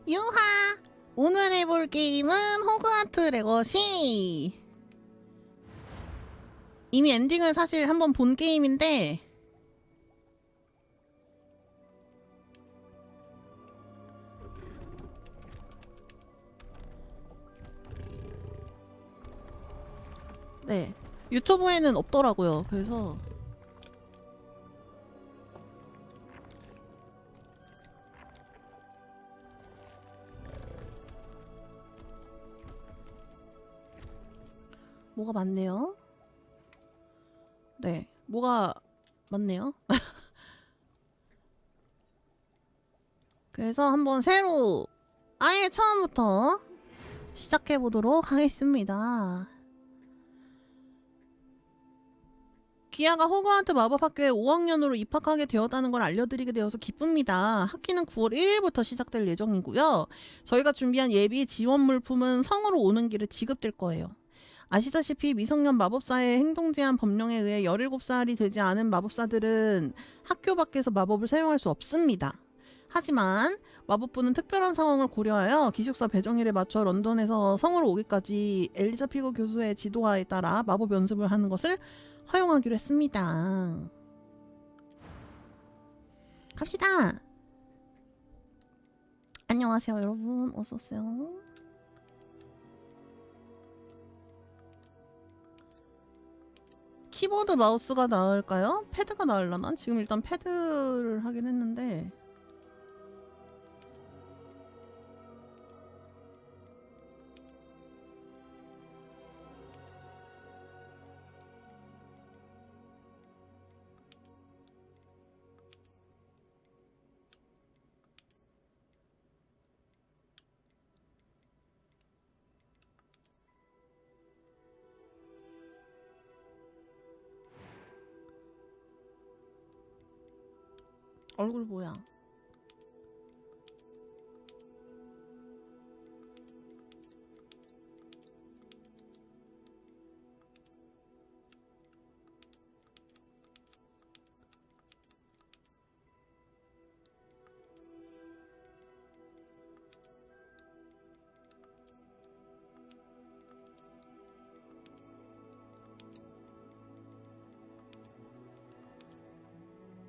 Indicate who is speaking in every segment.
Speaker 1: 유하! 오늘 해볼 게임은 호그와트 레거시. 이미 엔딩을 사실 한번 본 게임인데 네, 유튜브에는 없더라고요. 그래서 뭐가 많네요. 네, 뭐가 많네요. 그래서 한번 새로 아예 처음부터 시작해 보도록 하겠습니다. 기아가 호그와트 마법학교에 5학년으로 입학하게 되었다는 걸 알려드리게 되어서 기쁩니다. 학기는 9월 1일부터 시작될 예정이고요. 저희가 준비한 예비 지원 물품은 성으로 오는 길에 지급될 거예요. 아시다시피 미성년 마법사의 행동 제한 법령에 의해 17살이 되지 않은 마법사들은 학교 밖에서 마법을 사용할 수 없습니다. 하지만 마법부는 특별한 상황을 고려하여 기숙사 배정일에 맞춰 런던에서 성으로 오기까지 엘리자피그 교수의 지도하에 따라 마법 연습을 하는 것을 허용하기로 했습니다. 갑시다. 안녕하세요 여러분, 어서오세요. 키보드 마우스가 나을까요? 패드가 나으려나? 지금 일단 패드를 하긴 했는데 얼굴 모양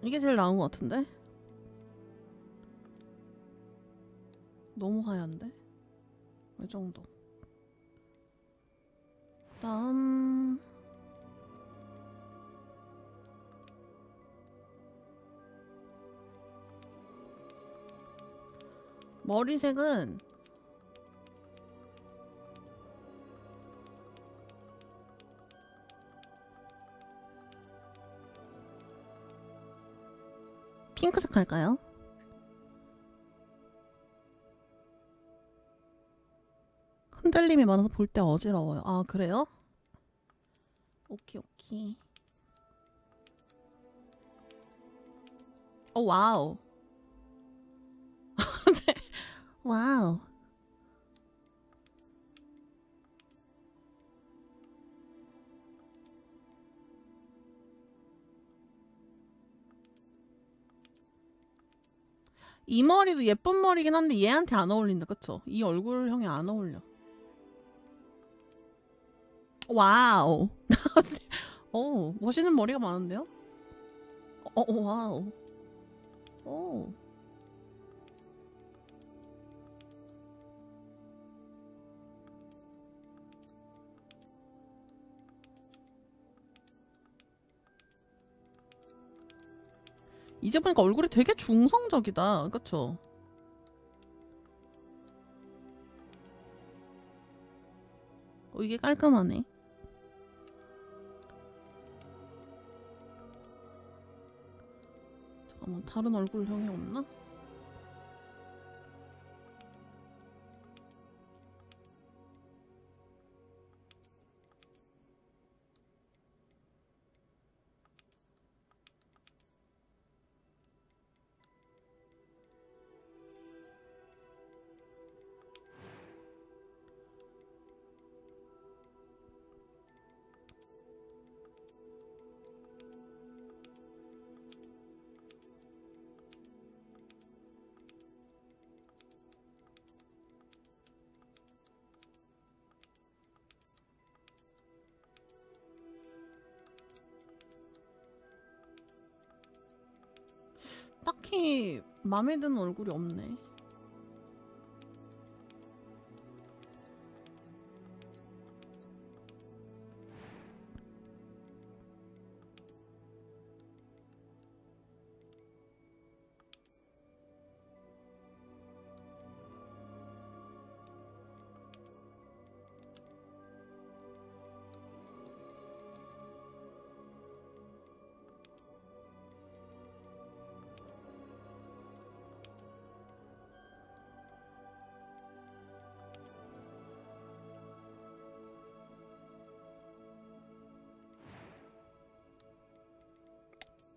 Speaker 1: 이게 제일 나은 것 같은데? 너무 하얀데? 이 정도. 다음 머리색은 핑크색 할까요? 흔들림이 많아서 볼 때 어지러워요. 아 그래요? 오케이 오케이. 오 와우. 네. 와우. 이 머리도 예쁜 머리긴 한데 얘한테 안 어울린다, 그쵸? 이 얼굴형이 안 어울려. 와우. 오, 멋있는 머리가 많은데요? 와우. 오. 이제 보니까 얼굴이 되게 중성적이다, 그쵸? 이게 깔끔하네. 잠깐만, 다른 얼굴형이 없나? 딱히 마음에 드는 얼굴이 없네.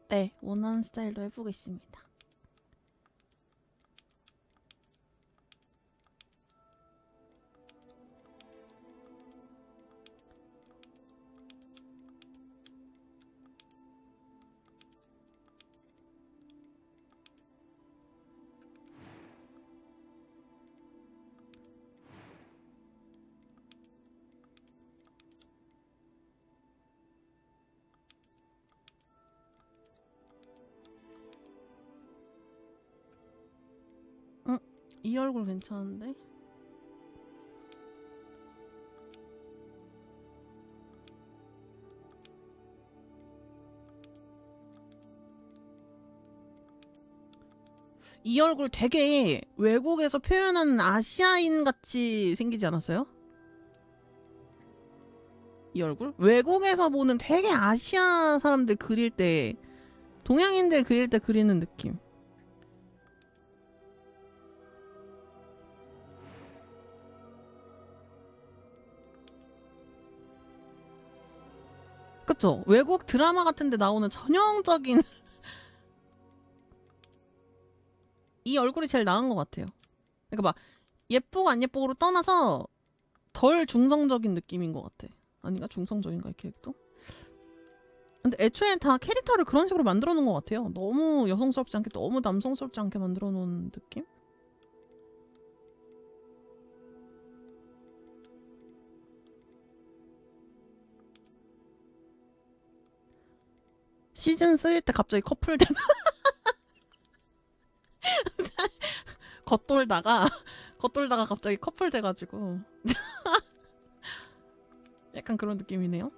Speaker 1: 네, 원하는 스타일로 해보겠습니다. 이 얼굴 괜찮은데? 이 얼굴 되게 외국에서 표현하는 아시아인 같이 생기지 않았어요? 이 얼굴? 외국에서 보는 되게 아시아 사람들 그릴 때, 동양인들 그릴 때 그리는 느낌. 그쵸? 외국 드라마 같은데 나오는 전형적인 이 얼굴이 제일 나은 것 같아요. 그러니까 막 예쁘고 안 예쁘고로 떠나서 덜 중성적인 느낌인 것 같아. 아닌가? 중성적인가 이 캐릭터? 근데 애초에 다 캐릭터를 그런 식으로 만들어 놓은 것 같아요. 너무 여성스럽지 않게 너무 남성스럽지 않게 만들어 놓은 느낌? 시즌 3 때 갑자기 커플 되면 겉돌다가 갑자기 커플 돼가지고 약간 그런 느낌이네요.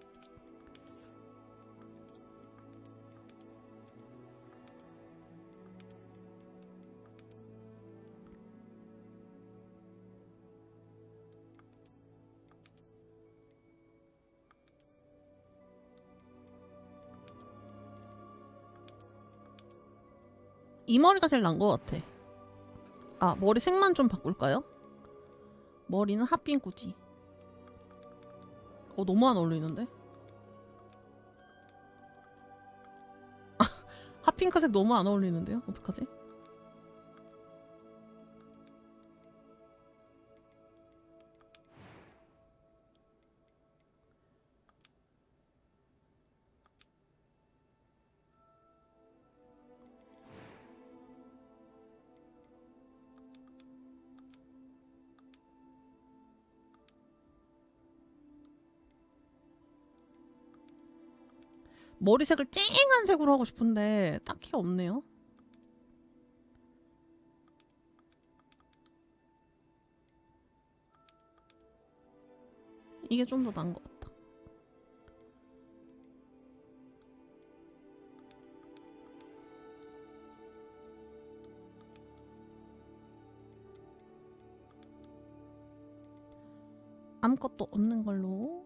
Speaker 1: 이 머리가 제일 난 것 같아. 아, 머리 색만 좀 바꿀까요? 머리는 핫핑크지. 너무 안 어울리는데? 핫핑크색 너무 안 어울리는데요? 어떡하지? 머리색을 쨍한 색으로 하고 싶은데 딱히 없네요. 이게 좀 더 나은 것 같다. 아무것도 없는 걸로.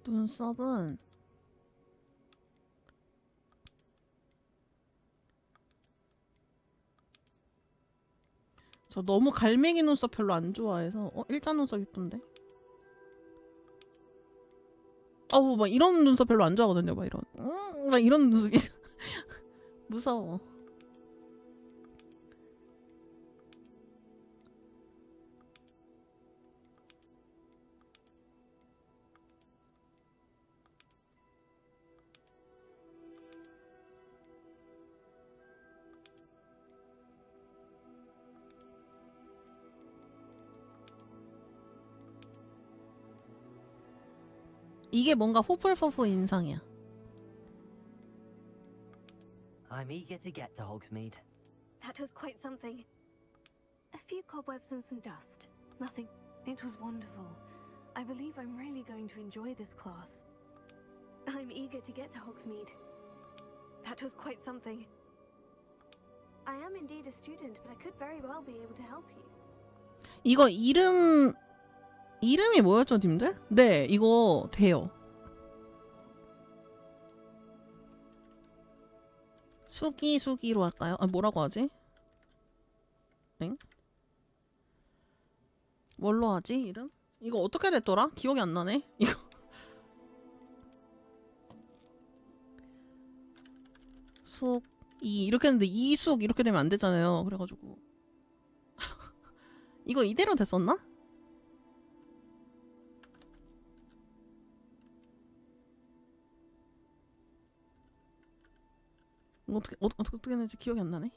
Speaker 1: 눈썹은 저 너무 갈매기 눈썹 별로 안 좋아해서 일자 눈썹 이쁜데? 막 이런 눈썹 별로 안 좋아하거든요. 막 이런 눈썹이 무서워. 이게 뭔가 호플퍼프 인상이야.
Speaker 2: I'm eager to get to Hogsmeade.
Speaker 3: That was quite something. A few cobwebs and some dust. Nothing. It was wonderful. I believe I'm really going to enjoy this class. I'm eager to get to Hogsmeade. That was quite something. I am indeed a student, but I could very well be able to help you.
Speaker 1: 이거 이름이 뭐였죠, 님들? 네, 이거 돼요. 수기로 할까요? 아, 뭐라고 하지? 엥? 뭘로 하지, 이름? 이거 어떻게 됐더라? 기억이 안 나네. 이거 숙이 이렇게 했는데 이숙 이렇게 되면 안 되잖아요. 그래가지고 이거 이대로 됐었나? 어떻게 했는지 기억이 안 나네.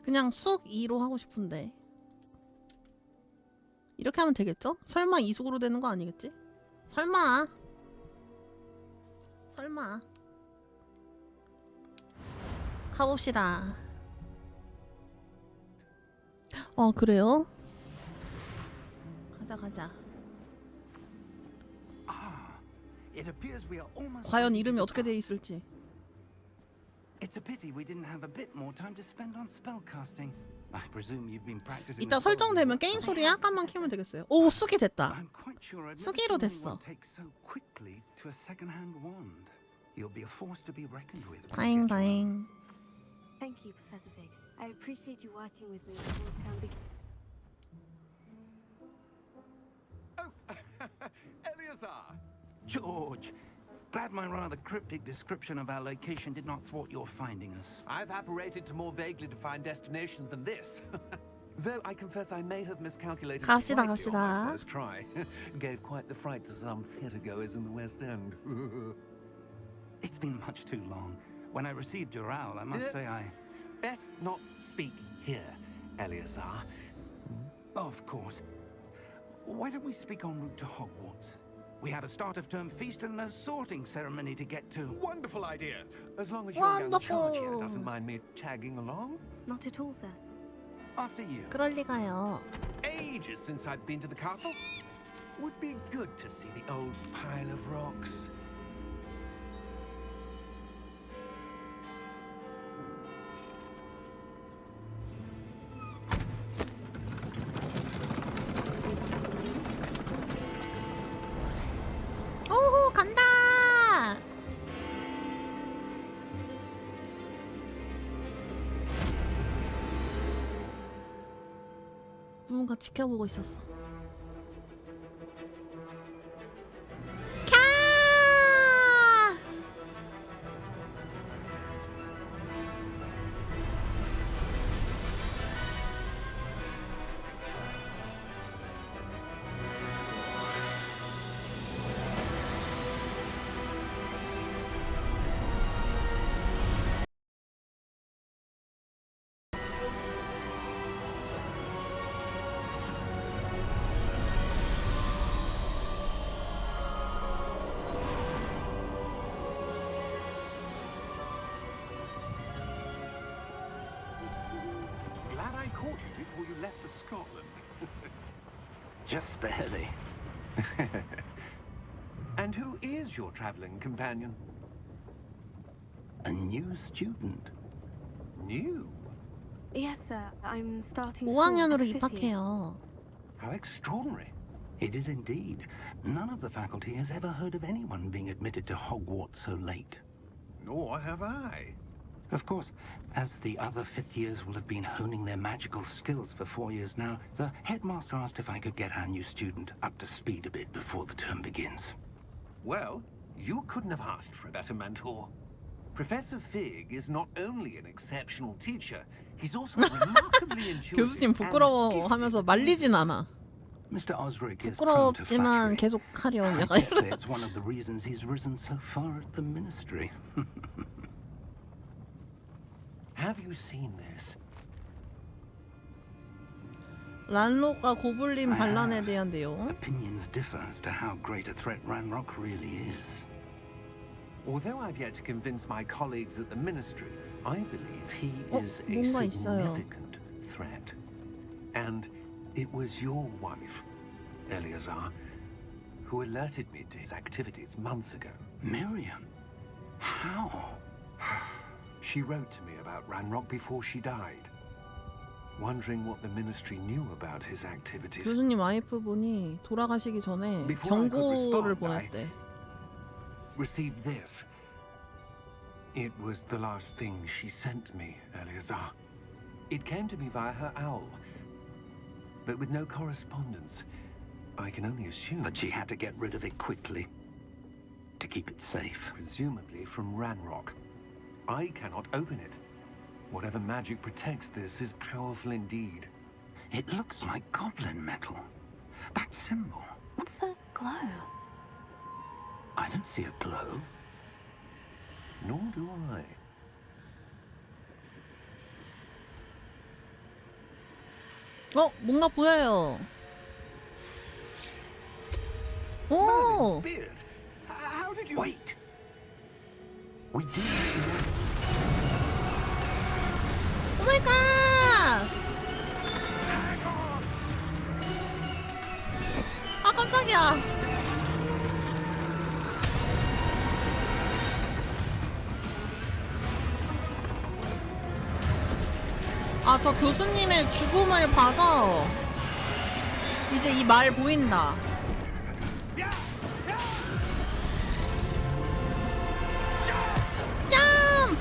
Speaker 1: 그냥 숙이로 하고 싶은데 이렇게 하면 되겠죠? 설마 이숙으로 되는 거 아니겠지? 설마 가봅시다. 그래요? 가자. 과연 이름이 어떻게 돼 있을지. 이따 설정되면 게임 소리 약간만 키우면 되겠어요. 오, 숙이 됐다. 숙이로 됐어. 다행.
Speaker 3: Thank you, Professor Fig. I appreciate you working with me before the term begins.
Speaker 4: Eleazar! George! Glad my rather cryptic description of our location did not thwart your finding us.
Speaker 5: I've apparated to more vaguely defined destinations than this. Though I confess I may have miscalculated
Speaker 1: 갑시다.
Speaker 5: slightly on my first try. Gave quite the fright to some theatregoers in the West End.
Speaker 4: It's been much too long. When I received your owl, I must say I...
Speaker 5: Best not speak here, Eleazar.
Speaker 4: Of course. Why don't we speak en route to Hogwarts? We have a start-of-term feast and a sorting ceremony to get to.
Speaker 5: Wonderful idea! As long as your young charge here doesn't mind me tagging along.
Speaker 3: Not at all, sir.
Speaker 4: After you.
Speaker 1: 그럴 리가요.
Speaker 5: Ages since I'd been to the castle. Would be good to see the old pile of rocks.
Speaker 1: 오호, 간다. 누군가 지켜보고 있었어. 캬!
Speaker 5: Glad I caught you before you left for Scotland.
Speaker 4: Just barely.
Speaker 5: And who is your traveling companion?
Speaker 4: A new student.
Speaker 5: New?
Speaker 3: Yes, sir. I'm starting
Speaker 1: 5학년으로
Speaker 3: school as a fifth year.
Speaker 1: 입학해요.
Speaker 5: How extraordinary.
Speaker 4: It is indeed. None of the faculty has ever heard of anyone being admitted to Hogwarts so late.
Speaker 5: Nor have I.
Speaker 4: Of course, as the other fifth years will have been honing their magical skills for 4 years now, the headmaster asked if I could get our new student up to speed a bit before the term begins.
Speaker 5: Well, you couldn't have asked for a better mentor. Professor Fig is not only an exceptional teacher, he's also remarkably intuitive
Speaker 1: 교수님 부끄러워하면서 말리진 않아.
Speaker 4: Mr. Osric is prone to
Speaker 1: 부끄럽지만
Speaker 4: flattery.
Speaker 1: 계속 하렴.
Speaker 4: I
Speaker 1: 약간
Speaker 4: dare say it's one of the reasons he's risen so far at the ministry.
Speaker 5: Have you seen this?
Speaker 1: 란록과 고블린 반란에 대한 내용.
Speaker 4: Opinions differ as to how great a threat Ranrock really is.
Speaker 5: Although I've yet to convince my colleagues at the ministry, I believe he is a
Speaker 1: 뭔가 있어요.
Speaker 5: significant threat. And it was your wife, Eleazar, who alerted me to his activities months ago.
Speaker 4: Miriam? How?
Speaker 5: She wrote to me about Ranrock before she died, wondering what the ministry knew about his activities.
Speaker 1: 교수님 와이프분이 돌아가시기 전에
Speaker 5: Before I could
Speaker 1: 경고를
Speaker 5: respond,
Speaker 1: 보냈대.
Speaker 5: Received this. It was the last thing she sent me, Eleazar. It came to me via her owl, but with no correspondence. I can only assume
Speaker 4: That she had to get rid of it quickly to keep it safe.
Speaker 5: presumably from Ranrock. I cannot open it. Whatever magic protects this is powerful indeed.
Speaker 4: It looks like goblin metal. That symbol.
Speaker 3: What's that glow?
Speaker 4: I don't see a glow.
Speaker 5: Nor do I.
Speaker 1: 뭔가 보여요. 오!
Speaker 5: Beard! How did you...
Speaker 4: Wait! We do.
Speaker 1: 오 마이 갓! 아 깜짝이야. 아, 저 교수님의 죽음을 봐서 이제 이 말 보인다. 점!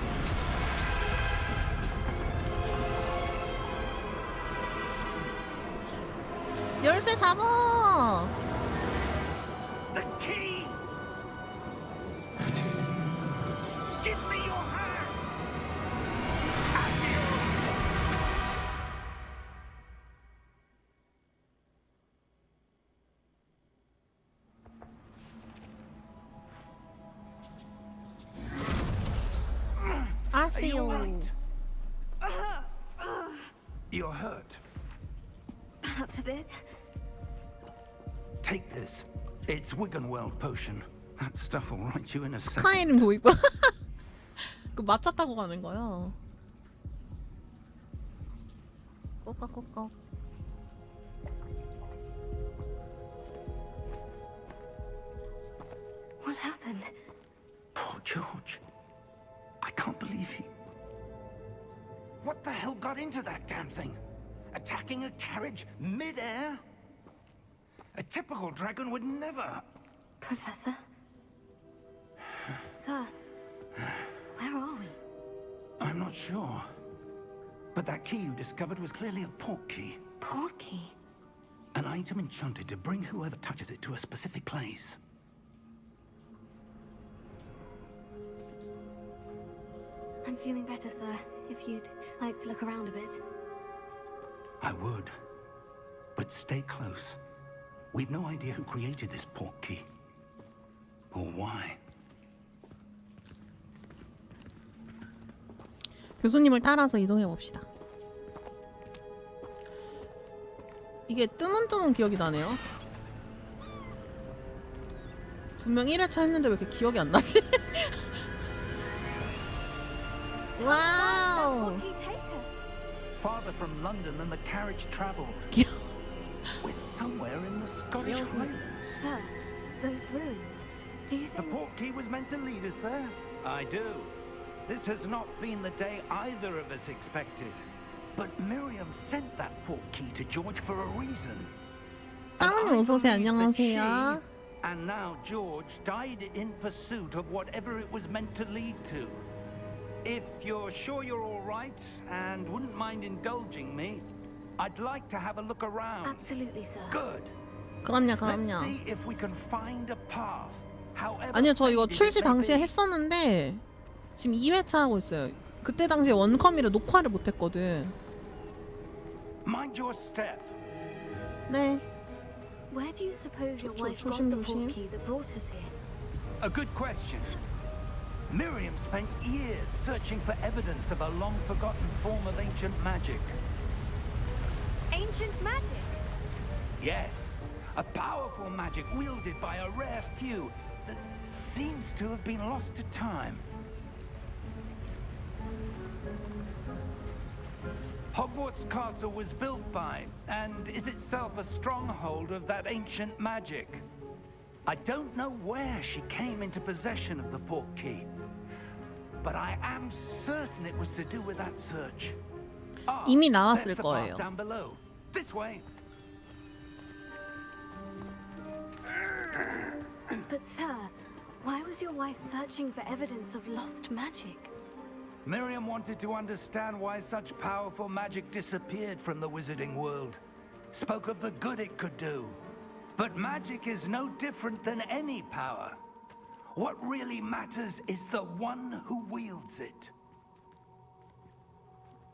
Speaker 1: 열쇠 잡아!
Speaker 4: The key! Give me your hand! Are you all
Speaker 1: 아세요.
Speaker 4: right? You're hurt.
Speaker 3: Perhaps a bit.
Speaker 4: Take this. It's Wiggenweld potion. That stuff will right you in a second.
Speaker 1: 스카이림 도입부. 그 마차 타고 가는 거요. 꼬까꼬까.
Speaker 3: What happened?
Speaker 4: Poor George. I can't believe he... What the hell got into that damn thing? Attacking a carriage mid-air? A typical dragon would never...
Speaker 3: Professor? Sir, where are we?
Speaker 4: I'm not sure. But that key you discovered was clearly a port key.
Speaker 3: Port key?
Speaker 4: An item enchanted to bring whoever touches it to a specific place.
Speaker 3: I'm feeling better, sir. If you'd like to look around a bit.
Speaker 4: I would. But stay close. We've no idea who created this port key. Or why.
Speaker 1: 교수님을 따라서 이동해 봅시다. 이게 뜨문뜨문 기억이 나네요. 분명 1회차 했는데 왜 이렇게 기억이 안 나지? 와우!
Speaker 3: Port key take us?
Speaker 4: Farther from London than the carriage traveled. We're somewhere in the Scottish
Speaker 1: Yeah.
Speaker 4: Highlands.
Speaker 3: Sir, those ruins. Do you
Speaker 4: The
Speaker 3: think...
Speaker 4: port key was meant to lead us there? I do. This has not been the day either of us expected. But Miriam sent that port key to George for a reason. And
Speaker 1: 사모님
Speaker 4: I
Speaker 1: 어서오세요.
Speaker 4: believe that she,
Speaker 1: 안녕하세요.
Speaker 4: and now George died in pursuit of whatever it was meant to lead to. If you're sure you're all right and wouldn't mind indulging me, I'd like to have a look around.
Speaker 3: Absolutely, sir.
Speaker 4: Good.
Speaker 1: 그럼요,
Speaker 4: Let's
Speaker 1: 그럼요.
Speaker 4: see if we can find a path. However
Speaker 1: 아니요, 저 이거
Speaker 4: faded
Speaker 1: 출시
Speaker 4: it may
Speaker 1: 당시에
Speaker 4: be.
Speaker 1: 했었는데 지금 2회차 하고 있어요. 그때 당시에 원컴이라 녹화를 못했거든.
Speaker 4: Mind your step.
Speaker 1: 네.
Speaker 3: Where do you suppose your wife got
Speaker 1: 조심,
Speaker 3: the
Speaker 1: 조심.
Speaker 3: portkey that brought us here?
Speaker 4: A good question. Miriam spent years searching for evidence of a long-forgotten form of ancient magic.
Speaker 3: Ancient magic?
Speaker 4: Yes, a powerful magic wielded by a rare few that seems to have been lost to time. Hogwarts Castle was built by, and is itself a stronghold of that ancient magic. I don't know where she came into possession of the portkey, but I am certain it was to do with that search.
Speaker 1: 이미
Speaker 4: there's
Speaker 1: 나왔을
Speaker 4: the
Speaker 1: 거예요.
Speaker 4: path down below. This way.
Speaker 3: But sir, why was your wife searching for evidence of lost magic?
Speaker 4: Miriam wanted to understand why such powerful magic disappeared from the wizarding world. Spoke of the good it could do. But magic is no different than any power. What really matters is the one who wields it.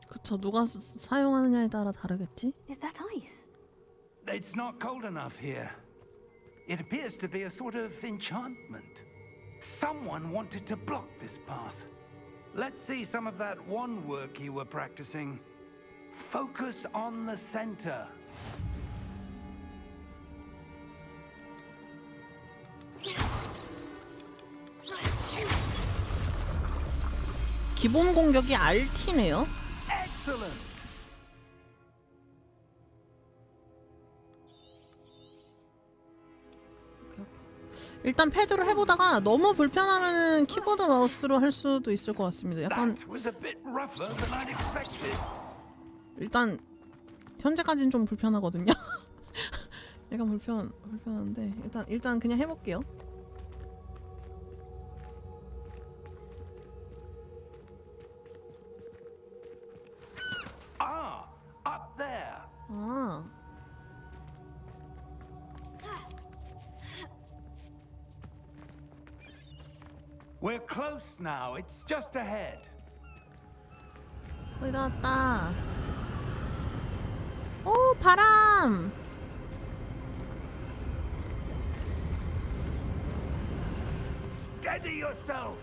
Speaker 1: 그쵸, 누가 사용하느냐에 따라 다르겠지?
Speaker 3: Is that ice?
Speaker 4: It's not cold enough here. It appears to be a sort of enchantment. Someone wanted to block this path. Let's see some of that wand work you were practicing. Focus on the center.
Speaker 1: 기본 공격이 RT네요.
Speaker 4: Excellent!
Speaker 1: 일단 패드로 해보다가 너무 불편하면은 키보드 마우스로 할 수도 있을 것 같습니다. 약간
Speaker 4: That was a bit rougher than I'd expected.
Speaker 1: 일단 현재까지는 좀 불편하거든요. 약간 불편한데 일단 그냥 해볼게요.
Speaker 4: Ah, up there.
Speaker 1: 아,
Speaker 4: We're close now. It's just ahead.
Speaker 1: 거의 다 왔다. 오, 바람.
Speaker 4: Steady yourself.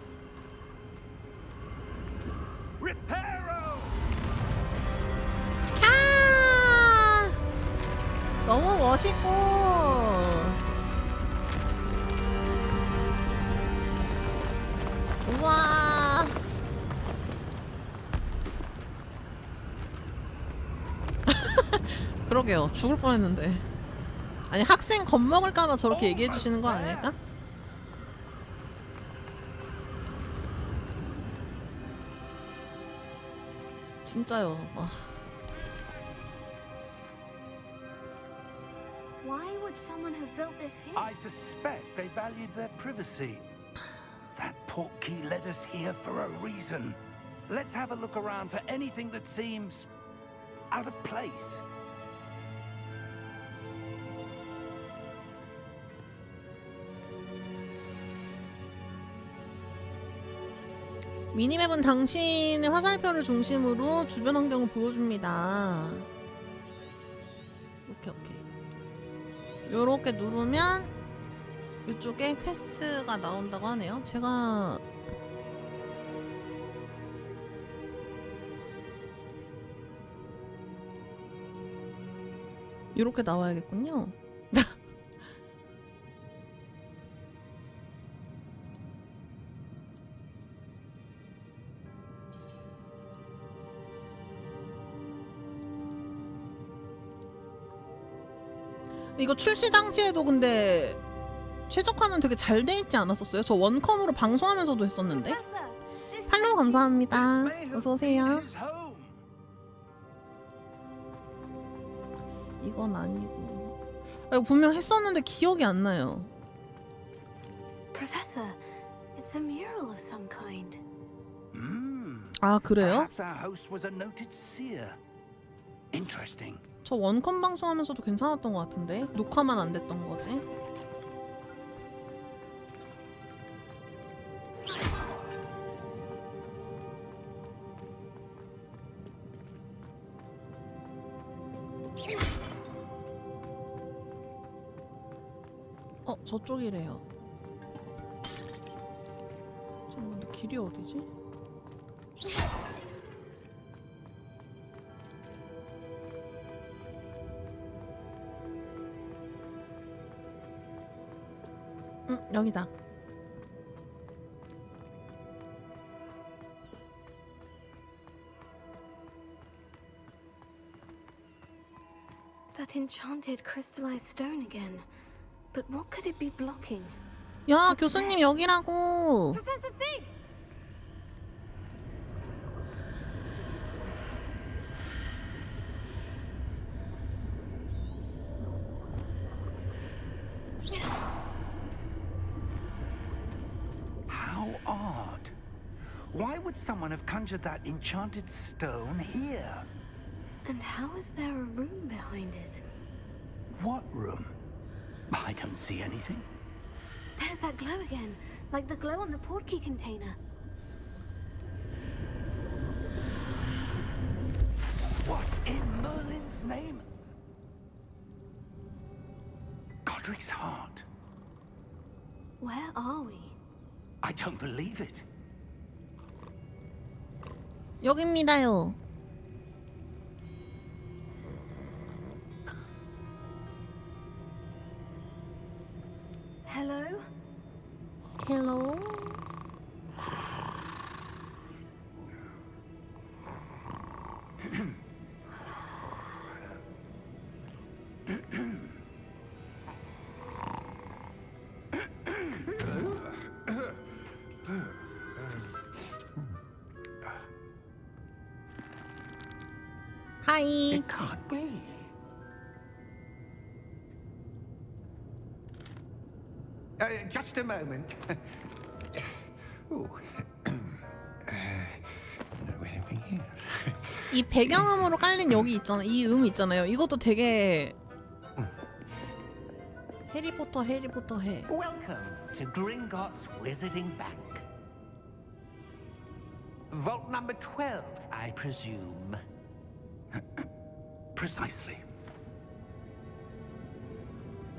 Speaker 4: Reparo.
Speaker 1: 캬! 너무 멋있고. 우와. 그러게요. 죽을 뻔했는데. 아니 학생 겁먹을까봐 저렇게 얘기해 주시는 거 아닐까? 진짜요. 와.
Speaker 3: Why would someone have built this here?
Speaker 4: I suspect they valued their privacy. That portkey led us here for a reason. Let's have a look around for anything that seems out of place.
Speaker 1: 미니맵은 당신의 화살표를 중심으로 주변 환경을 보여줍니다. 오케이. 요렇게 누르면 이쪽에 퀘스트가 나온다고 하네요. 제가 이렇게 나와야겠군요. 이거 출시 당시에도 근데 최적화는 되게 잘 돼 있지 않았었어요? 저 원컴으로 방송하면서도 했었는데.
Speaker 3: Professor, this
Speaker 1: 팔로우 감사합니다. 어서 오세요.
Speaker 4: His home.
Speaker 1: 이건 아니고. 아, 이거 분명 했었는데 기억이 안 나요.
Speaker 3: Professor, it's a mural of some kind.
Speaker 1: 아, 그래요?
Speaker 4: Perhaps our host was a noted seer. Interesting.
Speaker 1: 저 원컴 방송하면서도 괜찮았던 것 같은데 녹화만 안 됐던 거지. 저쪽이래요. 잠깐만, 근데 길이 어디지? 여기다.
Speaker 3: That enchanted crystallized stone again. But what could it be blocking?
Speaker 1: 야, 교수님 여기라고.
Speaker 3: Professor Fig!
Speaker 4: How odd. Why would someone have conjured that enchanted stone here?
Speaker 3: And how is there a room behind it?
Speaker 4: What room? I don't see anything.
Speaker 3: There's that glow again, like the glow on the portkey container.
Speaker 4: What in Merlin's name? Godric's heart.
Speaker 3: Where are we?
Speaker 4: I don't believe it.
Speaker 1: 여기입니다요.
Speaker 3: Hello?
Speaker 1: 헬로. 하이.
Speaker 4: It can't be. Just a moment. Ooh. Anything here?
Speaker 1: 이 배경음으로 깔린 여기 있잖아. 이 있잖아요. 이것도 되게 해리포터 해.
Speaker 6: Welcome to Gringotts Wizarding Bank. Vault number 12, I presume.
Speaker 4: Precisely.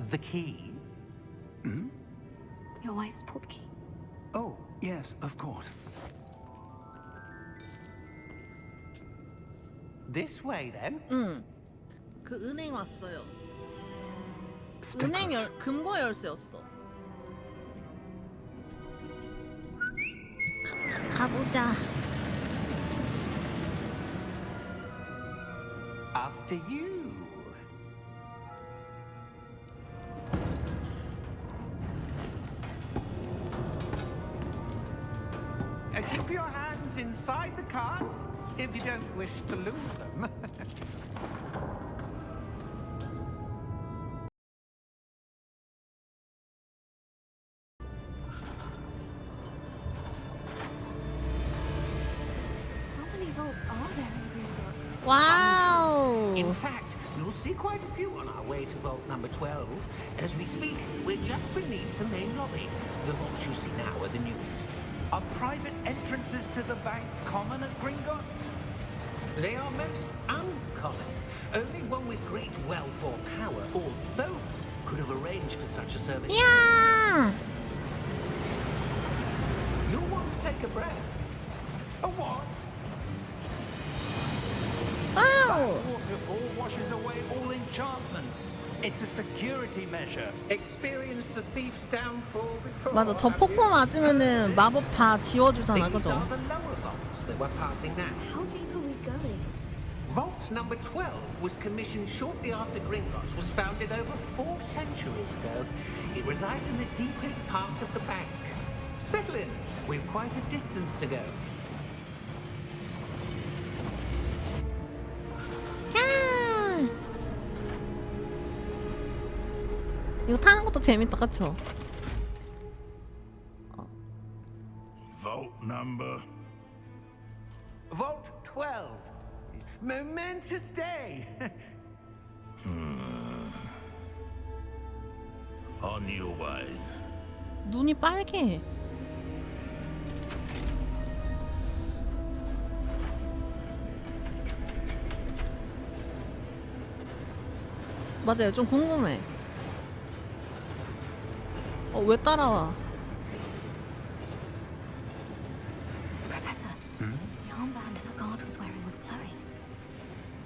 Speaker 6: The key?
Speaker 3: Your wife's portkey.
Speaker 4: Oh, yes, of course.
Speaker 6: This way, then.
Speaker 1: 그 은행 왔어요. 은행 금고 열쇠였어. 가보자.
Speaker 6: After you. Keep your hands inside the cards if you don't wish to lose them.
Speaker 3: How many vaults are there in Gringotts?
Speaker 1: 와우.
Speaker 6: In fact, you'll see quite a few on our way to vault number 12. As we speak, we're just beneath the main lobby. The vaults you see now are the newest.
Speaker 4: Are private entrances to the bank common at Gringotts?
Speaker 6: They are most uncommon. Only one with great wealth or power, or both, could have arranged for such a service.
Speaker 1: 야.
Speaker 6: You'll want to take a breath. A what?
Speaker 1: 와우.
Speaker 4: Waterfall washes away all enchantments. It's a security measure.
Speaker 6: Experienced the thief's downfall before.
Speaker 1: 맞아. 저
Speaker 6: have
Speaker 1: 폭포
Speaker 6: you?
Speaker 1: 맞으면은 마법 다 지워주잖아,
Speaker 6: These
Speaker 1: 그죠?
Speaker 6: are the lower vaults that we're passing now.
Speaker 3: How deep are we going?
Speaker 6: Vault number 12 was commissioned shortly after Gringotts was founded over 4 centuries ago. It resides in the deepest part of the bank. Settle in. We've quite a distance to go.
Speaker 1: 야. 이거 타는 것도 재밌다, 그쵸?
Speaker 7: Vault number.
Speaker 6: Vault 12. Momentous day.
Speaker 7: On your way.
Speaker 1: 눈이 빨개. 맞아요. 좀 궁금해. 왜 따라와?
Speaker 3: Professor, the armband that guard was wearing was glowing.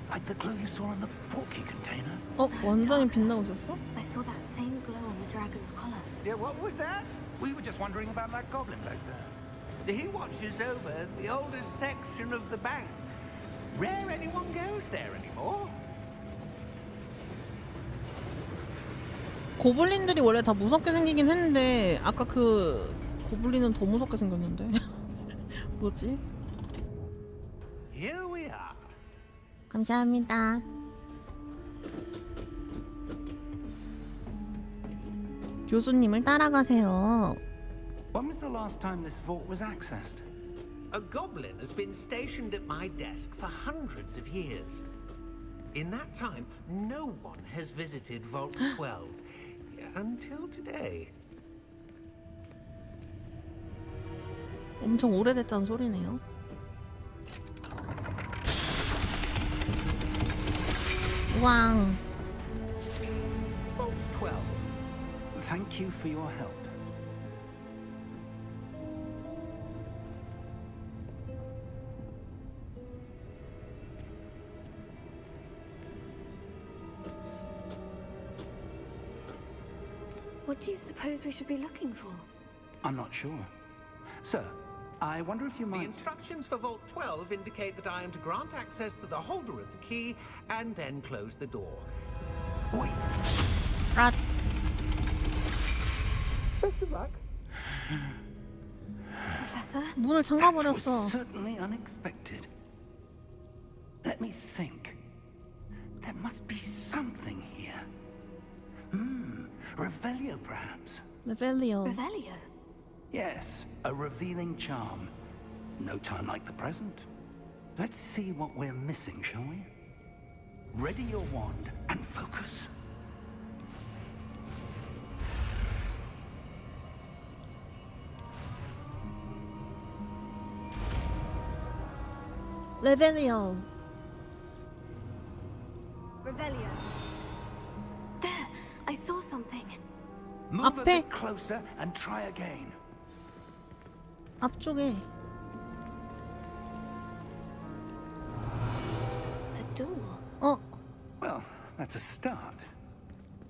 Speaker 4: Like the glow you saw on the porky container?
Speaker 1: 완전히 빛나고 있었어?
Speaker 3: I saw that same glow on the dragon's collar.
Speaker 6: Yeah, what was that?
Speaker 4: We were just wondering about that goblin back there.
Speaker 6: He watches over the oldest section of the bank. Rare anyone goes there anymore.
Speaker 1: 고블린들이 원래 다 무섭게 생기긴 했는데 아까 그 고블린은 더 무섭게 생겼는데. 뭐지?
Speaker 6: Here we are.
Speaker 1: 감사합니다. 교수님을 따라가세요.
Speaker 4: When was the last time this vault was accessed?
Speaker 6: A goblin has been stationed at my desk for hundreds of years. In that time, no one has visited Vault 12 until today.
Speaker 1: 엄청 오래됐다는 소리네요. 왕.
Speaker 6: Vault 12.
Speaker 4: Thank you for your help.
Speaker 3: What do you suppose we should be looking for?
Speaker 4: I'm not sure. Sir, I wonder if you
Speaker 6: The
Speaker 4: might...
Speaker 6: instructions for Vault 12 indicate that I am to grant access to the holder of the key and then close the door.
Speaker 4: Wait!
Speaker 1: 아,
Speaker 6: Best of luck.
Speaker 3: Professor?
Speaker 1: 문을
Speaker 4: That was
Speaker 1: 잠가버렸어.
Speaker 4: certainly unexpected. Let me think. There must be something here. Revelio, perhaps?
Speaker 1: 레벨리오.
Speaker 3: Revelio?
Speaker 4: Yes, a revealing charm. No time like the present. Let's see what we're missing, shall we? Ready your wand and focus.
Speaker 1: 레벨리오.
Speaker 3: Revelio. There! I saw something.
Speaker 4: Move a
Speaker 1: 앞에.
Speaker 4: bit closer and try again.
Speaker 1: 앞쪽에.
Speaker 3: A door.
Speaker 4: Well, that's a start.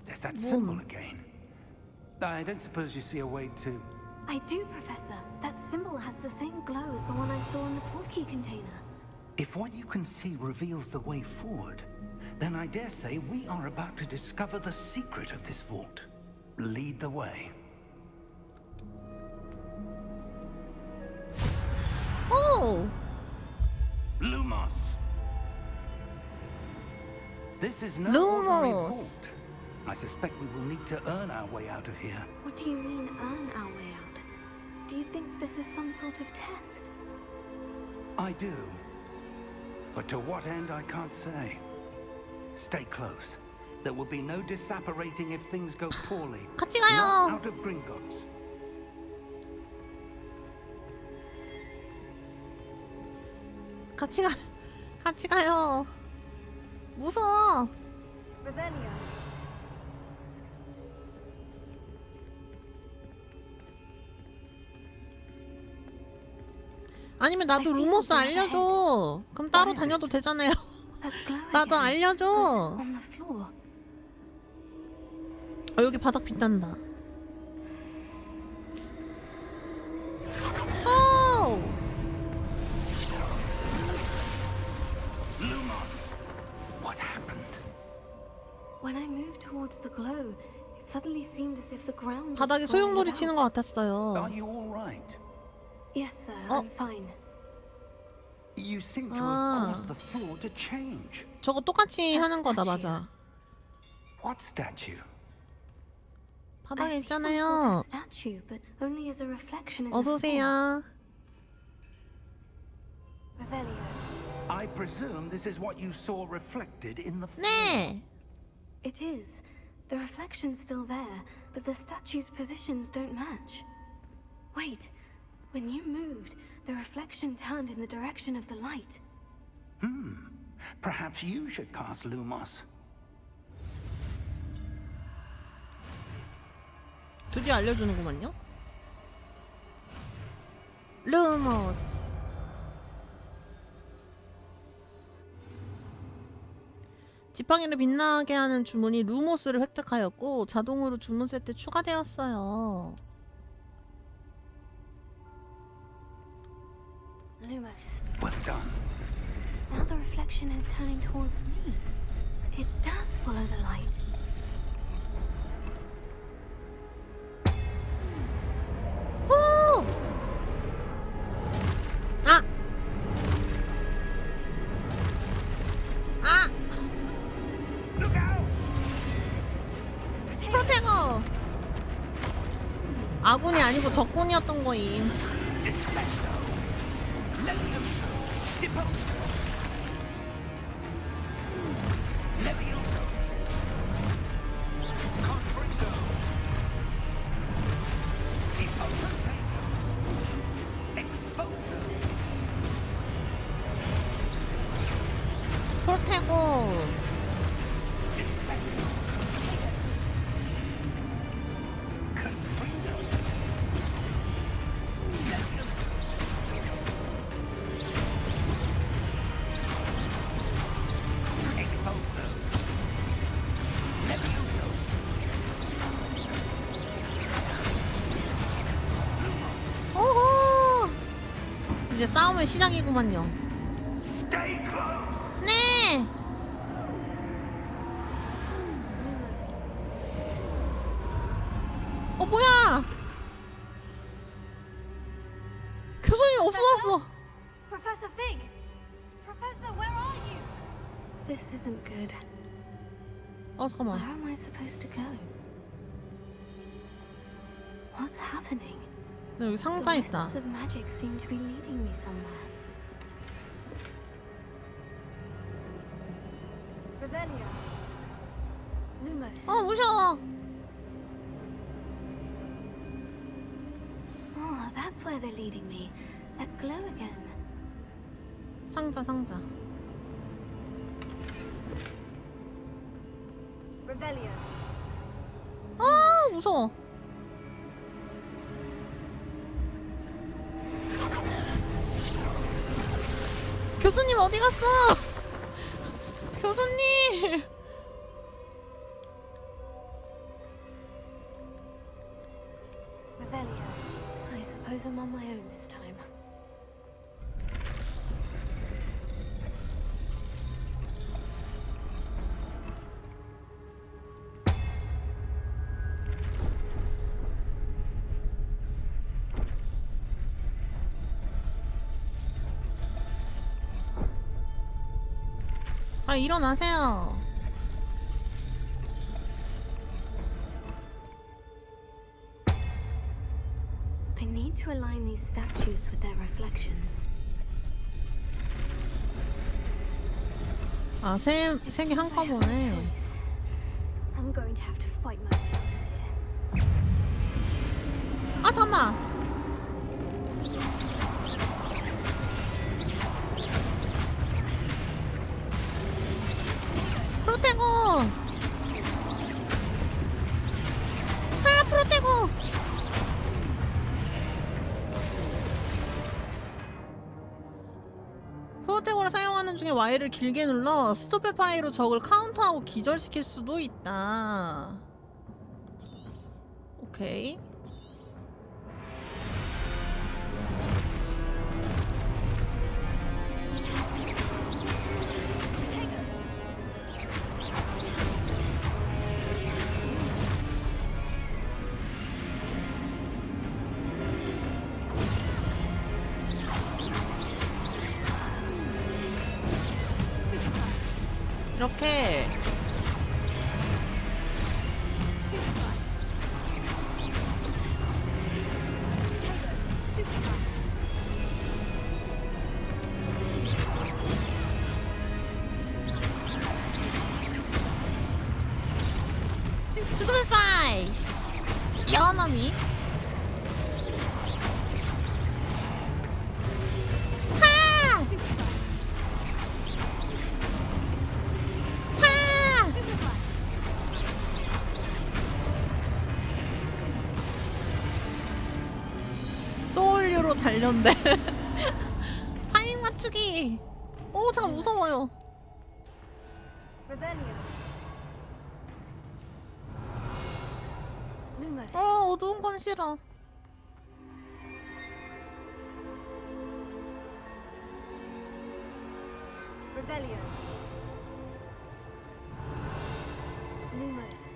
Speaker 4: There's that symbol again. I don't suppose you see a way to...
Speaker 3: I do, Professor. That symbol has the same glow as the one I saw in the portkey container.
Speaker 4: If what you can see reveals the way forward, then I dare say we are about to discover the secret of this vault. Lead the way.
Speaker 1: 오!
Speaker 4: Lumos! This is no ordinary
Speaker 1: Lumos!
Speaker 4: vault. I suspect we will need to earn our way out of here.
Speaker 3: What do you mean, earn our way out? Do you think this is some sort of test?
Speaker 4: I do. But to what end, I can't say. Stay close. There will be no disapparating if things go poorly.
Speaker 1: 같이
Speaker 4: Not
Speaker 1: 가요.
Speaker 4: out of Gringotts.
Speaker 1: 같이 가요. 무서워.
Speaker 3: Revelio.
Speaker 1: 아니면 나도 루모스 알려줘. 그럼 따로 다녀도 되잖아요.
Speaker 3: That glow
Speaker 1: 나도
Speaker 3: again.
Speaker 1: 알려줘.
Speaker 3: But on the floor.
Speaker 1: 여기 바닥 빛난다. 오!
Speaker 4: Lumos! What happened?
Speaker 3: When I moved towards the glow, it suddenly seemed as if the ground was
Speaker 1: 바닥에
Speaker 3: swirling
Speaker 1: 소용돌이
Speaker 3: about.
Speaker 1: 치는 것 같았어요.
Speaker 4: Are you all right?
Speaker 3: Yes, sir.
Speaker 1: Oh.
Speaker 3: I'm fine.
Speaker 4: You seem to
Speaker 1: Ah.
Speaker 4: have caused the floor to change.
Speaker 1: 저거 똑같이 하는 거다,
Speaker 3: statue.
Speaker 1: 맞아.
Speaker 4: What statue?
Speaker 1: 바닥에
Speaker 3: I see some
Speaker 1: 있잖아요.
Speaker 3: sort of statue, but only as a reflection in the
Speaker 1: 어서
Speaker 3: floor.
Speaker 1: 오세요.
Speaker 3: Revelio.
Speaker 4: I presume this is what you saw reflected in the floor.
Speaker 1: 네.
Speaker 3: It is. The reflection's still there, but the statue's positions don't match. Wait. When you moved, the reflection turned in the direction of the light.
Speaker 4: Perhaps you should cast Lumos.
Speaker 1: 드디어 알려주는구만요. 루머스. 지팡이를 빛나게 하는 주문이 루모스를 획득하였고 자동으로 주문 세트에 추가되었어요.
Speaker 3: Lumos.
Speaker 4: Well done.
Speaker 3: Now the reflection is turning towards me. It does follow the light.
Speaker 1: 후! 아! 아!
Speaker 4: Look out!
Speaker 1: 프로테거! 아군이 아니고 적군이었던 거임.
Speaker 4: Descendo. Levioso. Deposo. Levioso. Confringo. Deposo. Exposo.
Speaker 1: 프로테거.
Speaker 4: Descendo. Confringo. Levioso. Exposo. Levioso.
Speaker 1: 오호! 이제 싸움의 시작이구만요.
Speaker 4: Stay close.
Speaker 1: 네!
Speaker 3: Lumos.
Speaker 1: 뭐야! 교수님 없어졌어!
Speaker 3: Professor Fig! Professor, where are you? This isn't good. Where
Speaker 1: 잠깐만.
Speaker 3: am I supposed to go? What's happening?
Speaker 1: 나 여기
Speaker 3: The
Speaker 1: 상자 있다.
Speaker 3: wisps of magic seem to be leading me somewhere. Revelio. Lumos.
Speaker 1: 무서워!
Speaker 3: Oh, that's where they're leading me. That glow again.
Speaker 1: 상자.
Speaker 3: Revelio.
Speaker 1: 무서워. 교수님 어디 갔어? 교수님!
Speaker 3: Revelio. I suppose I'm on my own this time.
Speaker 1: 일어나세요.
Speaker 3: I need to align these statues with their reflections.
Speaker 1: 세 개
Speaker 3: Seems I have no
Speaker 1: 한꺼번에.
Speaker 3: choice. I'm going to have to fight my way out of here.
Speaker 1: 잠깐만. 프로테고. 프로테고. 프로테고를 사용하는 중에 Y를 길게 눌러 스투페파이로 적을 카운터하고 기절시킬 수도 있다. 오케이. 이렇게 스투페파이 연어미 안으로 달렸는데. 타이밍 맞추기. 오, 잠깐 무서워요.
Speaker 3: Revelio. Lumos.
Speaker 1: 어두운 건 싫어.
Speaker 3: Revelio. Lumos.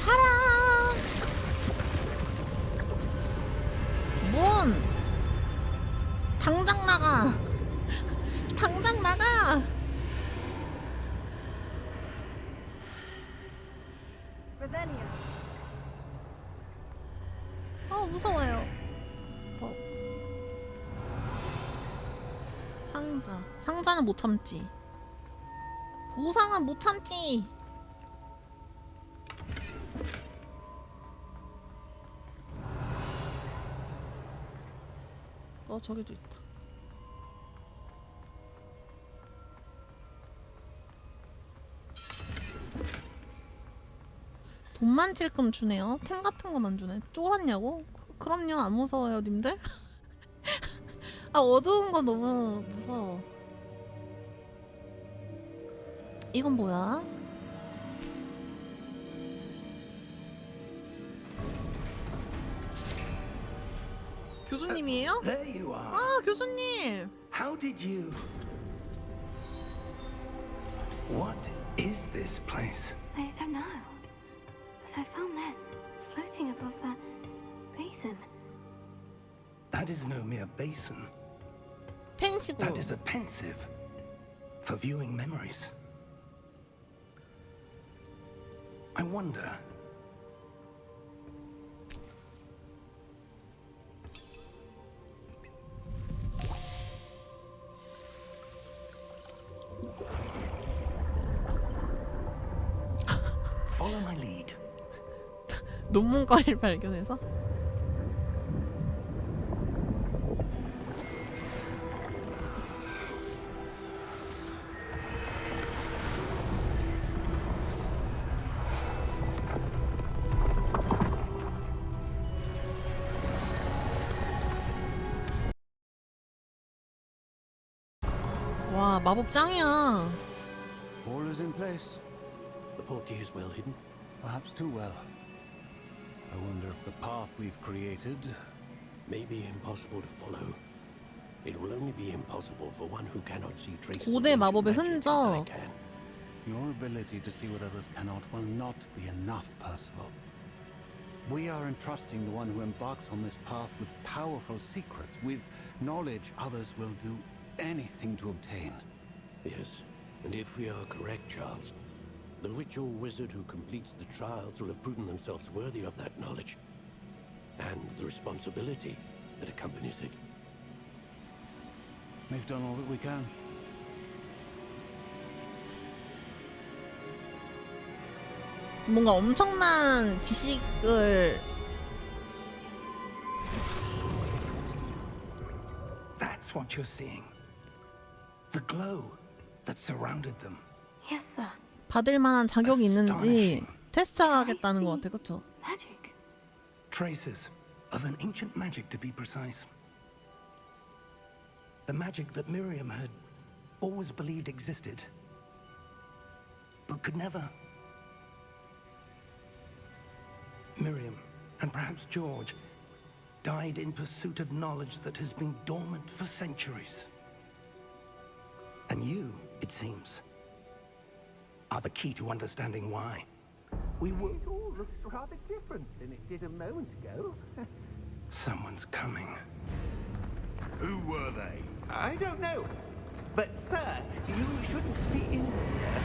Speaker 1: 하라. 문. 당장 나가. 당장 나가.
Speaker 3: Revelio.
Speaker 1: 무서워요. 상자는 못 참지. 보상은 못 참지. 저기도 있다. 돈만 찔끔 주네요. 템 같은 건 안 주네. 쫄았냐고? 그럼요, 안 무서워요, 님들. 어두운 거 너무 무서워. 이건 뭐야? 교수님이에요?
Speaker 4: There you are.
Speaker 1: 교수님.
Speaker 4: How did you... What is this place?
Speaker 3: I don't know. But I found this floating above that basin.
Speaker 4: That is no mere basin.
Speaker 1: 펜시브.
Speaker 4: That is a pensive for viewing memories. I wonder... Follow my lead.
Speaker 1: 논문과를 발견해서? 와, 마법 짱이야.
Speaker 8: All is in place.
Speaker 9: The portkey is well hidden.
Speaker 8: Perhaps too well. I wonder if the path we've created...
Speaker 9: May be impossible to follow. It will only be impossible for one who cannot see traces
Speaker 1: 고대
Speaker 9: of ancient
Speaker 1: 마법의
Speaker 9: magic as I
Speaker 1: 흔적.
Speaker 9: can.
Speaker 8: Your ability to see what others cannot will not be enough, Percival. We are entrusting the one who embarks on this path with powerful secrets, with knowledge others will do anything to obtain.
Speaker 9: Yes, and if we are correct, Charles, the witch or wizard who completes the trials will have proven themselves worthy of that knowledge, and the responsibility that accompanies it.
Speaker 8: We've done all that we can.
Speaker 1: 뭔가 엄청난 지식을
Speaker 4: That's what you're seeing. The glow that surrounded them.
Speaker 3: Yes, sir.
Speaker 1: 받을 만한 자격이 있는지 테스트하겠다는 것 같아, 그쵸?
Speaker 3: Magic.
Speaker 4: Traces of an ancient magic, to be precise. The magic that Miriam had always believed existed, but could never. Miriam, and perhaps George, died in pursuit of knowledge that has been dormant for centuries. And you, it seems, are the key to understanding why. We were...
Speaker 6: It all looks rather different than it did a moment ago.
Speaker 4: Someone's coming.
Speaker 7: Who were they?
Speaker 6: I don't know. But, sir, you shouldn't be in here.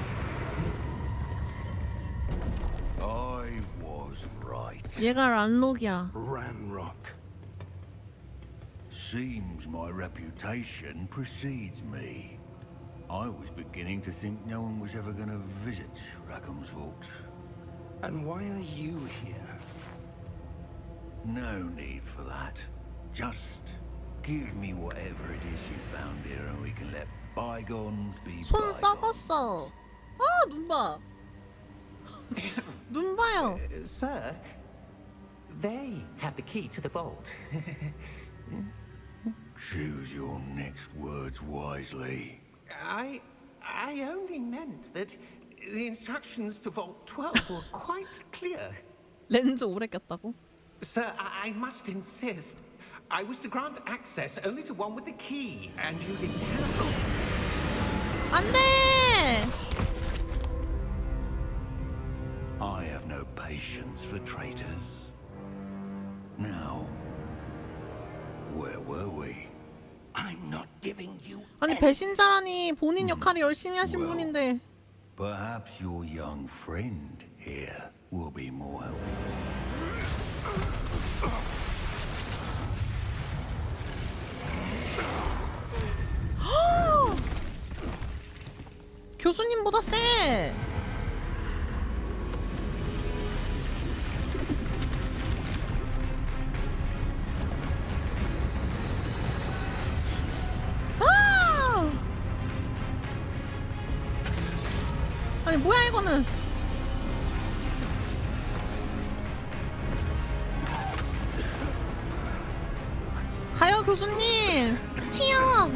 Speaker 7: I was right.
Speaker 1: 얘가 란록이야.
Speaker 4: Ranrock.
Speaker 7: Seems my reputation precedes me. I was beginning to think no one was ever going to visit Rackham's Vault.
Speaker 4: And why are you here?
Speaker 7: No need for that. Just give me whatever it is you found here and we can let bygones be
Speaker 1: 손
Speaker 7: bygones.
Speaker 1: 썩었어. 아, 눈 봐. 눈 봐요.
Speaker 6: Sir, they have the key to the vault.
Speaker 7: Choose your next words wisely.
Speaker 6: I only meant that the instructions to Vault 12 were quite clear.
Speaker 1: 렌즈 오래 꼈다고?
Speaker 6: Sir, I must insist. I was to grant access only to one with the key, and you didn't have them.
Speaker 1: 안 돼!
Speaker 7: I have no patience for traitors. Now, where were we?
Speaker 4: I'm not giving you
Speaker 1: 아니, 배신자라니 본인 역할을 열심히 하신
Speaker 7: Well.
Speaker 1: 분인데.
Speaker 7: Perhaps your young friend here will be more helpful.
Speaker 1: 교수님보다 세! 아! 아니, 뭐야, 이거는. 가요, 교수님! 튀어!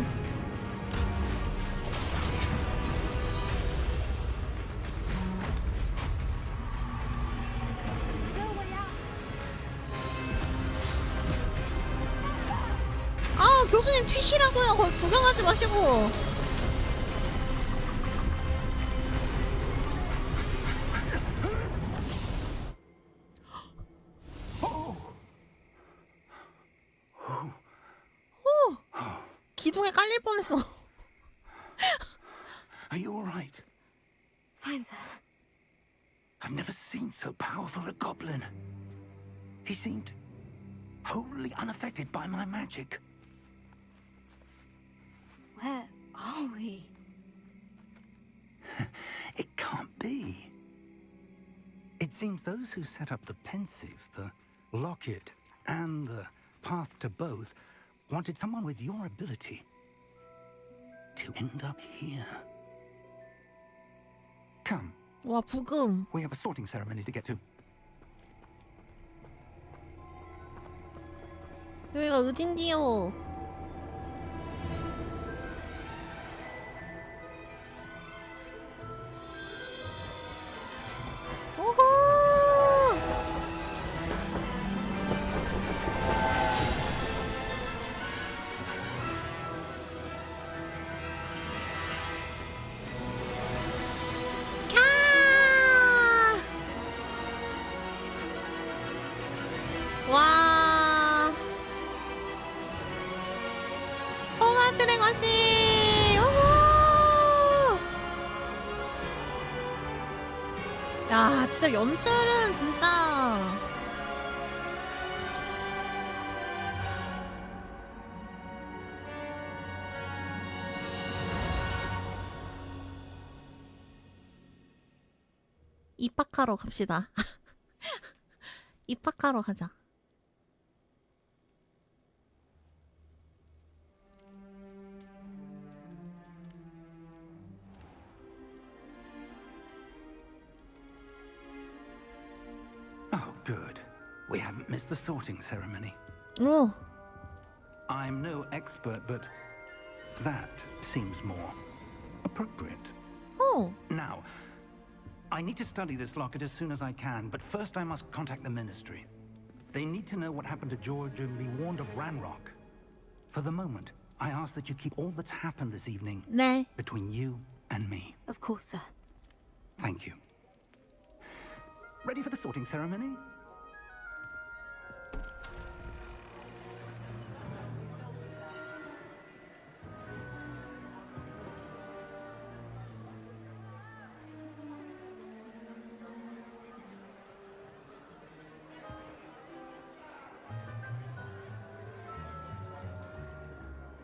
Speaker 1: 아, 교수님 튀시라고요. 거기 구경하지 마시고. 기둥에 깔릴 뻔했어.
Speaker 4: Are you all right?
Speaker 3: Fine, sir.
Speaker 4: I've never seen so powerful a goblin. He seemed wholly unaffected by my magic.
Speaker 3: Where are we?
Speaker 4: It can't be. It seems those who set up the pensive, the locket, and the path to both wanted someone with your ability to end up here. Come,
Speaker 1: 와, 부금.
Speaker 4: we have a sorting ceremony to get to.
Speaker 1: 여기가 어딘디요? 오호! 와! 호그와트 레거시! 우후! 야, 진짜 연출은 진짜. 입학하러 갑시다. 입학하러 가자.
Speaker 4: Oh, good. We haven't missed the sorting ceremony.
Speaker 1: 오,
Speaker 4: I'm no expert, but that seems more appropriate.
Speaker 1: 오.
Speaker 4: Now, I need to study this locket as soon as I can, but first I must contact the Ministry. They need to know what happened to George and be warned of Ranrock. For the moment, I ask that you keep all that's happened this evening
Speaker 1: 네.
Speaker 4: between you and me.
Speaker 3: Of course, sir.
Speaker 4: Thank you. Ready for the sorting ceremony?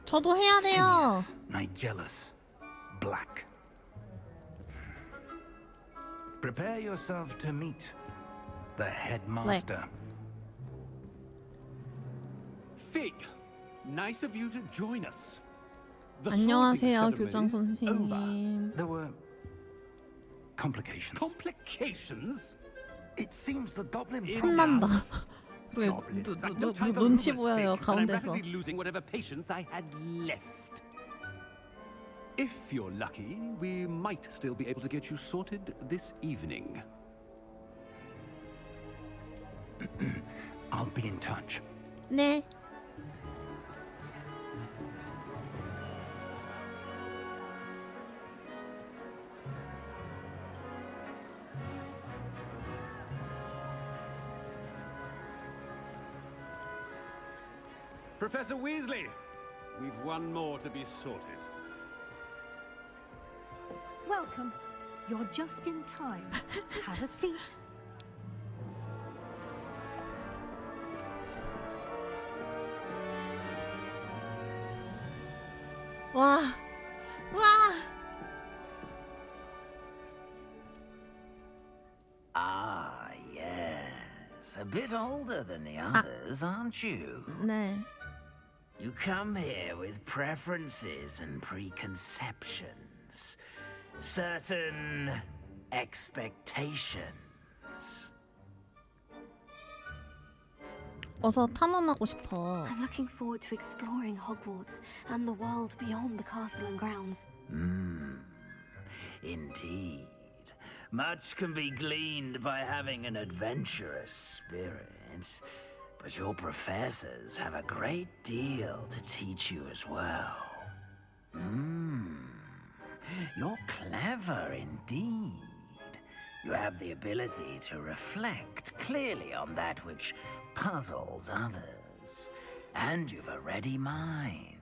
Speaker 1: 저도 해야 돼요.
Speaker 4: Nigellus, black. Prepare yourself to meet the headmaster.
Speaker 10: Fig, nice of you to join us. The
Speaker 1: 안녕하세요,
Speaker 10: sorting
Speaker 1: 교장
Speaker 10: ceremony's over.
Speaker 1: 선생님.
Speaker 4: There were complications.
Speaker 10: Complications?
Speaker 4: It seems the goblin
Speaker 1: 탐난다. 그래,
Speaker 10: Goblins. I've no time for
Speaker 1: 눈치
Speaker 10: rumors,
Speaker 1: 보여요,
Speaker 10: Fig, and I'm
Speaker 1: 가운데서.
Speaker 10: rapidly losing whatever patience I had left. If you're lucky, we might still be able to get you sorted this evening.
Speaker 4: I'll be in touch.
Speaker 1: 네.
Speaker 10: Professor Weasley, we've one more to be sorted.
Speaker 11: Welcome. You're just in time. Have a seat.
Speaker 1: 와. 와.
Speaker 12: Ah, yes. A bit older than the others, aren't you?
Speaker 1: 네.
Speaker 12: You come here with preferences and preconceptions. Certain expectations.
Speaker 1: 어서 탐험하고 싶어.
Speaker 3: I'm looking forward to exploring Hogwarts and the world beyond the castle and grounds.
Speaker 12: Indeed. Much can be gleaned by having an adventurous spirit, but your professors have a great deal to teach you as well. You're clever indeed. You have the ability to reflect clearly on that which puzzles others. And you've a ready mind,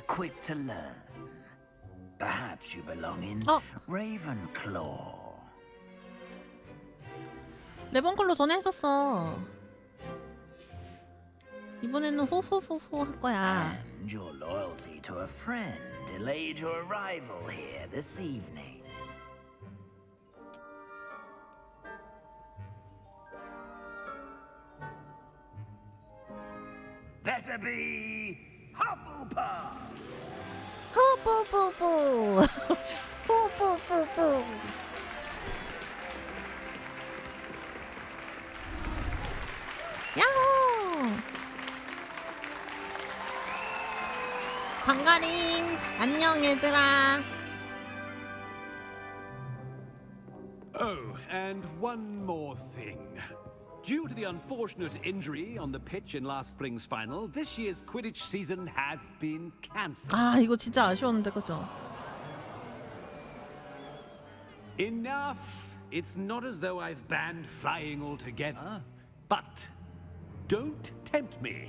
Speaker 12: quick to learn. Perhaps you belong in Ravenclaw.
Speaker 1: 레번클로 전에 했었어. 이번에는 후후후후 할 거야.
Speaker 12: And your loyalty to a friend delayed your arrival here this evening. Better be Hufflepuff!
Speaker 1: 후뿌뿌뿌. 후뿌뿌뿌. 야호! 방가림. 안녕 얘들아.
Speaker 10: Oh, and one more thing. Due to the unfortunate injury on the pitch in last spring's final, this year's Quidditch season has been cancelled.
Speaker 1: 아, 이거 진짜 아쉬웠는데 그죠?
Speaker 10: Enough! It's not as though I've banned flying altogether, but don't tempt me.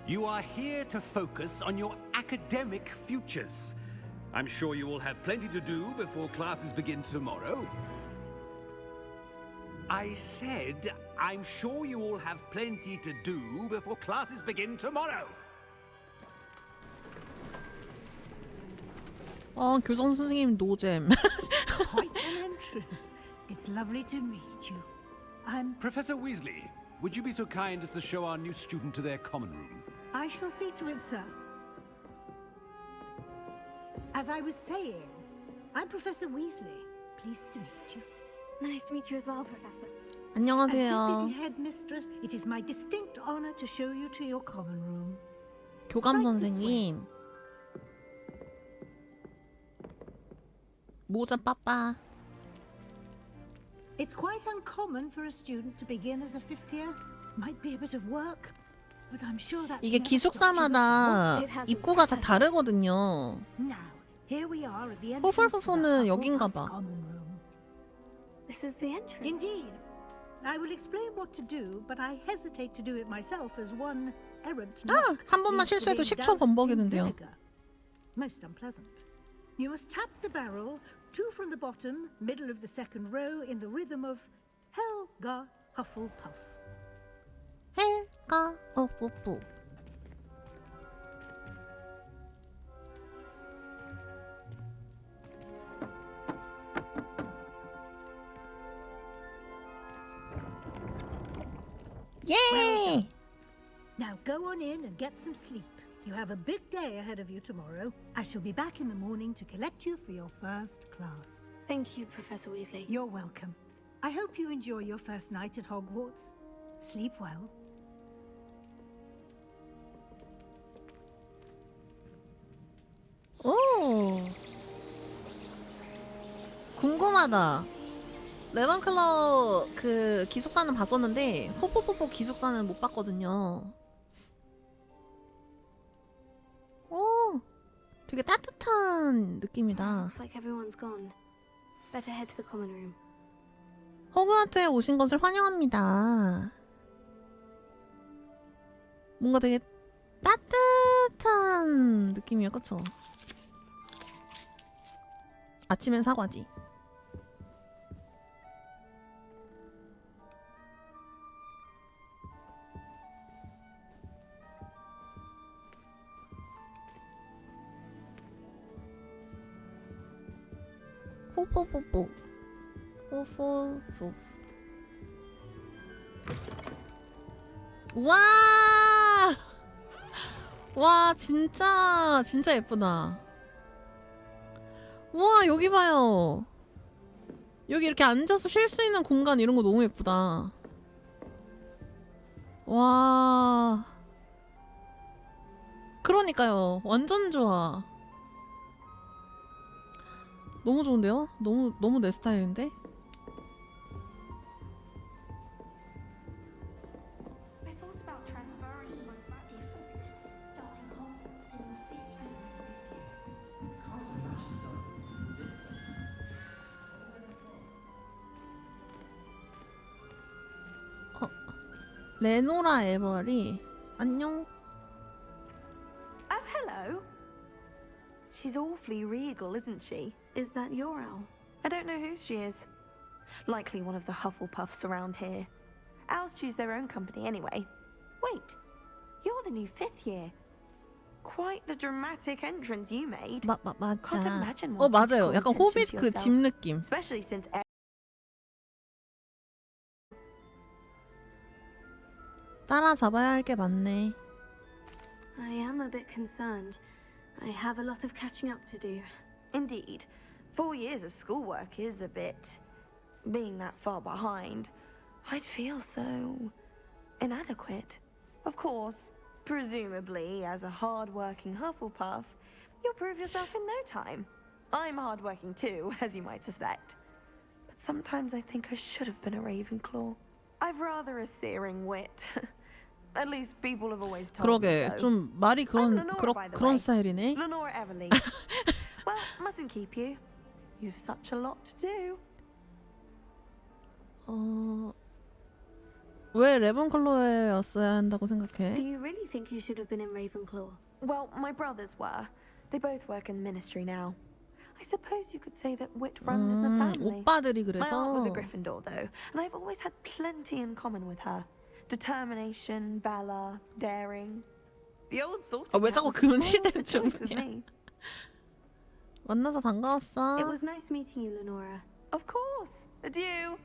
Speaker 10: You are here to focus on your academic futures. I'm sure you will have plenty to do before classes begin tomorrow. I said, I'm sure you all have plenty to do before classes begin tomorrow.
Speaker 1: 교장 선생님 노잼.
Speaker 11: Quite an entrance. It's lovely to meet you. I'm...
Speaker 10: Professor Weasley, would you be so kind as to show our new student to their common room?
Speaker 11: I shall see to it, sir. As I was saying, I'm Professor Weasley. Pleased to meet you.
Speaker 3: Nice to meet you as well, Professor.
Speaker 11: As
Speaker 1: 안녕하세요.
Speaker 11: Deputy Headmistress, it is my distinct honor to show you to your common room.
Speaker 1: 교감 선생님. 모자 빠빠.
Speaker 11: It's quite uncommon for a student to begin as a fifth year. Might be a bit of work, but I'm sure that's
Speaker 1: 이게
Speaker 11: not
Speaker 1: 기숙사마다
Speaker 11: such a-
Speaker 1: 입구가 다 다르거든요.
Speaker 11: Now, here we are at the entrance to the
Speaker 1: 후플푸프는 여긴가
Speaker 11: Hufflepuff
Speaker 1: 봐.
Speaker 11: common room.
Speaker 3: This is the entrance.
Speaker 11: Indeed. I will explain what to do, but I hesitate to do it myself as one errant knock
Speaker 1: 한 번만
Speaker 11: leads to
Speaker 1: 실수해도
Speaker 11: being
Speaker 1: 10초
Speaker 11: doused in
Speaker 1: 범벅이는데요.
Speaker 11: vinegar. Most unpleasant. You must tap the barrel, 2 from the bottom, middle of the second row, in the rhythm of Helga Hufflepuff.
Speaker 1: 헬가 후뿌뿌. 예!
Speaker 11: Now go on in and get some sleep. You have a big day ahead of you tomorrow. I shall be back in the morning to collect you for your first class.
Speaker 3: Thank you, Professor Weasley.
Speaker 11: You're welcome. I hope you enjoy your first night at Hogwarts. Sleep well.
Speaker 1: 오. 궁금하다. 레번클러 그 기숙사는 봤었는데 후프푸프 기숙사는 못 봤거든요. 오, 되게 따뜻한 느낌이다.
Speaker 3: Looks like everyone's gone. Better head to the common room.
Speaker 1: 호그와트에 오신 것을 환영합니다. 뭔가 되게 따뜻한 느낌이야, 그쵸? 아침엔 사과지. 후푸푸푸 후푸푸. 와! 와, 진짜 예쁘다. 와, 여기 봐요. 여기 이렇게 앉아서 쉴 수 있는 공간 이런 거 너무 예쁘다. 와. 그러니까요. 완전 좋아. 너무 좋은데요? 너무 내 스타일인데?
Speaker 13: I thought about transferring my different, starting Hogwarts in the 5th year. Can't imagine going this way.
Speaker 1: 레노라 에버리 안녕.
Speaker 14: Oh, hello. She's awfully regal, isn't she?
Speaker 3: Is that your owl?
Speaker 14: I don't know who she is. Likely one of the Hufflepuffs around here. Owls choose their own company anyway. Wait, you're the new 5th year. Quite the dramatic entrance you made. Can't
Speaker 1: 맞아.
Speaker 14: imagine
Speaker 1: 맞아요.
Speaker 14: wanting to call
Speaker 1: 약간
Speaker 14: attention
Speaker 1: 호빗
Speaker 14: to
Speaker 1: 그 집
Speaker 14: yourself.
Speaker 1: 느낌.
Speaker 14: Especially since
Speaker 1: 따라잡아야 할 게 많네.
Speaker 3: I am a bit concerned. I have a lot of catching up to do.
Speaker 14: Indeed. 4 years of schoolwork is a bit... Being that far behind, I'd feel so... inadequate. Of course, presumably, as a hard-working Hufflepuff, you'll prove yourself in no time. I'm hard-working too, as you might suspect. But sometimes I think I should have been a Ravenclaw. I've rather a searing wit. At least people have always told me
Speaker 1: 그러게
Speaker 14: so.
Speaker 1: 좀 말이
Speaker 14: I'm Lenora, by the
Speaker 1: 그런
Speaker 14: way.
Speaker 1: 스타일이네.
Speaker 14: Lenora Everly. Well, mustn't keep you. You've such a lot to do.
Speaker 1: 왜 레븐클로에였어야 한다고 생각해?
Speaker 3: Do you really think you should have been in Ravenclaw?
Speaker 14: Well, my brothers were. They both work in the ministry now. I suppose you could say that wit runs in the family.
Speaker 1: 오빠들이
Speaker 14: My aunt was a
Speaker 1: 그래서
Speaker 14: Gryffindor, though, and I've always had plenty in common with her. Determination, valor, daring. The old sort
Speaker 1: 왜
Speaker 14: of
Speaker 1: 자꾸
Speaker 14: cat
Speaker 1: 그런
Speaker 14: was spoiled for
Speaker 1: 시대
Speaker 14: choice with
Speaker 1: 주문이야?
Speaker 14: me.
Speaker 1: 만나서 반가웠어.
Speaker 3: It was nice meeting you, Lenora.
Speaker 14: Of course. Adieu.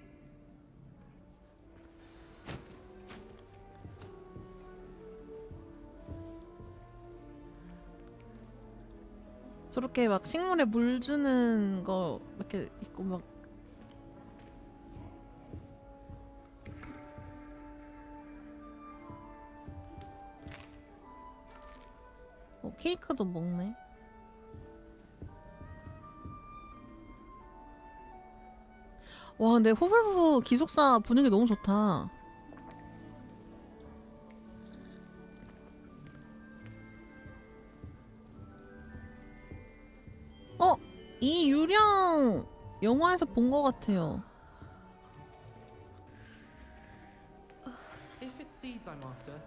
Speaker 1: 저렇게 막 식물에 물 주는 거 이렇게 있고 막 케이크도 먹네. 와, 근데 후불부 기숙사 분위기 너무 좋다. 이 유령 영화에서 본 것 같아요.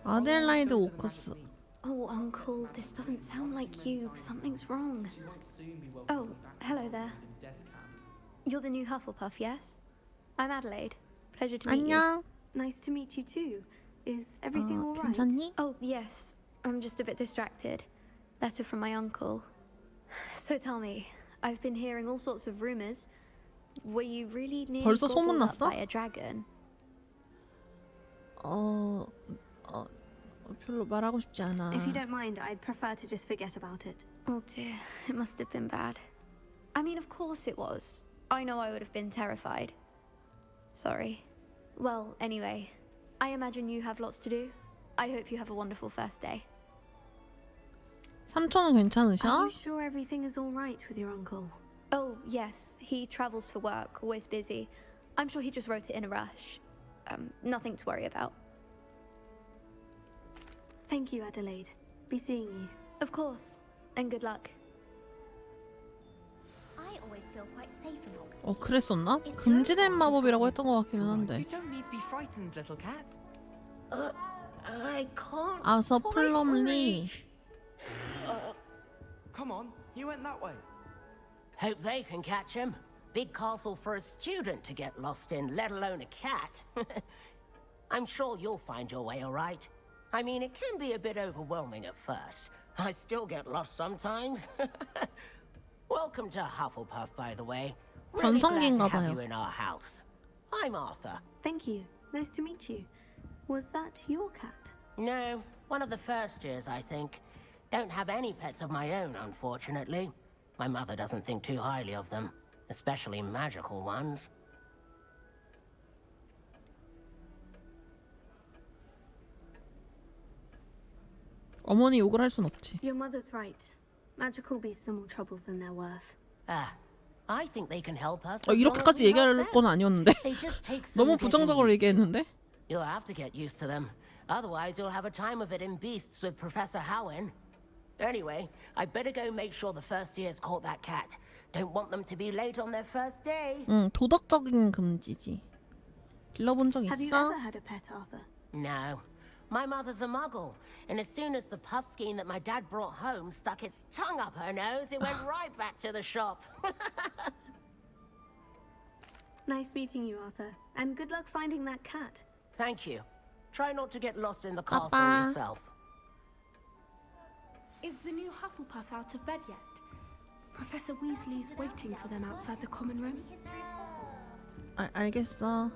Speaker 1: 아델라이드 오커스.
Speaker 13: Oh, Uncle, this doesn't sound like you. Something's wrong. Oh, hello there. You're the new Hufflepuff, yes? I'm Adelaide. Pleasure to meet you.
Speaker 1: 안녕.
Speaker 3: Nice to meet you too. Is everything all right?
Speaker 1: 괜찮니?
Speaker 13: Oh, yes. I'm just a bit distracted. Letter from my uncle. So tell me, I've been hearing all sorts of rumors. Were you really nearly
Speaker 1: 벌써
Speaker 13: gobbled up
Speaker 1: 소문났어?
Speaker 13: by a dragon?
Speaker 1: 별로 말하고 싶지 않아.
Speaker 3: If you don't mind, I'd prefer to just forget about it.
Speaker 13: Oh dear, it must have been bad. I mean, of course it was. I know I would have been terrified. Sorry. Well, anyway, I imagine you have lots to do. I hope you have a wonderful first day.
Speaker 1: 삼촌은 괜찮으셔?
Speaker 3: Are you sure everything is all right with your uncle?
Speaker 13: Oh, yes. He travels for work, always busy. I'm sure he just wrote it in a rush. Nothing to worry about.
Speaker 3: Thank you, Adelaide. Be seeing you.
Speaker 13: Of course. And good luck.
Speaker 15: I always feel quite safe in Hogsmeade.
Speaker 1: 그랬었나? 금지된 마법이라고 했던 것 같기는 한데.
Speaker 2: You don't need to be frightened, little cat.
Speaker 6: I can't.
Speaker 1: 아서 플럼리.
Speaker 2: Come on, you went that way.
Speaker 16: Hope they can catch him. Big castle for a student to get lost in, let alone a cat. I'm sure you'll find your way all right. I mean, it can be a bit overwhelming at first. I still get lost sometimes. Welcome to Hufflepuff, by the way. Really glad to have you in our house. I'm Arthur.
Speaker 3: Thank you. Nice to meet you. Was that your cat?
Speaker 16: No, one of the first years, I think. Don't have any pets of my own, unfortunately. My mother doesn't think too highly of them, especially magical ones.
Speaker 1: 어머니 욕을 할 순 없지.
Speaker 3: Your mother's right. Magical beasts are more trouble than they're worth.
Speaker 16: I think they can help us.
Speaker 1: 이렇게까지 얘기할 건 아니었는데. 너무 부정적으로 얘기했는데.
Speaker 16: You'll have to get used to them. Otherwise, you'll have a time of it in beasts with Professor Howen. Anyway, I better go make sure the first years caught that cat. Don't want them to be late on their first day.
Speaker 1: 도덕적인 금지지. 길러본 적
Speaker 3: Have you
Speaker 1: 있어?
Speaker 3: ever had a pet, Arthur?
Speaker 16: No. My mother's a muggle, and as soon as the puffskein that my dad brought home stuck its tongue up her nose, it went right back to the shop.
Speaker 3: Nice meeting you, Arthur. And good luck finding that cat.
Speaker 16: Thank you. Try not to get lost in the castle yourself.
Speaker 17: Is the new Hufflepuff out of bed yet? Professor Weasley's waiting for them outside the common room.
Speaker 1: 알겠어.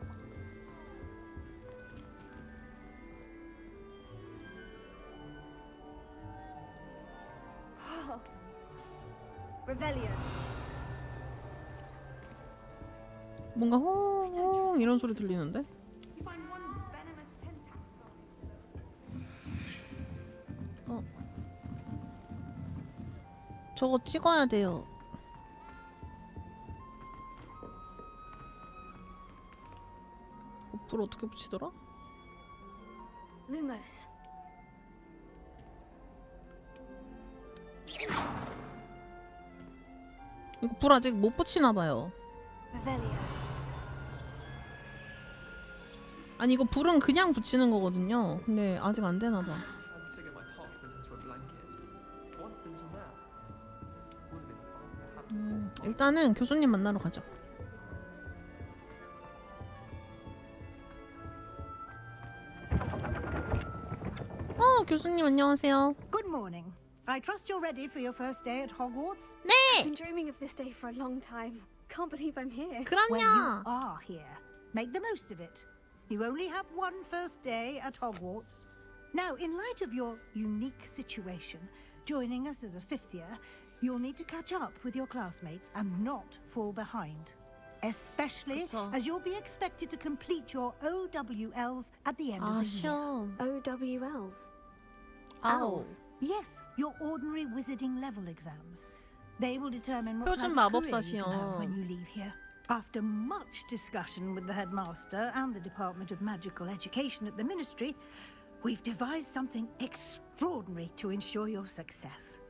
Speaker 3: Revelio.
Speaker 1: 뭔가 홍홍 이런 소리 들리는데? 저거 찍어야 돼요. 불 어떻게 붙이더라?
Speaker 3: Lumos.
Speaker 1: 이거 불 아직 못 붙이나 봐요.
Speaker 3: Revelio.
Speaker 1: 아니 이거 불은 그냥 붙이는 거거든요. 근데 아직 안 되나 봐. 일단은 교수님 만나러 가죠. 교수님 안녕하세요.
Speaker 11: Good morning. I trust you're ready for your first day at Hogwarts?
Speaker 1: 네.
Speaker 3: I've been dreaming of this day for a long time. Can't believe I'm here.
Speaker 11: Well, you are here. Make the most of it. You only have one first day at Hogwarts. Now, in light of your unique situation, joining us as a fifth year, you'll need to catch up with your classmates and not fall behind. Especially as you'll be expected to complete your OWLs at the end of the year.
Speaker 3: OWLs?
Speaker 11: Owls? Yes, your ordinary wizarding level exams. They will determine what
Speaker 1: 표준
Speaker 11: type of career you
Speaker 1: 마법사시요.
Speaker 11: can have when you leave here. After much discussion with the headmaster and the Department of Magical Education at the Ministry, we've devised something extraordinary to ensure your success.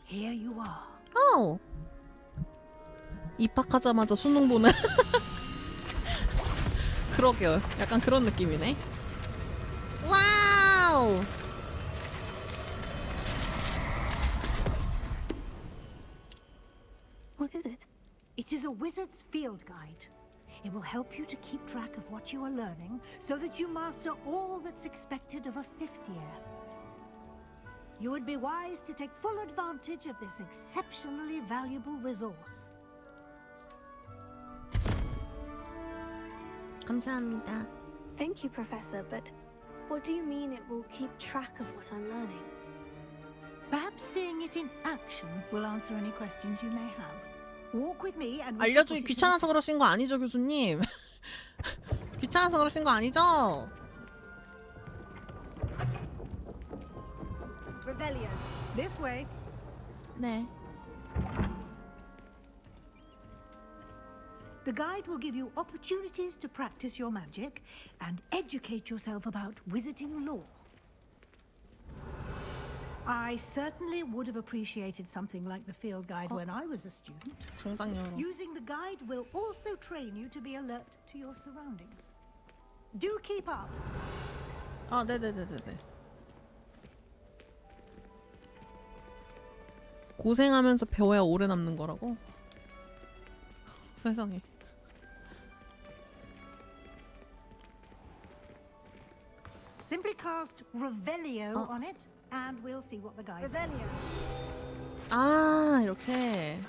Speaker 11: Here you are.
Speaker 1: 입학하자마자 수능 보는. 그러게요. 약간 그런 느낌이네. 와우.
Speaker 3: What is it?
Speaker 11: It is a wizard's field guide. It will help you to keep track of what you are learning so that you master all that's expected of a fifth year. You would be wise to take full advantage of this exceptionally valuable resource.
Speaker 1: 감사합니다.
Speaker 3: Thank you, Professor, but what do you mean it will keep track of what I'm learning?
Speaker 11: Perhaps seeing it in action will answer any questions you may have. Walk with me and
Speaker 1: 알려주기 귀찮아서 그러신 거 아니죠, 교수님? 귀찮아서 그러신 거 아니죠?
Speaker 11: Revelio. This way.
Speaker 1: 네.
Speaker 11: The guide will give you opportunities to practice your magic and educate yourself about wizarding lore. I certainly would have appreciated something like the field guide when I was a student. Using the guide will also train you to be alert to your surroundings. Do keep up.
Speaker 1: 아, 네네네네네. 고생하면서 배워야 오래 남는 거라고? 세상에.
Speaker 11: Simply cast Revelio on it, and we'll see what the guide says.
Speaker 1: 아, 이렇게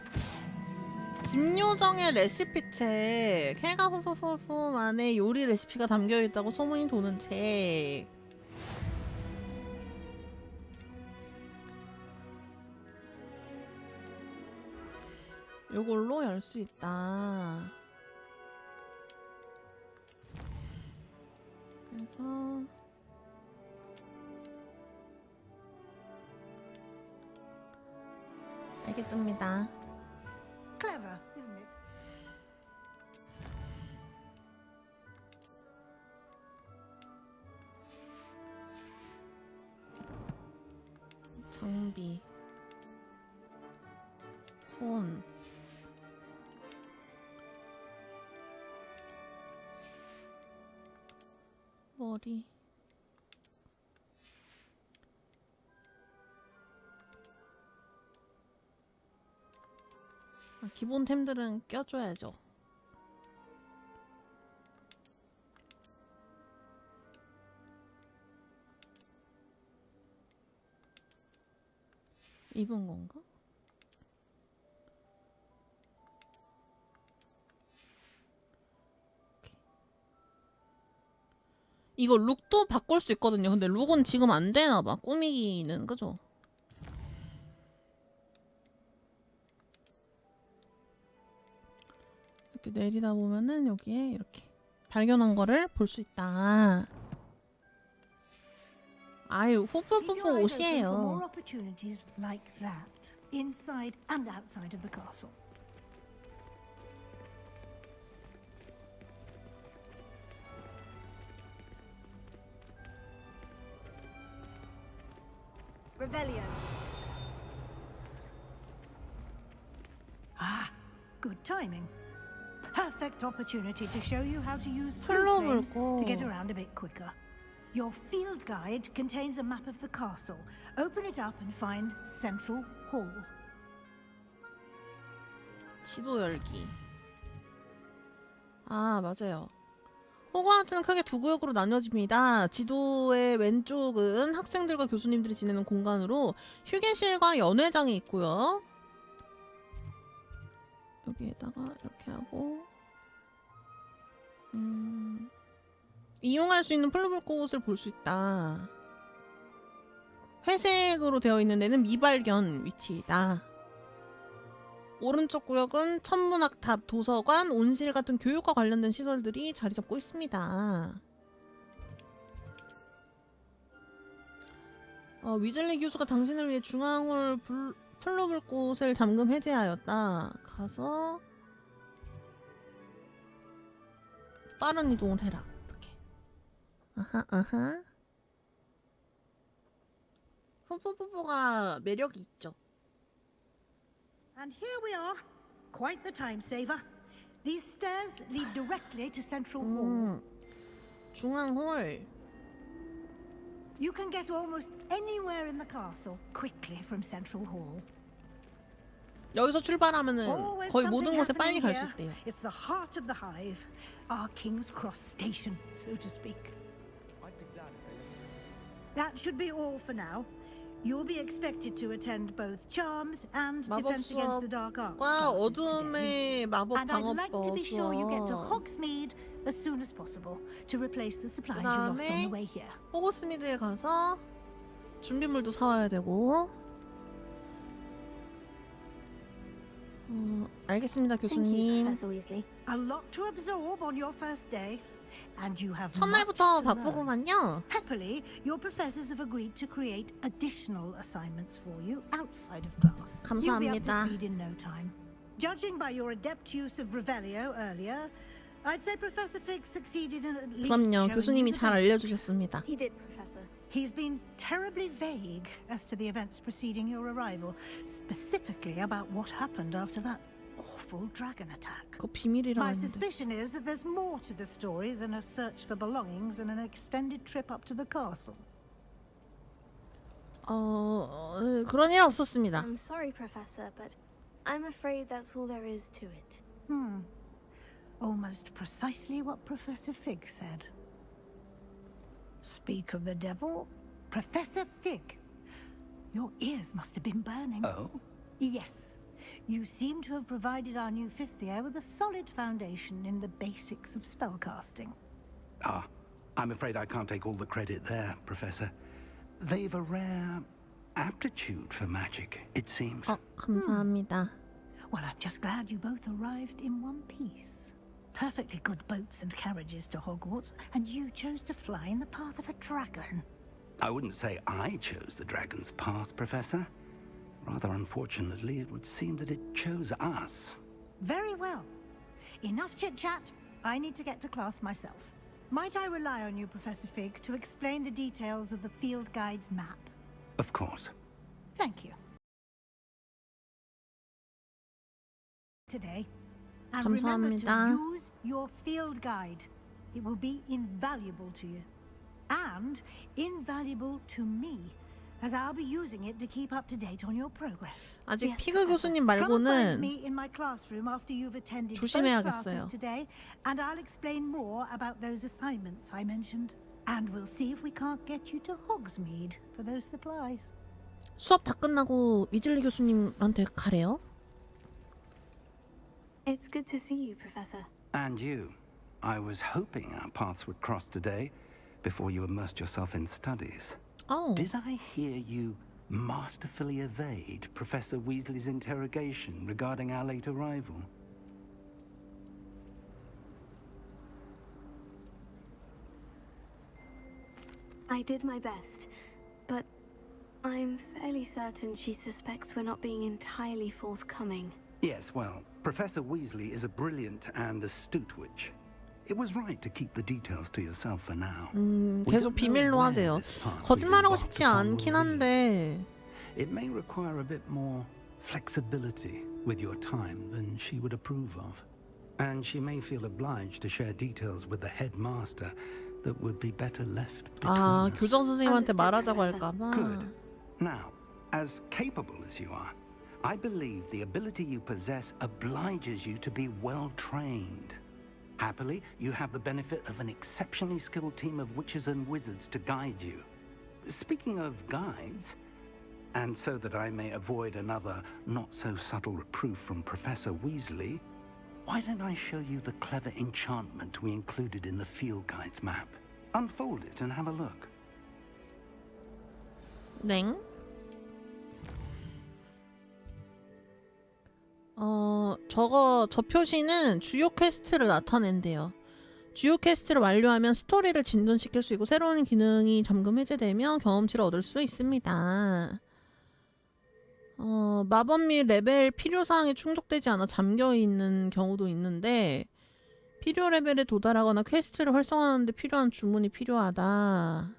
Speaker 1: 집요정의 레시피책 헬가 후후후후만의 요리 레시피가 담겨있다고 소문이 도는 책. 요걸로 열 수 있다. 그래서 알겠습니다.
Speaker 11: Clever, isn't it?
Speaker 1: 장비, 손, 머리. 기본템들은 껴줘야죠. 입은 건가? 이거 룩도 바꿀 수 있거든요. 근데 룩은 지금 안 되나봐. 꾸미기는, 그죠? 이렇게 내리다 보면은 여기에 이렇게 발견한 거를 볼 수 있다. 아유, 후프후프 옷이에요.
Speaker 3: Revelio.
Speaker 11: Ah, good timing. Perfect opportunity to show you how to use through flames to get around a bit quicker. Your field guide contains a map of the castle. Open it up and find Central Hall.
Speaker 1: 지도 열기. 아, 맞아요. 호그와트는 크게 두 구역으로 나뉘어집니다. 지도의 왼쪽은 학생들과 교수님들이 지내는 공간으로 휴게실과 연회장이 있고요. 여기에다가 이렇게 하고 이용할 수 있는 플루블꽃을 볼 수 있다. 회색으로 되어 있는 데는 미발견 위치이다. 오른쪽 구역은 천문학탑, 도서관, 온실 같은 교육과 관련된 시설들이 자리 잡고 있습니다. 위즐리 교수가 당신을 위해 중앙홀 플루블꽃을 잠금 해제하였다. 가서 빠른 이동을 해라. 이렇게. 아하. 후프후프가 매력이 있죠.
Speaker 11: And here we are. Quite the time saver. These stairs lead directly to Central Hall.
Speaker 1: 중앙홀.
Speaker 11: You can get almost anywhere in the castle quickly from Central Hall.
Speaker 1: 여기서 출발하면은 거의 모든 곳에 빨리 갈 수 있대요.
Speaker 11: It's the heart of the hive, our King's Cross station, so to speak. That should be all for now. You'll be expected to attend both charms and defense against the dark arts classes today. And I'd like to be sure you get to Hogsmeade as soon as possible to replace the supplies you lost on the way here.
Speaker 1: 호그스미드에 가서 준비물도 사와야 되고. 알겠습니다, 교수님.
Speaker 11: A lot to absorb on your first day, and you have
Speaker 1: 첫날부터
Speaker 11: much to
Speaker 1: 바쁘구만요.
Speaker 11: learn. Happily, your professors have agreed to create additional assignments for you outside of class. You'll be up to
Speaker 1: 감사합니다.
Speaker 11: speed in no time. Judging by your adept use of Revelio earlier, I'd say Professor Fig succeeded in at least
Speaker 1: 그럼요,
Speaker 11: showing
Speaker 1: 교수님이
Speaker 11: you the
Speaker 1: 잘
Speaker 11: basics.
Speaker 1: 알려주셨습니다.
Speaker 3: He did, Professor.
Speaker 11: He's been terribly vague as to the events preceding your arrival, specifically about what happened after that awful dragon attack.
Speaker 1: 그거 비밀이라고
Speaker 11: My
Speaker 1: 했는데.
Speaker 11: suspicion is that there's more to the story than a search for belongings and an extended trip up to the castle.
Speaker 1: 그런 일 없었습니다.
Speaker 3: I'm sorry, Professor, but I'm afraid that's all there is to it.
Speaker 11: Almost precisely what Professor Fig said. Speak of the devil, Professor Fig. Your ears must have been burning.
Speaker 4: Oh?
Speaker 11: Yes. You seem to have provided our new fifth year with a solid foundation in the basics of spellcasting.
Speaker 4: I'm afraid I can't take all the credit there, Professor. They've a rare aptitude for magic, it seems.
Speaker 1: 감사합니다.
Speaker 11: Well, I'm just glad you both arrived in one piece. Perfectly good boats and carriages to Hogwarts, and you chose to fly in the path of a dragon.
Speaker 4: I wouldn't say I chose the dragon's path, Professor. Rather unfortunately, it would seem that it chose us.
Speaker 11: Very well. Enough chit-chat. I need to get to class myself. Might I rely on you, Professor Fig, to explain the details of the field guide's map?
Speaker 4: Of course.
Speaker 11: Thank you. Today. And remember to
Speaker 1: 감사합니다.
Speaker 11: use your field guide. It will be invaluable to you. And invaluable to me, as I'll be using it to keep up to date on your progress.
Speaker 1: 아직 피그 교수님
Speaker 11: Come and find
Speaker 1: 말고는
Speaker 11: me in my classroom after you've attended both
Speaker 1: 조심해야겠어요.
Speaker 11: classes today, and I'll explain more about those assignments I mentioned. And we'll see if we can't get you to Hogsmeade for those supplies.
Speaker 1: 수업 다 끝나고 위즐리 교수님한테 가래요?
Speaker 3: It's good to see you, Professor.
Speaker 4: And you. I was hoping our paths would cross today before you immersed yourself in studies.
Speaker 1: Oh.
Speaker 4: Did I hear you masterfully evade Professor Weasley's interrogation regarding our late arrival?
Speaker 3: I did my best, but I'm fairly certain she suspects we're not being entirely forthcoming.
Speaker 4: Yes, well, Professor Weasley is a brilliant and astute witch. It was right to keep the details to yourself for now.
Speaker 1: 계속 비밀로 하세요. 거짓말하고 싶지 않긴 한데.
Speaker 4: It may require a bit more flexibility with your time than she would approve of. And she may feel obliged to share details with the headmaster that would be better left between us.
Speaker 1: 교장 선생님한테 말하자고 할까봐.
Speaker 4: Good. Now, as capable as you are, I believe the ability you possess obliges you to be well trained. Happily, you have the benefit of an exceptionally skilled team of witches and wizards to guide you. Speaking of guides, and so that I may avoid another not-so-subtle reproof from Professor Weasley, why don't I show you the clever enchantment we included in the field guide's map? Unfold it and have a look.
Speaker 1: 네. 저 표시는 주요 퀘스트를 나타낸대요. 주요 퀘스트를 완료하면 스토리를 진전시킬 수 있고 새로운 기능이 잠금 해제되면 경험치를 얻을 수 있습니다. 마법 및 레벨 필요사항이 충족되지 않아 잠겨있는 경우도 있는데 필요 레벨에 도달하거나 퀘스트를 활성화하는 데 필요한 주문이 필요하다.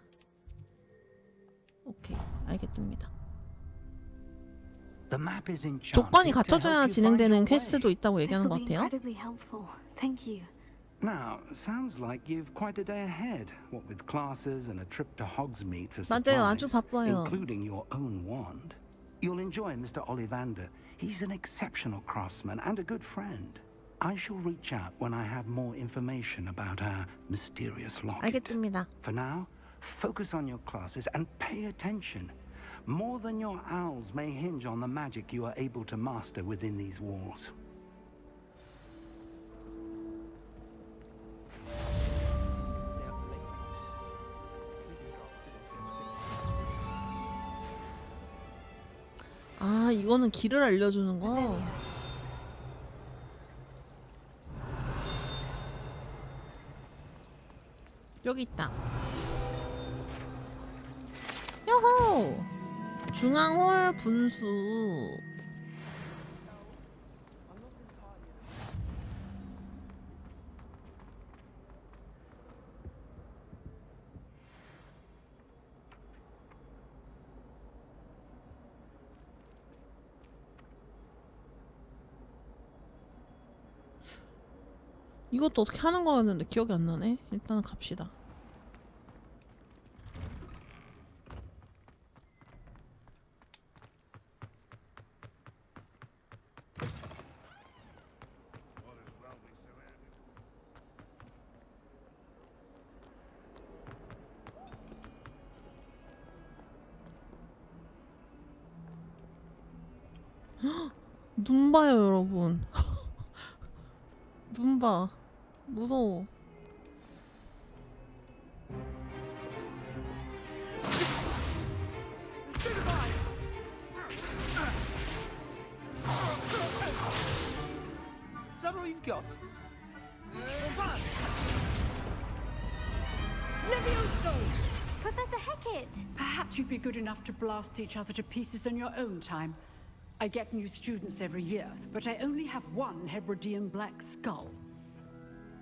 Speaker 1: 오케이, 알겠습니다. 조건이 갖춰져야 진행되는 퀘스트도 있다고 얘기하는 것 같아요.
Speaker 4: Now, sounds like you've quite a day ahead. What with classes and a trip to Hogsmeade for
Speaker 1: 맞아요,
Speaker 4: supplies,
Speaker 1: 아주 바빠요.
Speaker 4: including your own wand. You'll enjoy Mr. Ollivander. He's an exceptional craftsman and a good friend. I shall reach out when I have more information about our mysterious locket.
Speaker 1: 알겠습니다.
Speaker 4: For now, focus on your classes and pay attention. More than your owls may hinge on the magic you are able to master within these walls.
Speaker 1: 아, 이거는 길을 알려주는 거. 여기 있다. 요호! 중앙홀 분수. 이것도 어떻게 하는 거였는데 기억이 안 나네. 일단은 갑시다. 눈 봐요, 여러분. 눈 봐. 무서워.
Speaker 18: Is that all you've got?
Speaker 19: Levioso! Professor Hecat! Perhaps you'd be good enough to blast each other to pieces in your own time. I get new students every year, but I only have one Hebridean black skull.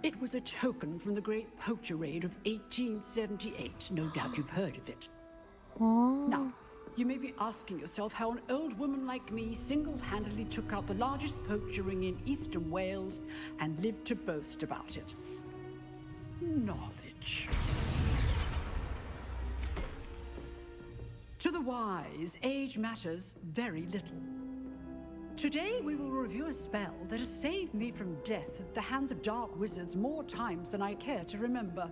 Speaker 19: It was a token from the Great Poacher Raid of 1878. No doubt you've heard of it. Now, you may be asking yourself how an old woman like me single-handedly took out the largest poacher ring in eastern Wales and lived to boast about it. Knowledge. To the wise, age matters very little. Today we will review a spell that has saved me from death at the hands of dark wizards more times than I care to remember.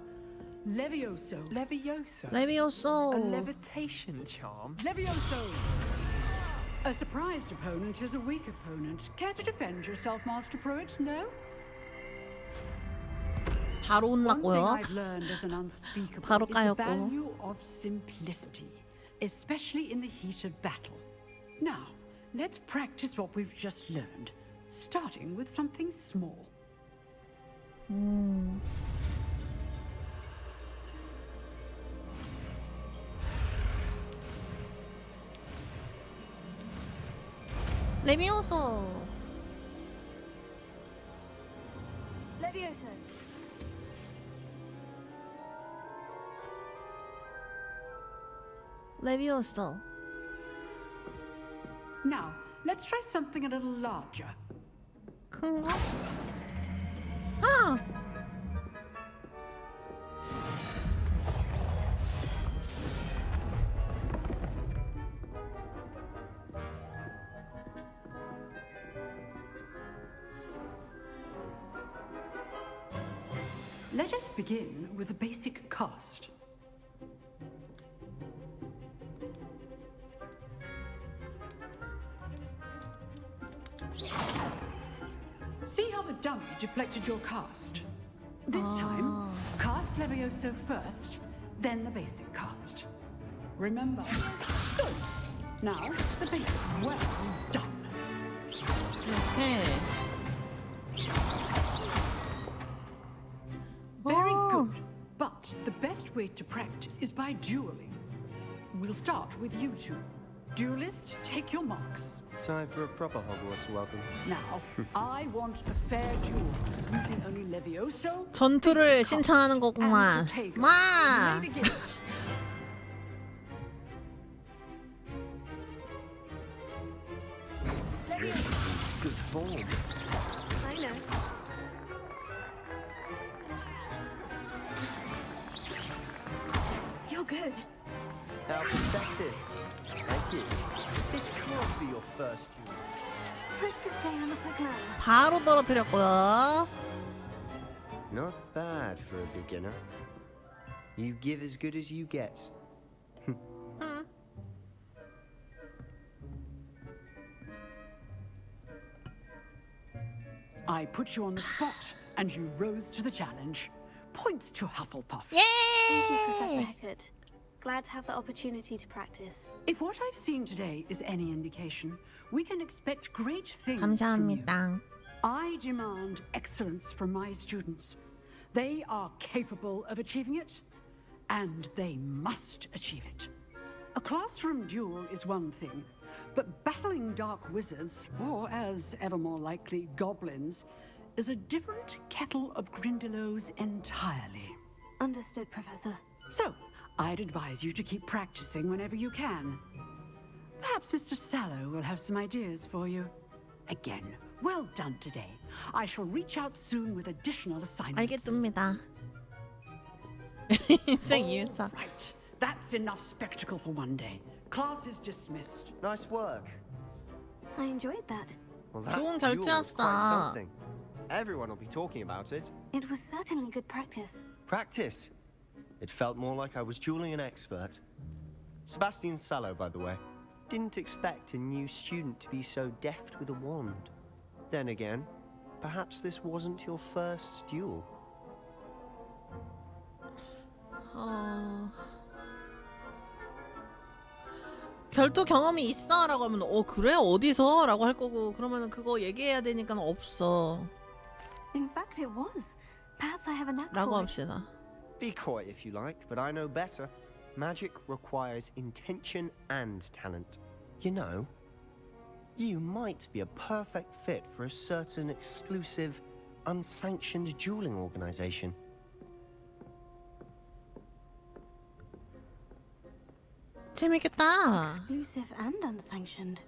Speaker 19: Levioso.
Speaker 18: Levioso?
Speaker 1: Levioso.
Speaker 18: A levitation charm?
Speaker 19: Levioso! A surprised opponent is a weak opponent. Care to defend yourself, Master Pruitt? No?
Speaker 1: 바로
Speaker 19: One thing
Speaker 1: 혼났고요.
Speaker 19: I've learned as an unspeakable
Speaker 1: 바로
Speaker 19: is the
Speaker 1: 까였고.
Speaker 19: value of simplicity, especially in the heat of battle. Now, let's practice what we've just learned, starting with something small.
Speaker 1: 레비오소.
Speaker 3: Levioso.
Speaker 1: 레비오소.
Speaker 19: Now, let's try something a little larger.
Speaker 1: 큰 거? 아!
Speaker 19: Let us begin with the basic cast. See how the dummy deflected your cast? This time, cast Levioso first, then the basic cast. Remember. Good. Now, the basic. Well done.
Speaker 1: Okay.
Speaker 19: Very good. But the best way to practice is by dueling. We'll start with you two. Duelists, take your marks.
Speaker 18: Time for a proper Hogwarts welcome.
Speaker 19: Now, I want a fair duel, using only Levioso.
Speaker 1: 전투를 신청하는 거구만. 마!
Speaker 19: May begin.
Speaker 18: Good form.
Speaker 3: I know. You're good.
Speaker 18: How perceptive. Thank you. This can't be your first duel.
Speaker 3: Let's just say I'm a quick learner.
Speaker 1: 바로 떨어뜨렸고요.
Speaker 20: Not bad for a beginner. You give as good as you get.
Speaker 19: I put you on the spot, and you rose to the challenge. Points to Hufflepuff.
Speaker 1: Yay!
Speaker 3: Thank you, Professor Hecat. glad to have the opportunity to practice.
Speaker 19: If what I've seen today is any indication, we can expect great things from you.
Speaker 1: 감사합니다.
Speaker 19: I demand excellence from my students. They are capable of achieving it, and they must achieve it. A classroom duel is one thing, but battling dark wizards, or as ever more likely, goblins, is a different kettle of Grindylows entirely.
Speaker 3: Understood, Professor.
Speaker 19: So, I'd advise you to keep practicing whenever you can. Perhaps Mr. Sallow will have some ideas for you. Again, well done today. I shall reach out soon with additional assignments.
Speaker 1: 알겠습니다. 인생 이유자.
Speaker 19: Right. That's enough spectacle for one day. Class is dismissed.
Speaker 18: Nice work.
Speaker 3: I enjoyed that.
Speaker 18: Well, that
Speaker 1: 좋은
Speaker 18: duel was quite
Speaker 1: 결제였어.
Speaker 18: something. Everyone will be talking about it.
Speaker 3: It was certainly good practice.
Speaker 18: Practice. It felt more like I was dueling an expert. Sebastian Sallow, by the way. Didn't expect a new student to be so deft with a wand. Then again, perhaps this wasn't your first duel.
Speaker 1: 결투 경험이 있어? 라고 하면 그래? 어디서? 라고 할 거고 그러면은 그거 얘기해야 되니까 없어
Speaker 3: In fact, it was. Perhaps I have a knack
Speaker 1: 라고
Speaker 3: for it.
Speaker 1: 합시다.
Speaker 18: Be coy if you like, but I know better. Magic requires intention and talent. You know, you might be a perfect fit for a certain exclusive, unsanctioned dueling organization.
Speaker 1: 재밌겠다.
Speaker 3: Exclusive and unsanctioned.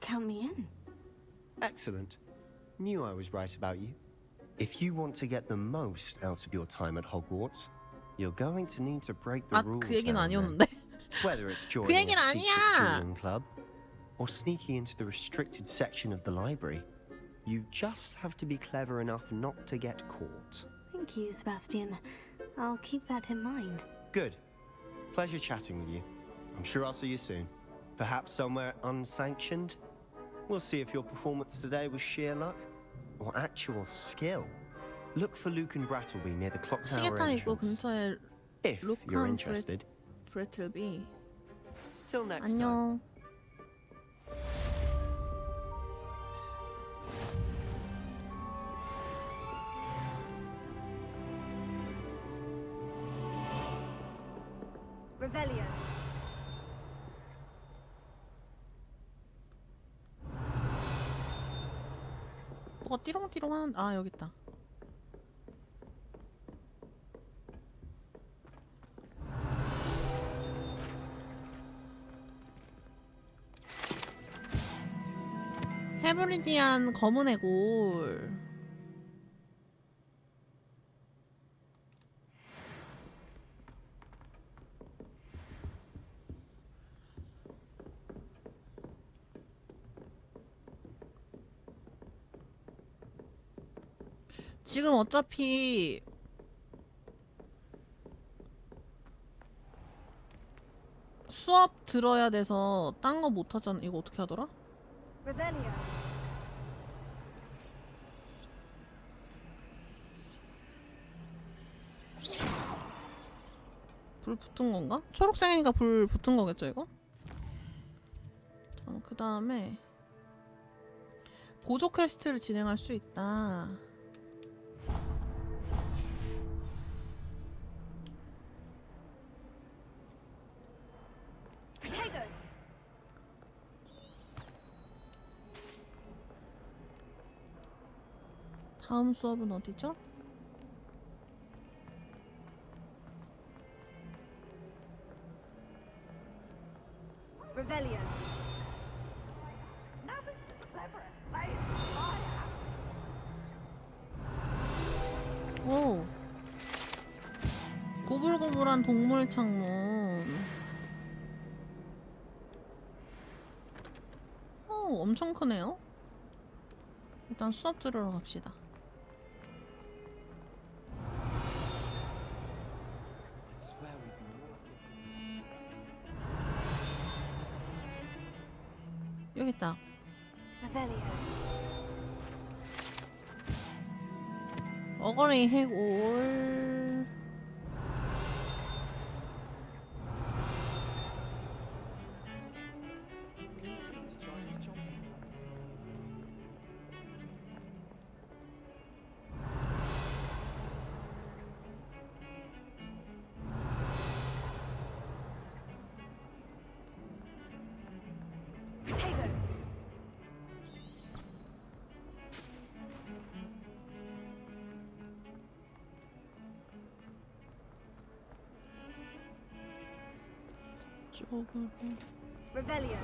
Speaker 3: Count me in.
Speaker 18: Excellent. Knew I was right about you. If you want to get the most out of your time at Hogwarts, you're going to need to break the rules.
Speaker 1: 그 얘기는
Speaker 18: now and then.
Speaker 1: 아니었는데.
Speaker 18: Whether it's
Speaker 1: 그
Speaker 18: joining
Speaker 1: 얘기는
Speaker 18: a secret
Speaker 1: 아니야.
Speaker 18: dueling club or sneaking into the restricted section of the library, you just have to be clever enough not to get caught.
Speaker 3: Thank you, Sebastian. I'll keep that in mind.
Speaker 18: Good. Pleasure chatting with you. I'm sure I'll see you soon. Perhaps somewhere unsanctioned? We'll see if your performance today was sheer luck or actual skill. Look for Luke and Brattleby near the clock tower
Speaker 1: 시계탑 있고
Speaker 18: entrance.
Speaker 1: 근처에
Speaker 18: If you're interested.
Speaker 1: 브래틀비.
Speaker 18: Till next time.
Speaker 1: 안녕.
Speaker 3: Revelio.
Speaker 1: 뭐가 띠롱띠롱 하는 여기 있다. 헤브리디안 검은 해골. 지금 어차피 수업 들어야 돼서 딴 거 못 하잖아. 이거 어떻게 하더라?
Speaker 3: Revelio.
Speaker 1: 불 붙은 건가? 초록색이니까 불 붙은 거겠죠, 이거? 그 다음에 보조 퀘스트를 진행할 수 있다. 다음 수업은 어디죠?
Speaker 3: Revelio.
Speaker 1: 오, 구불구불한 동물 창문. 오, 엄청 크네요. 일단 수업 들으러 갑시다. 여기 있다. 어거리 해골. 이쪽으로.
Speaker 3: Revelio.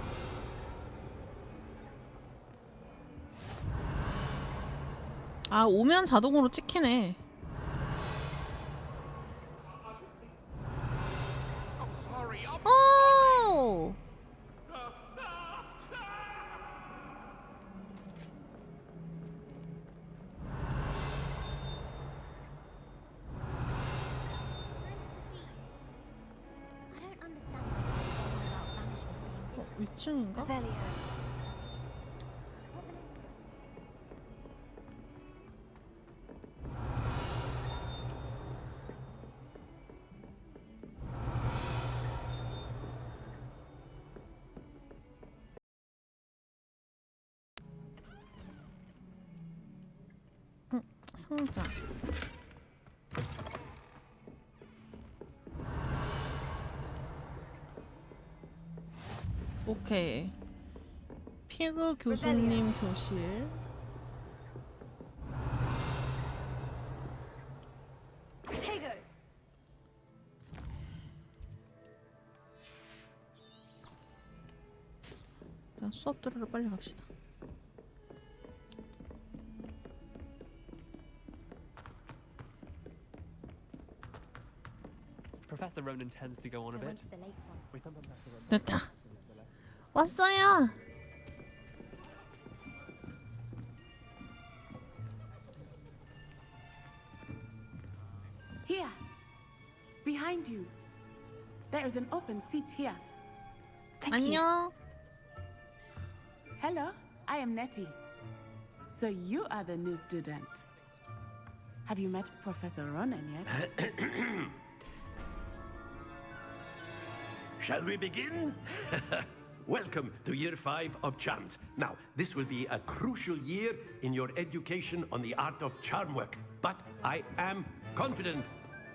Speaker 1: 아, 오면 자동으로 찍히네. 오! 위층인가? 상자. 오케이. 피그 교수님 교실. 일단 수업 들으러 빨리 갑시다.
Speaker 21: Professor Ronan tends to go on a bit.
Speaker 1: 됐다. 왔어요.
Speaker 22: Here, behind you. There is an open seat here.
Speaker 1: 안녕.
Speaker 22: Hello, I am Nettie. So you are the new student. Have you met Professor Ronan yet?
Speaker 9: Shall we begin? Welcome to Year 5 of Charms. Now, this will be a crucial year in your education on the art of charm work. But I am confident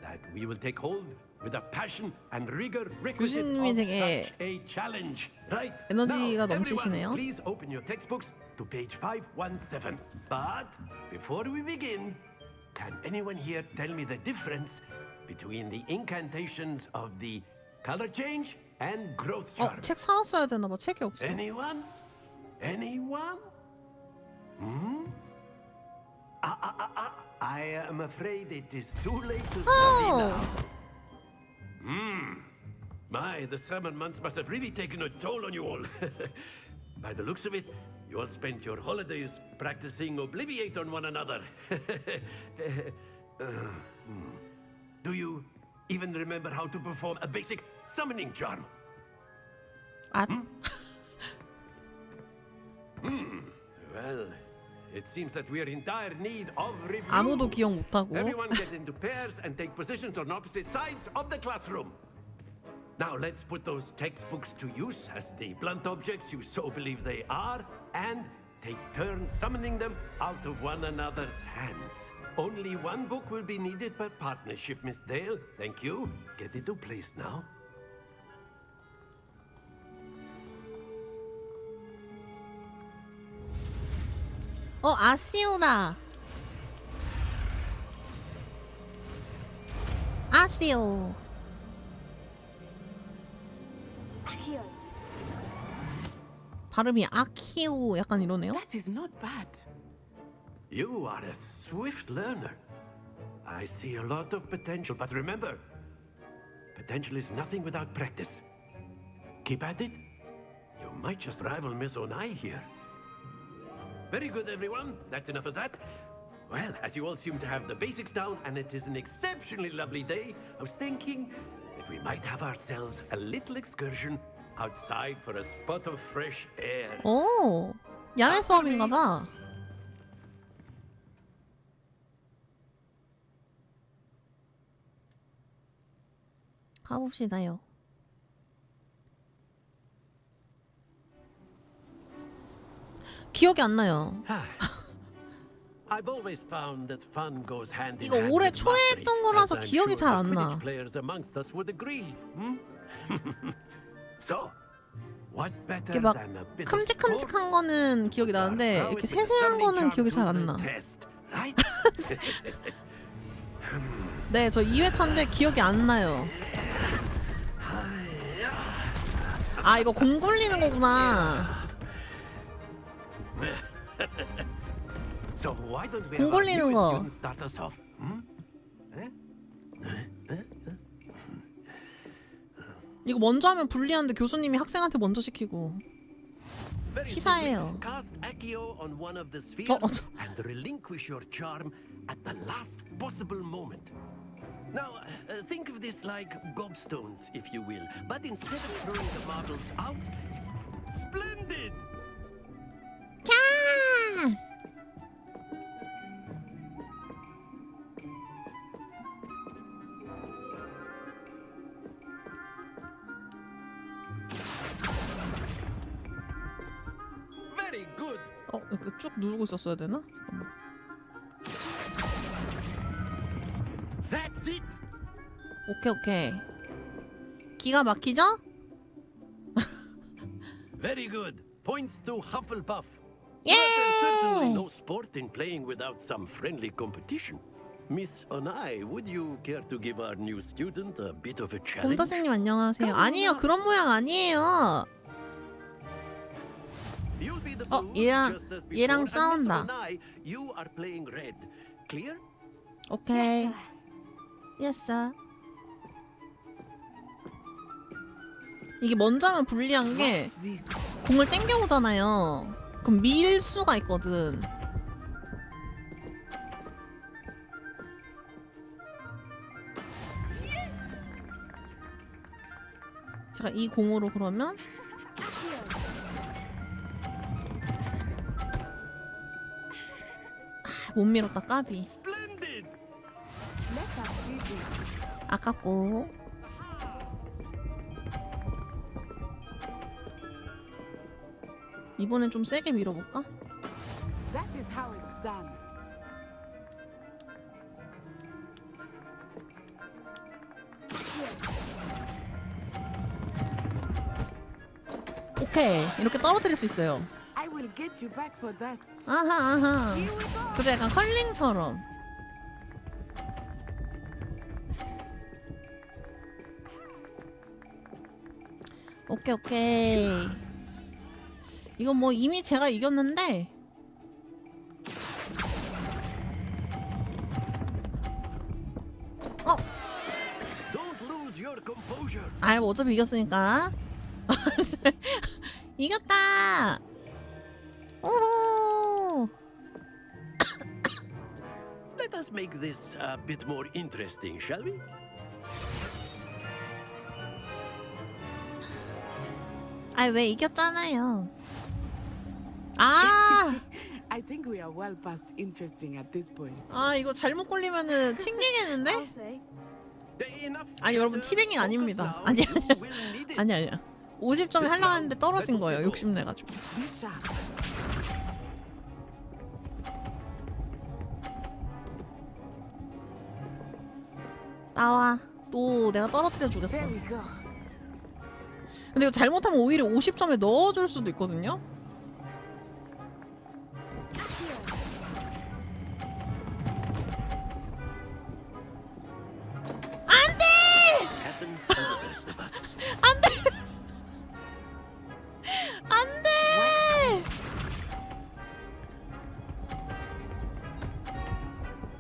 Speaker 9: that we will take hold with the passion and rigor requisite of such a challenge. Right?
Speaker 1: 에너지가
Speaker 9: Now,
Speaker 1: 넘치시네요.
Speaker 9: everyone, please open your textbooks to page 517. But before we begin, can anyone here tell me the difference between the incantations of the color change and growth charms?
Speaker 1: 책 사왔어야 되나 봐. 책이 없어.
Speaker 9: Anyone? Anyone? Hmm? I am afraid it is too late to study now. My, the summer months must have really taken a toll on you all. By the looks of it, you all spent your holidays practicing Obliviate on one another. Do you even remember how to perform a basic summoning charm? Well, it seems that we are in dire need of review.
Speaker 1: 아무도 기억 못하고.
Speaker 9: Everyone get into pairs and take positions on opposite sides of the classroom. Now let's put those textbooks to use as the blunt objects you so believe they are, and take turns summoning them out of one another's hands. Only one book will be needed per partnership, Miss Dale. Thank you. Get into place now.
Speaker 1: 아시오다. 아시오.
Speaker 3: Accio.
Speaker 1: 발음이 아키오 약간 이러네요.
Speaker 22: That is not bad.
Speaker 9: You are a swift learner. I see a lot of potential, but remember, potential is nothing without practice. Keep at it. You might just rival Miss Onai here. Very good, everyone. That's enough of that. Well, as you all seem to have the basics down, and it is an exceptionally lovely day, I was thinking that we might have ourselves a little excursion outside for a spot of fresh air.
Speaker 1: 오, 야외 수업인가 봐. 가봅시다요. 기억이 안 나요.
Speaker 9: I've always found that fun goes hand in
Speaker 1: 이거
Speaker 9: hand
Speaker 1: 올해
Speaker 9: with
Speaker 1: 초에
Speaker 9: mastery,
Speaker 1: 했던 거라서
Speaker 9: as I'm
Speaker 1: 기억이
Speaker 9: sure
Speaker 1: 잘
Speaker 9: the
Speaker 1: 안 나.
Speaker 9: Quidditch players amongst us would agree. So, what better
Speaker 1: 이렇게 막
Speaker 9: than a bit of
Speaker 1: 큼직큼직한 거는 기억이 나는데 이렇게 세세한 거는 기억이 잘 안 나.
Speaker 9: sport?
Speaker 1: 네, 저 2회차인데 기억이 안 나요. 아 이거 공 돌리는 거구나.
Speaker 9: So why don't we
Speaker 1: 공
Speaker 9: have our
Speaker 1: 돌리는
Speaker 9: newest
Speaker 1: 거.
Speaker 9: student start us off?
Speaker 1: 이거 먼저 하면 불리한데 교수님이 학생한테 먼저 시키고.
Speaker 9: Very
Speaker 1: 시사해요.
Speaker 9: simply, cast Accio on one of the spheres and relinquish your charm at the last possible moment. Now, think of this like gobstones, if you will, but instead of throwing the marbles out, splendid!
Speaker 1: 캬!
Speaker 9: Very good.
Speaker 1: 이거 쭉 누르고 있었어야 되나? 잠깐만.
Speaker 9: That's it.
Speaker 1: 오케이. 기가 막히죠?
Speaker 9: Very good. Points to Hufflepuff.
Speaker 1: Yeah!
Speaker 9: But there's certainly no sport in playing without some friendly competition. Miss Onai, would you care to give our new student a bit of a challenge?
Speaker 1: 곰다생님 안녕하세요. 아니에요. 그런 모양 아니에요.
Speaker 9: You'll be the blues,
Speaker 1: 얘랑
Speaker 9: just as before,
Speaker 1: 얘랑
Speaker 9: and Miss
Speaker 1: 싸운다.
Speaker 9: Onai, you are playing red. Clear?
Speaker 1: 오케이. Yes, sir. 이게 먼저 하면 불리한 게 공을 땡겨오잖아요. 그럼 밀 수가 있거든. 제가 이 공으로 그러면 못 밀었다 까비. 아깝고. 이번엔 좀 세게 밀어볼까?
Speaker 22: That is how it's done.
Speaker 1: 오케이. 이렇게 떨어뜨릴 수 있어요.
Speaker 22: I will get you back for that.
Speaker 1: 아하. 그래서 약간 컬링처럼. 오케이. 이건 뭐 이미 제가 이겼는데.
Speaker 9: Don't lose your composure.
Speaker 1: 아이 뭐 어차피 이겼으니까. 이겼다. 오호.
Speaker 9: Let us make this a bit more interesting, shall we?
Speaker 1: 아이 왜 이겼잖아요. 아.
Speaker 22: I think we are well past interesting at this point.
Speaker 1: 아 이거 잘못 걸리면은 튕기겠는데? 아니 여러분 티뱅잉 아닙니다. 아니야. 50점을 하려고 했는데 떨어진 거예요. 욕심내가지고. 나와. 또 내가 떨어뜨려 주겠어. 근데 이거 잘못하면 오히려 50점에 넣어줄 수도 있거든요.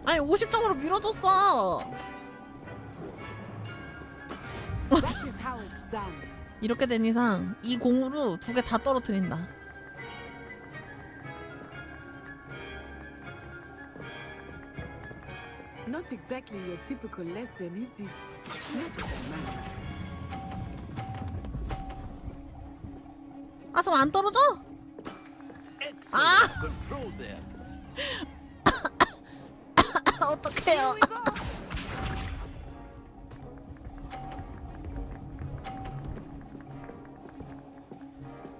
Speaker 1: 아니 50점으로 밀어줬어. 이렇게 된 이상 이 공으로 두 개 다 떨어뜨린다.
Speaker 22: Not exactly your typical lesson, is it?
Speaker 1: 아, 그럼 안 떨어져? 아!
Speaker 9: Control there.
Speaker 1: 어떡해요.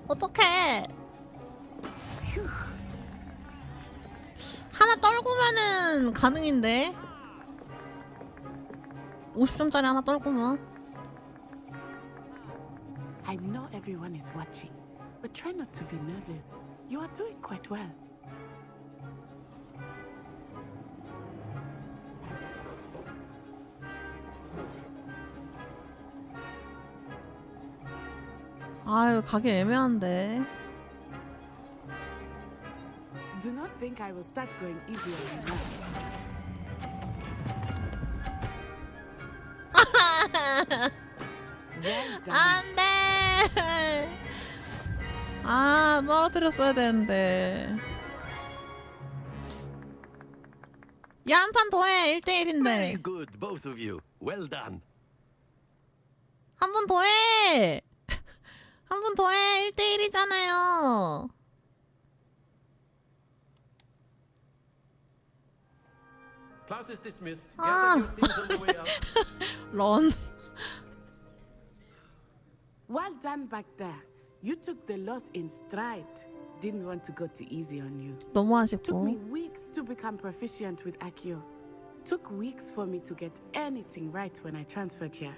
Speaker 1: 어떡해. 하나 떨구면은 가능인데. 50점짜리 하나 떨구면.
Speaker 22: I know everyone is watching, but try not to be nervous. You are doing quite well.
Speaker 1: 아유, 가기 애매한데.
Speaker 22: Do not think I will start going easy on you now. Well done.
Speaker 1: 안 돼! 아, 떨어뜨렸어야 되는데. 야, 한 판 더 해. 1대1인데.
Speaker 9: Very good, both of you. Well done.
Speaker 1: 한 번 더 해! 한 번 더 해! 1대1이잖아요.
Speaker 9: Class is dismissed.
Speaker 1: Ah.
Speaker 9: Gather your things on the way out.
Speaker 1: 런.
Speaker 22: Well done back there. You took the loss in stride. Didn't want to go too easy on you.
Speaker 1: 너무
Speaker 22: Took me
Speaker 1: 아쉽고.
Speaker 22: weeks to become proficient with Accio. Took weeks for me to get anything right when I transferred here.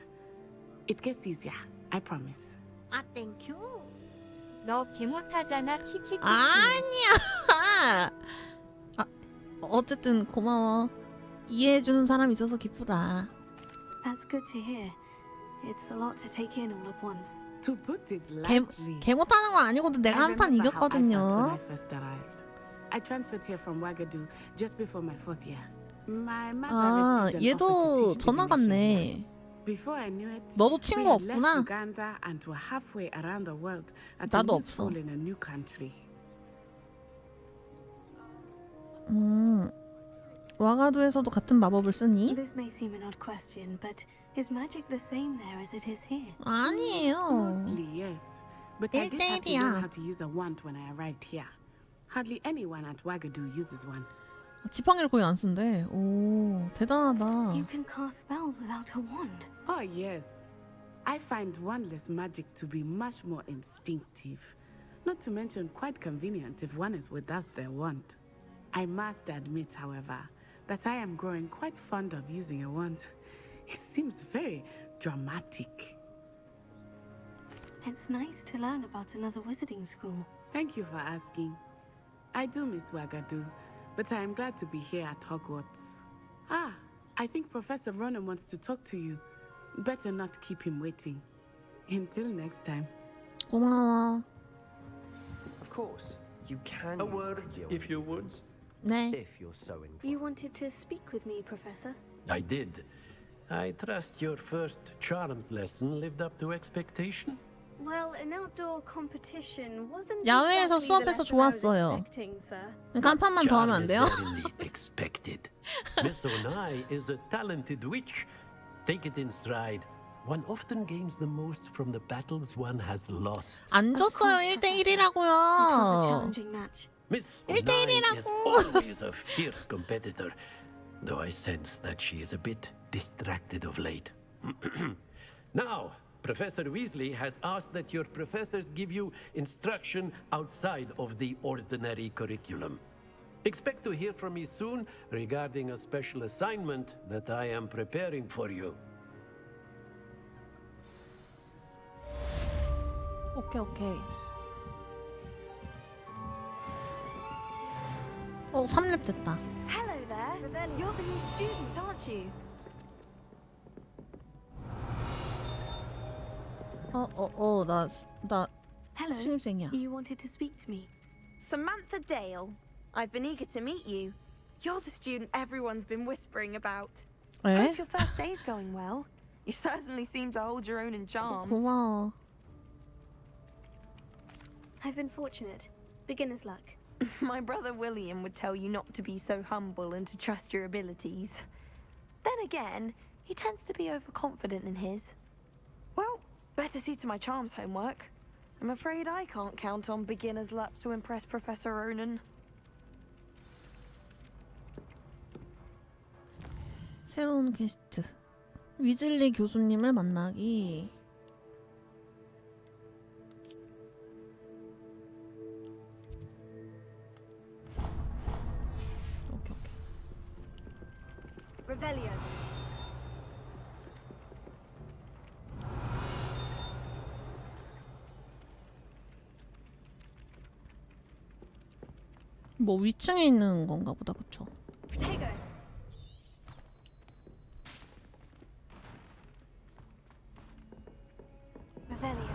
Speaker 22: It gets easier, I promise.
Speaker 15: 아, 땡큐.
Speaker 5: 너 개 못하잖아 키키키.
Speaker 1: 아니야. 아, 어쨌든 고마워. 이해해주는 사람 있어서 기쁘다.
Speaker 3: That's good to hear. It's a lot to take in all at once.
Speaker 22: To put it
Speaker 1: 개,
Speaker 22: lightly.
Speaker 1: 개 못하는 건 아니거든. 내가 한 판
Speaker 22: I remember how I felt when
Speaker 1: 이겼거든요.
Speaker 22: I first arrived. I transferred here from Wagadu just before my 4th year. My mother
Speaker 1: 아,
Speaker 22: received an
Speaker 1: 얘도
Speaker 22: offer to teach
Speaker 1: 전화
Speaker 22: divination.
Speaker 1: 갔네.
Speaker 22: Before I knew it,
Speaker 1: 너도
Speaker 22: we
Speaker 1: 친구
Speaker 22: had left
Speaker 1: 없구나.
Speaker 22: Uganda and were halfway around the world at a
Speaker 1: 나도
Speaker 22: new
Speaker 1: 없어.
Speaker 22: school in a new country.
Speaker 1: 와가두에서도 같은 마법을 쓰니?
Speaker 3: This may seem an odd question, but is magic the same there as it is here?
Speaker 1: 아니에요.
Speaker 22: Mostly, yes. But I did have to
Speaker 1: 1대1이야.
Speaker 22: learn how to use a wand when I arrived here. Hardly anyone at Wagadu uses one.
Speaker 1: 지팡이를 거의 안 쓴대. 오, 대단하다.
Speaker 3: You can cast spells without a wand.
Speaker 22: Oh, yes. I find wandless magic to be much more instinctive. Not to mention quite convenient if one is without their wand. I must admit, however, that I am growing quite fond of using a wand. It seems very dramatic.
Speaker 3: It's nice to learn about another wizarding school.
Speaker 22: Thank you for asking. I do miss Wagadu, but I am glad to be here at Hogwarts. Ah, I think Professor Ronan wants to talk to you. Better not keep him waiting. Until next time.
Speaker 1: 고마워.
Speaker 18: Of course, you can
Speaker 9: A
Speaker 18: use
Speaker 9: word,
Speaker 18: the guild
Speaker 9: if you would.
Speaker 18: wands,
Speaker 1: 네.
Speaker 18: if you're so inclined.
Speaker 3: You wanted to speak with me, Professor?
Speaker 9: I did. I trust your first charms lesson lived up to expectation.
Speaker 3: Well, an outdoor competition wasn't
Speaker 1: 야외에서
Speaker 3: exactly the
Speaker 1: 수업해서
Speaker 3: lesson I was
Speaker 1: 좋았어요.
Speaker 3: expecting, sir.
Speaker 1: 그러니까 한 판만 더 하면 안
Speaker 9: Charm
Speaker 1: 돼요?
Speaker 9: is verily expected. Miss Onai is a talented witch. Take it in stride. One often gains the most from the battles one has lost.
Speaker 1: 안 졌어요. 1대1이라고요.
Speaker 3: Challenging match.
Speaker 9: Miss
Speaker 1: 1대1이라고.
Speaker 9: Onai is always a fierce competitor, though I sense that she is a bit distracted of late. Now, Professor Weasley has asked that your professors give you instruction outside of the ordinary curriculum. Expect to hear from me soon regarding a special assignment that I am preparing for you.
Speaker 1: 오케이, 오케이. 3렙 됐다.
Speaker 14: Hello there. You're the new student, aren't you?
Speaker 1: 나
Speaker 3: Hello.
Speaker 1: 신입생이야.
Speaker 3: You wanted to speak to me.
Speaker 14: Samantha Dale. I've been eager to meet you. You're the student everyone's been whispering about.
Speaker 1: 에?
Speaker 14: Hope your first day's going well. You certainly seem to hold your own in charms.
Speaker 1: 고마워.
Speaker 3: I've been fortunate. Beginner's luck.
Speaker 14: My brother William would tell you not to be so humble and to trust your abilities. Then again, he tends to be overconfident in his. Well, better see to my charms homework. I'm afraid I can't count on beginner's luck to impress Professor Ronan.
Speaker 1: 새로운 게스트. 위즐리 교수님을 만나기. 오케이, 오케이.
Speaker 14: Revelio.
Speaker 1: 뭐 위층에 있는 건가 보다, 그쵸?
Speaker 3: Potato. Revelio.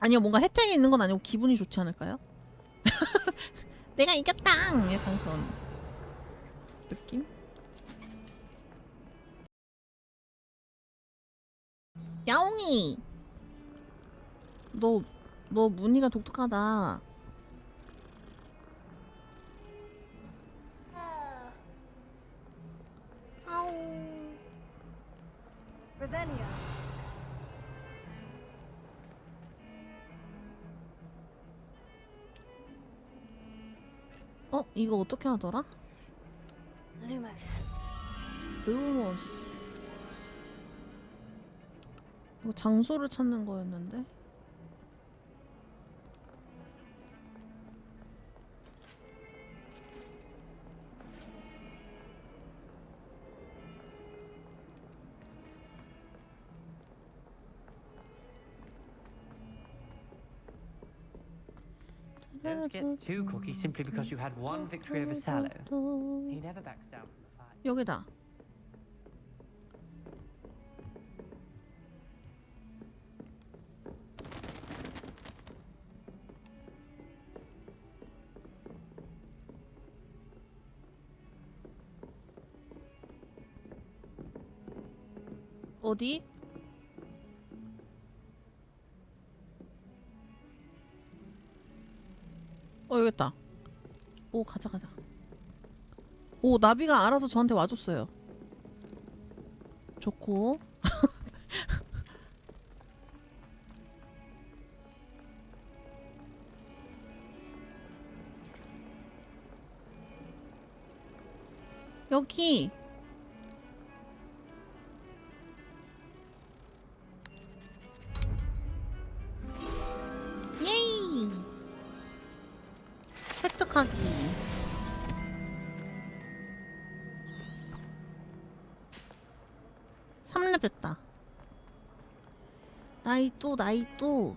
Speaker 1: 아니요, 뭔가 혜택이 있는 건 아니고 기분이 좋지 않을까요? 내가 이겼다! 약간 그런 느낌? 야옹이! 너 무늬가 독특하다.
Speaker 3: Revelio.
Speaker 1: 이거 어떻게 하더라?
Speaker 3: Lumos.
Speaker 1: 루머스. 이거 장소를 찾는 거였는데.
Speaker 21: Don't get too cocky simply because you had one victory over Sallow. He never backs down from the fight.
Speaker 1: 여기다. 어디? 여기 있다. 오, 가자. 오, 나비가 알아서 저한테 와줬어요. 좋고. 여기. 예이. 획득하기. 뺐다. 나이뚜.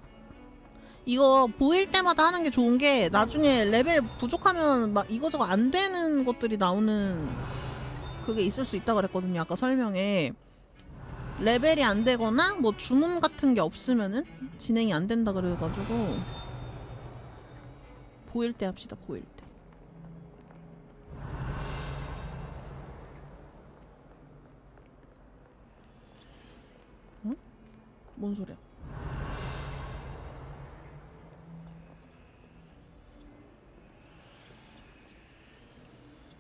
Speaker 1: 이거 보일 때마다 하는 게 좋은 게 나중에 레벨 부족하면 막 이거저거 안 되는 것들이 나오는 그게 있을 수 있다 그랬거든요. 아까 설명에. 레벨이 안 되거나 뭐 주문 같은 게 없으면은 진행이 안 된다 그래가지고 보일 때 합시다. 보일 때. 응? 뭔 소리야?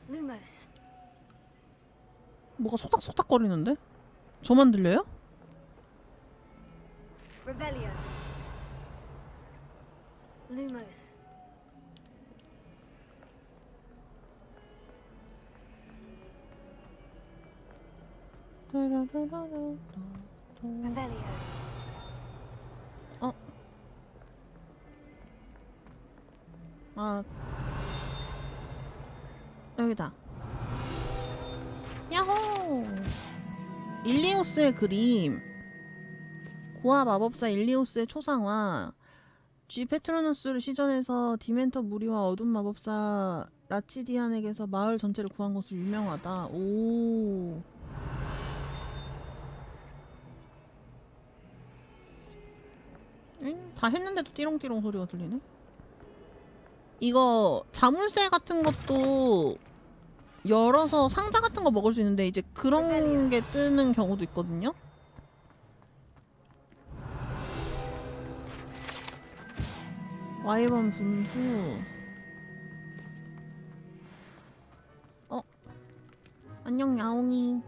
Speaker 3: Lumos.
Speaker 1: 뭐가 소닥소닥 거리는데? 저만 들려요?
Speaker 3: Revelio. Lumos. Revelio.
Speaker 1: 아, 여기다. 야호! 일리오스의 그림. 고아 마법사 일리오스의 초상화. G 페트로누스를 시전해서 디멘터 무리와 어둠 마법사 라치디안에게서 마을 전체를 구한 것으로 유명하다. 오. 다 했는데도 띠롱띠롱 소리가 들리네. 이거 자물쇠 같은 것도 열어서 상자 같은 거 먹을 수 있는데 이제 그런 게 뜨는 경우도 있거든요. 와이번 분수. 안녕 야옹이.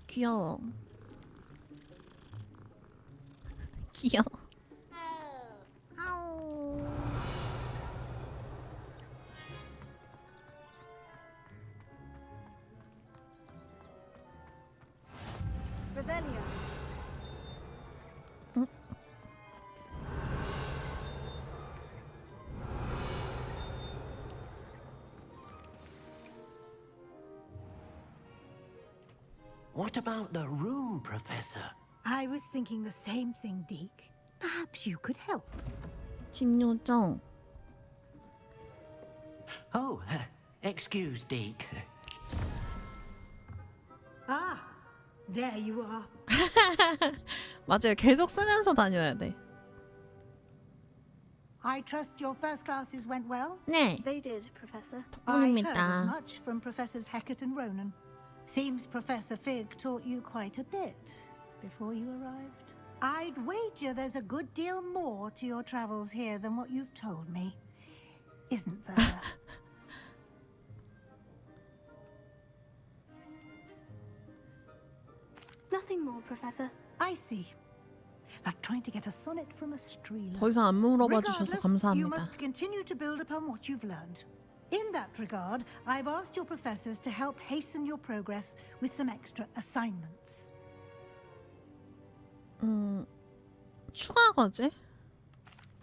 Speaker 1: 귀여워. 귀여워. 아우.
Speaker 3: Revelio.
Speaker 12: What about the room, Professor?
Speaker 11: I was thinking the same thing, Deke. Perhaps you could help.
Speaker 1: 집요정.
Speaker 12: Oh, excuse, Deke.
Speaker 11: Ah, there you are.
Speaker 1: 맞아요. 계속 쓰면서 다녀야 돼.
Speaker 11: I trust your first classes went well?
Speaker 1: 네.
Speaker 3: They did, Professor.
Speaker 11: I heard as
Speaker 1: 덕분입니다.
Speaker 11: much from Professors Hecat and Ronan. Seems Professor Fig taught you quite a bit before you arrived. I'd wager there's a good deal more to your travels here than what you've told me. Isn't there?
Speaker 3: Nothing more, Professor.
Speaker 11: I see. Like trying to get a sonnet from a streeler.
Speaker 1: 더 이상 안 물어봐 주셔서
Speaker 11: Regardless, you
Speaker 1: 감사합니다.
Speaker 11: must continue to build upon what you've learned. In that regard, I've asked your professors to help hasten your progress with some extra assignments.
Speaker 1: 추가 과제?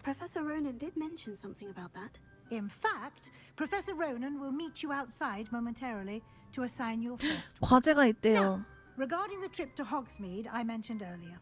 Speaker 3: Professor Ronan did mention something about that.
Speaker 11: In fact, Professor Ronan will meet you outside momentarily to assign your first one.
Speaker 1: 과제가 있대요.
Speaker 11: Regarding the trip to Hogsmeade I mentioned earlier,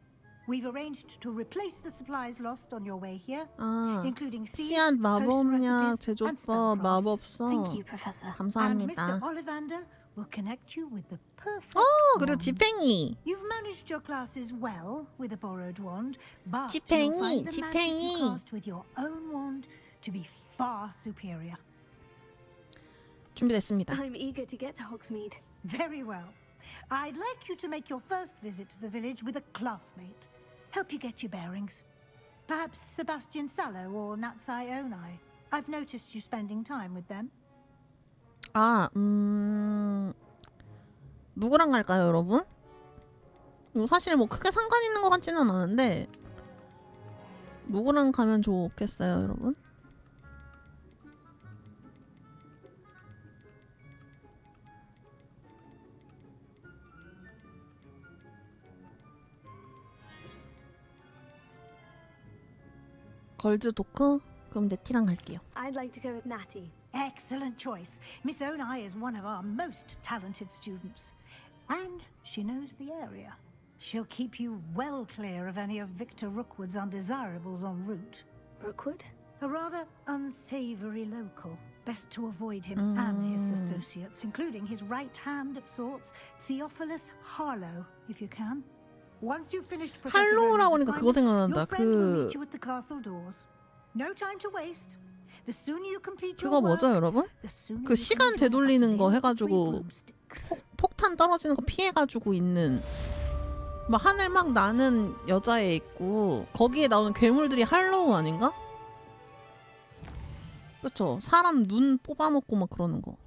Speaker 11: we've arranged to replace the supplies lost on your way here,
Speaker 1: 아,
Speaker 11: including seeds,
Speaker 1: 씨앗 마법약,
Speaker 11: potion recipes, and
Speaker 1: 제조법,
Speaker 11: spellcrafts.
Speaker 1: 마법서.
Speaker 3: Thank you, Professor.
Speaker 11: And
Speaker 1: 감사합니다.
Speaker 11: Mr. Ollivander will connect you with the perfect
Speaker 1: 그리고
Speaker 11: wand.
Speaker 1: 지팽이.
Speaker 11: You've managed your classes well with a borrowed wand, but
Speaker 1: 지팽이,
Speaker 11: you'll find the magic
Speaker 1: 지팽이.
Speaker 11: you cast with your own wand to be far superior.
Speaker 1: 준비됐습니다.
Speaker 3: I'm eager to get to Hogsmeade.
Speaker 11: Very well. I'd like you to make your first visit to the village with a classmate. Help you get your bearings. Perhaps Sebastian Sallow or Natsai Onai. I've noticed you spending time with them.
Speaker 1: 누구랑 갈까요, 여러분? 이거 사실 뭐 크게 상관 있는 것 같지는 않은데 누구랑 가면 좋겠어요, 여러분? 걸즈 도크? 그럼 네티랑 갈게요.
Speaker 3: I'd like to go with Natty.
Speaker 11: Excellent choice. Miss Onai is one of our most talented students. And she knows the area. She'll keep you well clear of any of Victor Rookwood's undesirables en route.
Speaker 3: Rookwood?
Speaker 11: A rather unsavory local. Best to avoid him and his associates, including his right hand of sorts, Theophilus Harlow, if you can. Once you've finished Professor
Speaker 1: 할로우라고
Speaker 11: Rowan's
Speaker 1: 하니까 그거
Speaker 11: assignment,
Speaker 1: 생각난다.
Speaker 11: your friend will meet you at the castle doors. No time to waste. The sooner you complete your
Speaker 1: 그거
Speaker 11: work,
Speaker 1: 뭐죠, 여러분?
Speaker 11: the sooner
Speaker 1: 그
Speaker 11: you
Speaker 1: 시간
Speaker 11: can enjoy
Speaker 1: 되돌리는 거
Speaker 11: the
Speaker 1: 해가지고
Speaker 11: broomsticks.
Speaker 1: 폭탄 떨어지는 거 피해가지고 있는 막 하늘 막 나는 여자애 있고 거기에 나오는 괴물들이 할로우 아닌가? 그쵸? 사람 눈 뽑아먹고 막 그러는 거.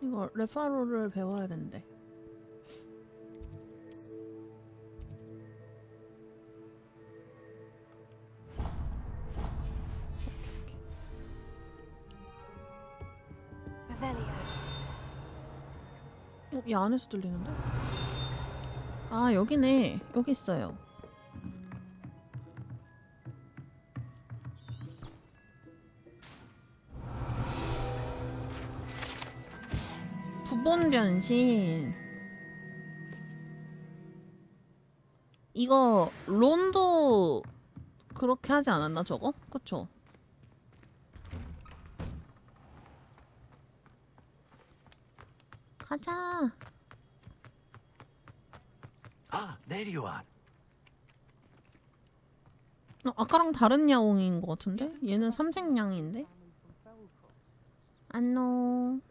Speaker 1: 이거 레파로를 배워야 된대. 이 안에서 들리는데? 아, 여기네. 여기 있어요. 부본 변신. 이거 론도 그렇게 하지 않았나 저거? 그쵸? 가자.
Speaker 9: Ah, there you are.
Speaker 1: 아까랑 다른 야옹인 것 같은데? 얘는 삼색냥인데? 안녕.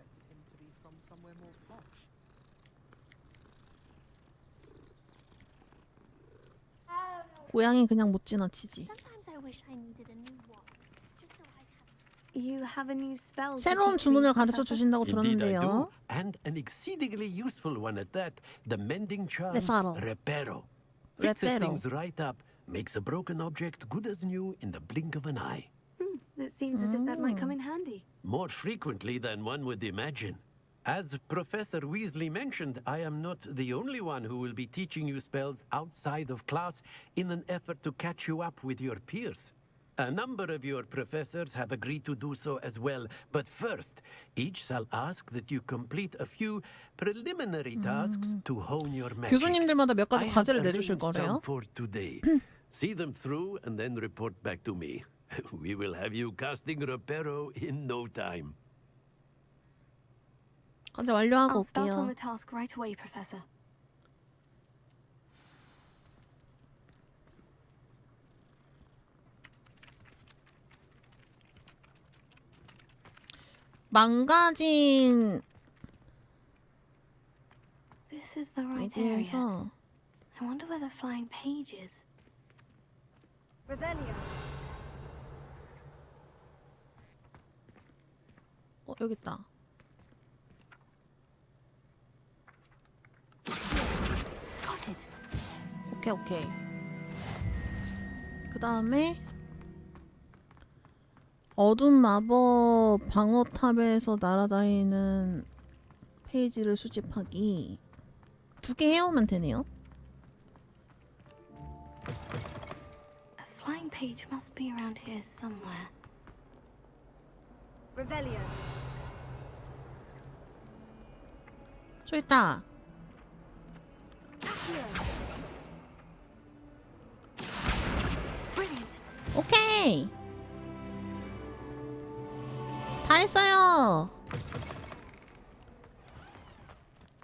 Speaker 1: 고양이 그냥 못 지나치지.
Speaker 15: Sometimes I wish I needed a new watch, just so I'd have.
Speaker 3: You have a new spell. to
Speaker 1: 새로운
Speaker 3: teach
Speaker 1: 주문을
Speaker 3: me,
Speaker 1: 가르쳐
Speaker 3: Professor?
Speaker 1: 주신다고
Speaker 9: Indeed I do,
Speaker 1: 들었는데요.
Speaker 9: and an exceedingly useful one at that. The mending charm,
Speaker 1: Reparo.
Speaker 9: Reparo. Fixes
Speaker 1: Reparo.
Speaker 9: things right up, makes a broken object good as new in the blink of an eye.
Speaker 3: It seems as if that might come in handy.
Speaker 9: More frequently than one would imagine. As Professor Weasley mentioned, I am not the only one who will be teaching you spells outside of class in an effort to catch you up with your peers. A number of your professors have agreed to do so as well, but first, each shall ask that you complete a few preliminary tasks to hone your magic.
Speaker 1: 교수님들마다 몇 가지
Speaker 9: I have
Speaker 1: 과제를 내주실
Speaker 9: arranged
Speaker 1: 거래요.
Speaker 9: some for today. See them through and then report back to me. We will have you casting Reparo in no time.
Speaker 1: 과제 완료하고
Speaker 3: I'll start on
Speaker 1: 올게요.
Speaker 3: the task right away, Professor.
Speaker 1: 망가진
Speaker 3: This is the right area.
Speaker 1: 여기에서
Speaker 3: I wonder where the flying page is. Revelio.
Speaker 1: 여기 있다.
Speaker 3: Got it.
Speaker 1: 오케이. 그 다음에 어둠 마법 방어탑에서 날아다니는 페이지를 수집하기 2개 해오면 되네요.
Speaker 3: A flying page must be around here somewhere. Revelio.
Speaker 1: 저 있다.
Speaker 3: Brilliant.
Speaker 1: 오케이. 다 했어요.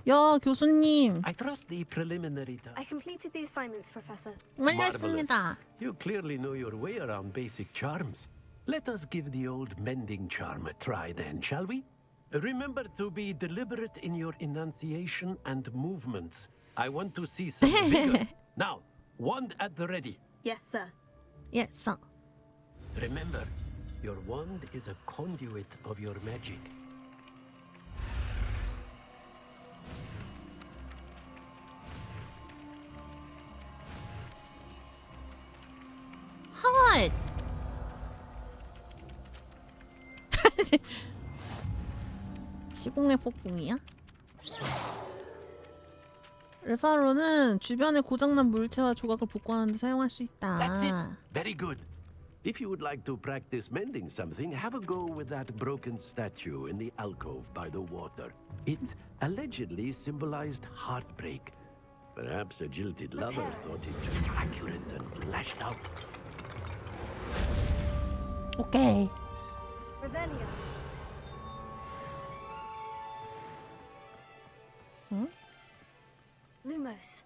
Speaker 1: 야, 교수님.
Speaker 9: I trust the preliminary tasks.
Speaker 3: I completed the assignments, Professor.
Speaker 1: 완료했습니다.
Speaker 9: You clearly know your way around basic charms. Let us give the old mending charm a try then, shall we? Remember to be deliberate in your enunciation and movements. I want to see some vigor. Now, wand at the ready.
Speaker 3: Yes, sir.
Speaker 1: Yes, sir.
Speaker 9: Remember, your wand is a conduit of your magic.
Speaker 1: 헛! 시공의 폭풍이야? 레파로는 주변에 고장난 물체와 조각을 복구하는 데 사용할 수
Speaker 9: That's it.
Speaker 1: 있다.
Speaker 9: Very good. If you would like to practice mending something, have a go with that broken statue in the alcove by the water. It allegedly symbolized heartbreak. Perhaps a jilted lover thought it too accurate and lashed out.
Speaker 1: 오케이.
Speaker 3: Revelio.
Speaker 1: 응?
Speaker 3: Lumos.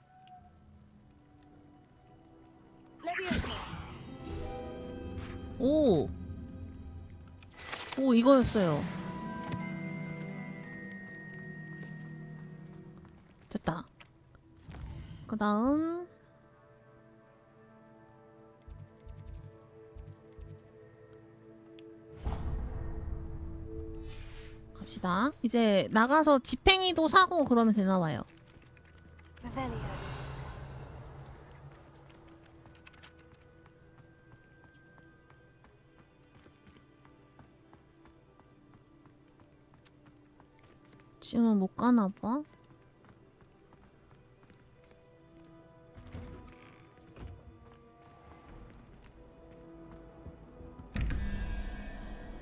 Speaker 3: Leviosa.
Speaker 1: 오, 이거였어요. 됐다. 그 다음 갑시다. 이제 나가서 지팽이도 사고 그러면 되나 봐요.
Speaker 3: Revelio.
Speaker 1: 지금은 못 가나 봐.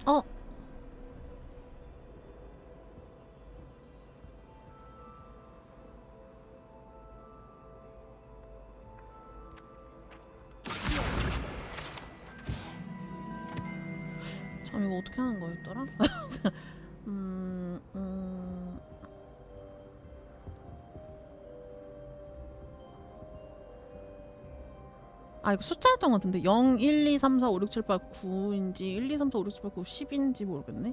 Speaker 1: 어? 참 이거 어떻게 하는 거였더라? 아 이거 숫자였던 것 같은데 0, 1, 2, 3, 4, 5, 6, 7, 8, 9인지 1, 2, 3, 4, 5, 6, 7, 8, 9, 10인지 모르겠네.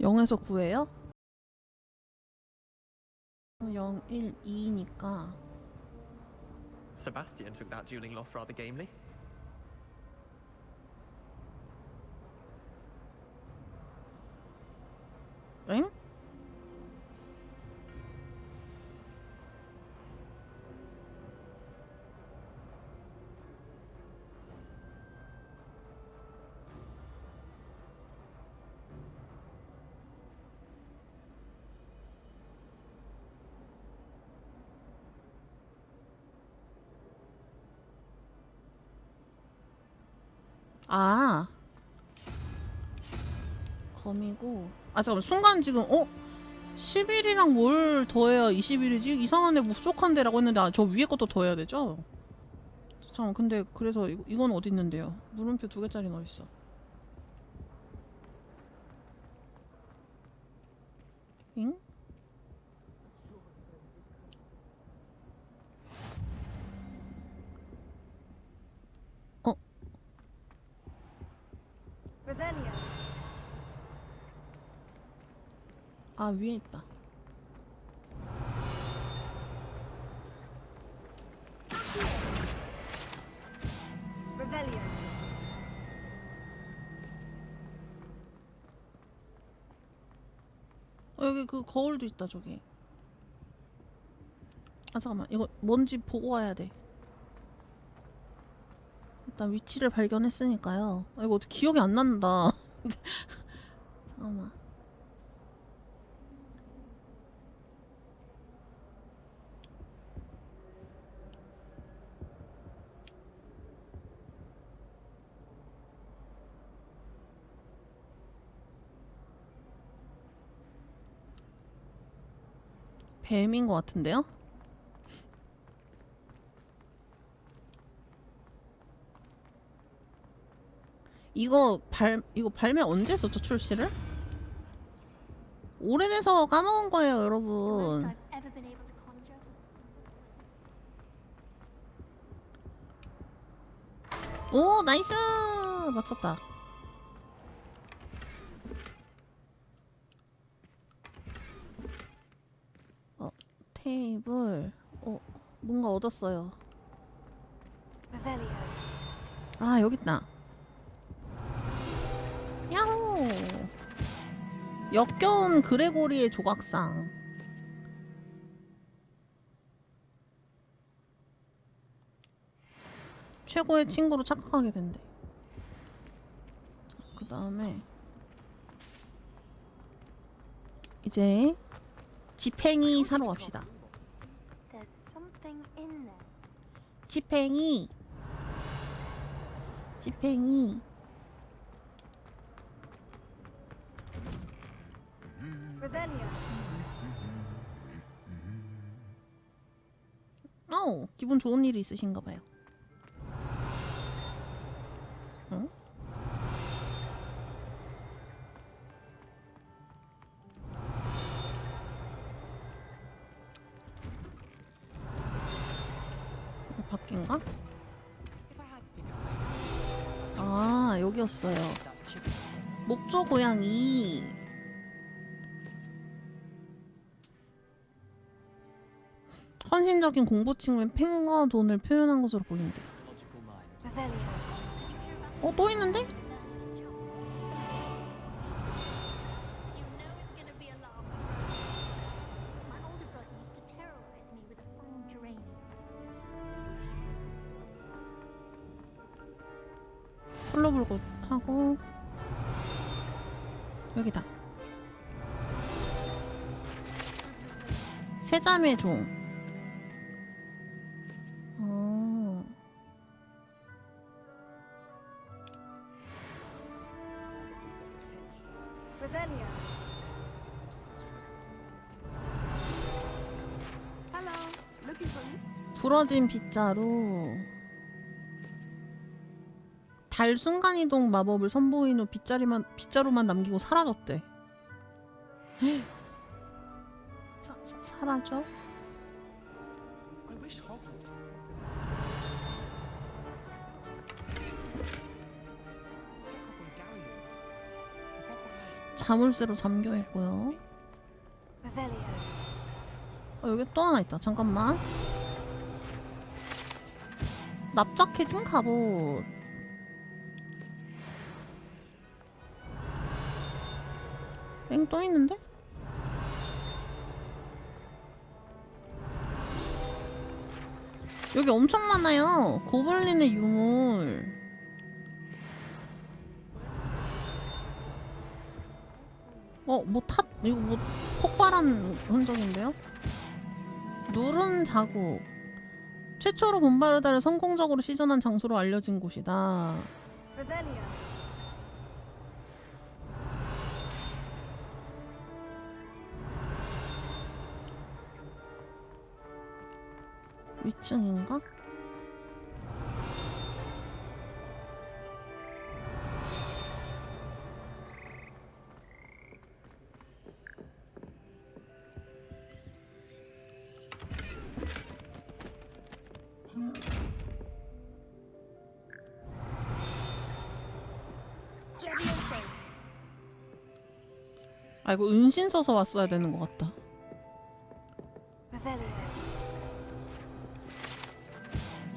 Speaker 1: 영에서 9예요? 0, 1, 2니까
Speaker 7: Sebastian took that dueling loss rather gamely.
Speaker 1: 엥? 아 검이고 잠깐만 순간 지금 10일이랑 뭘 더해야 20일이지? 이상한데 부족한데 라고 했는데 저 위에 것도 더해야 되죠? 잠깐만 근데 그래서 이건 어디 있는데요? 물음표 2개짜리는 어딨어? 잉?
Speaker 3: Revelio.
Speaker 1: 아 위에 있다.
Speaker 3: Revelio.
Speaker 1: 여기 그 거울도 있다 저기. 잠깐만 이거 뭔지 보고 와야 돼. 일단 위치를 발견했으니까요. 이거 어떻게 기억이 안 난다. 잠깐만. 뱀인 것 같은데요? 이거 발매 언제 했었죠, 출시를? 오래돼서 까먹은 거예요, 여러분. 오, 나이스! 맞췄다. 테이블. 뭔가 얻었어요. 아, 여기 있다. 야호! 역겨운 그레고리의 조각상. 최고의 친구로 착각하게 된대. 그 다음에 이제 지팽이 사러 갑시다. 지팽이. 기분 좋은 일이 있으신가 봐요. 응? 바뀐가? 아, 여기였어요. 목조 고양이. 헌신적인 공부 친구인 펜과 돈을 표현한 것으로 보인대. 또 있는데? 홀로 불고 하고 여기다. 세자매 종. 부러진 빗자루. 달 순간이동 마법을 선보인 후 빗자루만 남기고 사라졌대. 사라져? 자물쇠로 잠겨 있고요. 여기 또 하나 있다. 잠깐만. 납작해진 갑옷. 또 있는데? 여기 엄청 많아요. 고블린의 유물. 이거 뭐 폭발한 흔적인데요? 누른 자국. 최초로 봄바르다를 성공적으로 시전한 장소로 알려진 곳이다.
Speaker 3: Revelio.
Speaker 1: 위층인가? 아 이거 은신 써서 왔어야 되는 것 같다.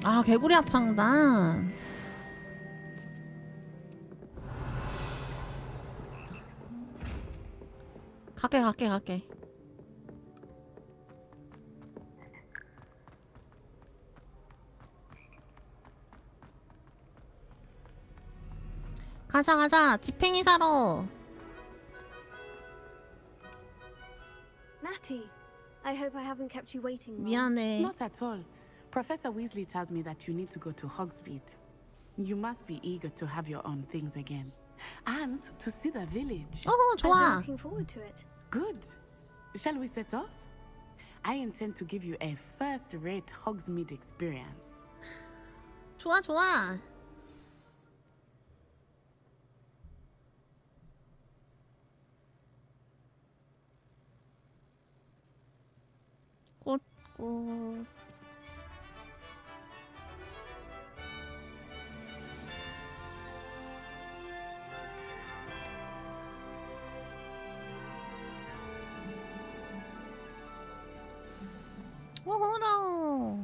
Speaker 1: 아 개구리 합창단. 갈게. 가자 지팽이 사러.
Speaker 3: Natty, I hope I haven't kept you waiting.
Speaker 1: 미안해.
Speaker 22: Not at all. Professor Weasley tells me that you need to go to Hogsmeade. You must be eager to have your own things again. And to see the village.
Speaker 1: Oh,
Speaker 3: I've been looking forward to it.
Speaker 22: Good. Shall we set off? I intend to give you a first-rate Hogsmeade experience.
Speaker 1: 좋아. 꽃.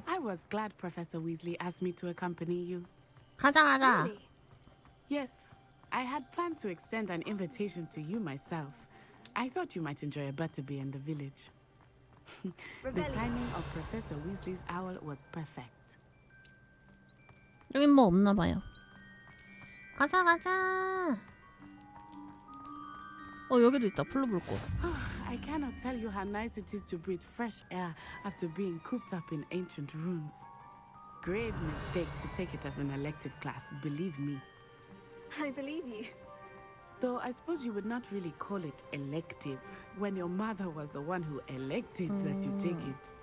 Speaker 22: I was glad Professor Weasley asked me to accompany you.
Speaker 1: 가자.
Speaker 22: Really? Yes, I had planned to extend an invitation to you myself. I thought you might enjoy a butterbeer in the village. The timing of Professor Weasley's owl was perfect.
Speaker 1: 여긴 뭐 없나 봐요. 가자. 여기도 있다. 플루불꽃.
Speaker 22: I cannot tell you how nice it is to breathe fresh air after being cooped up in ancient rooms. Grave mistake to take it as an elective class, believe me.
Speaker 3: I believe you.
Speaker 22: Though I suppose you would not really call it elective when your mother was the one who elected that you take it.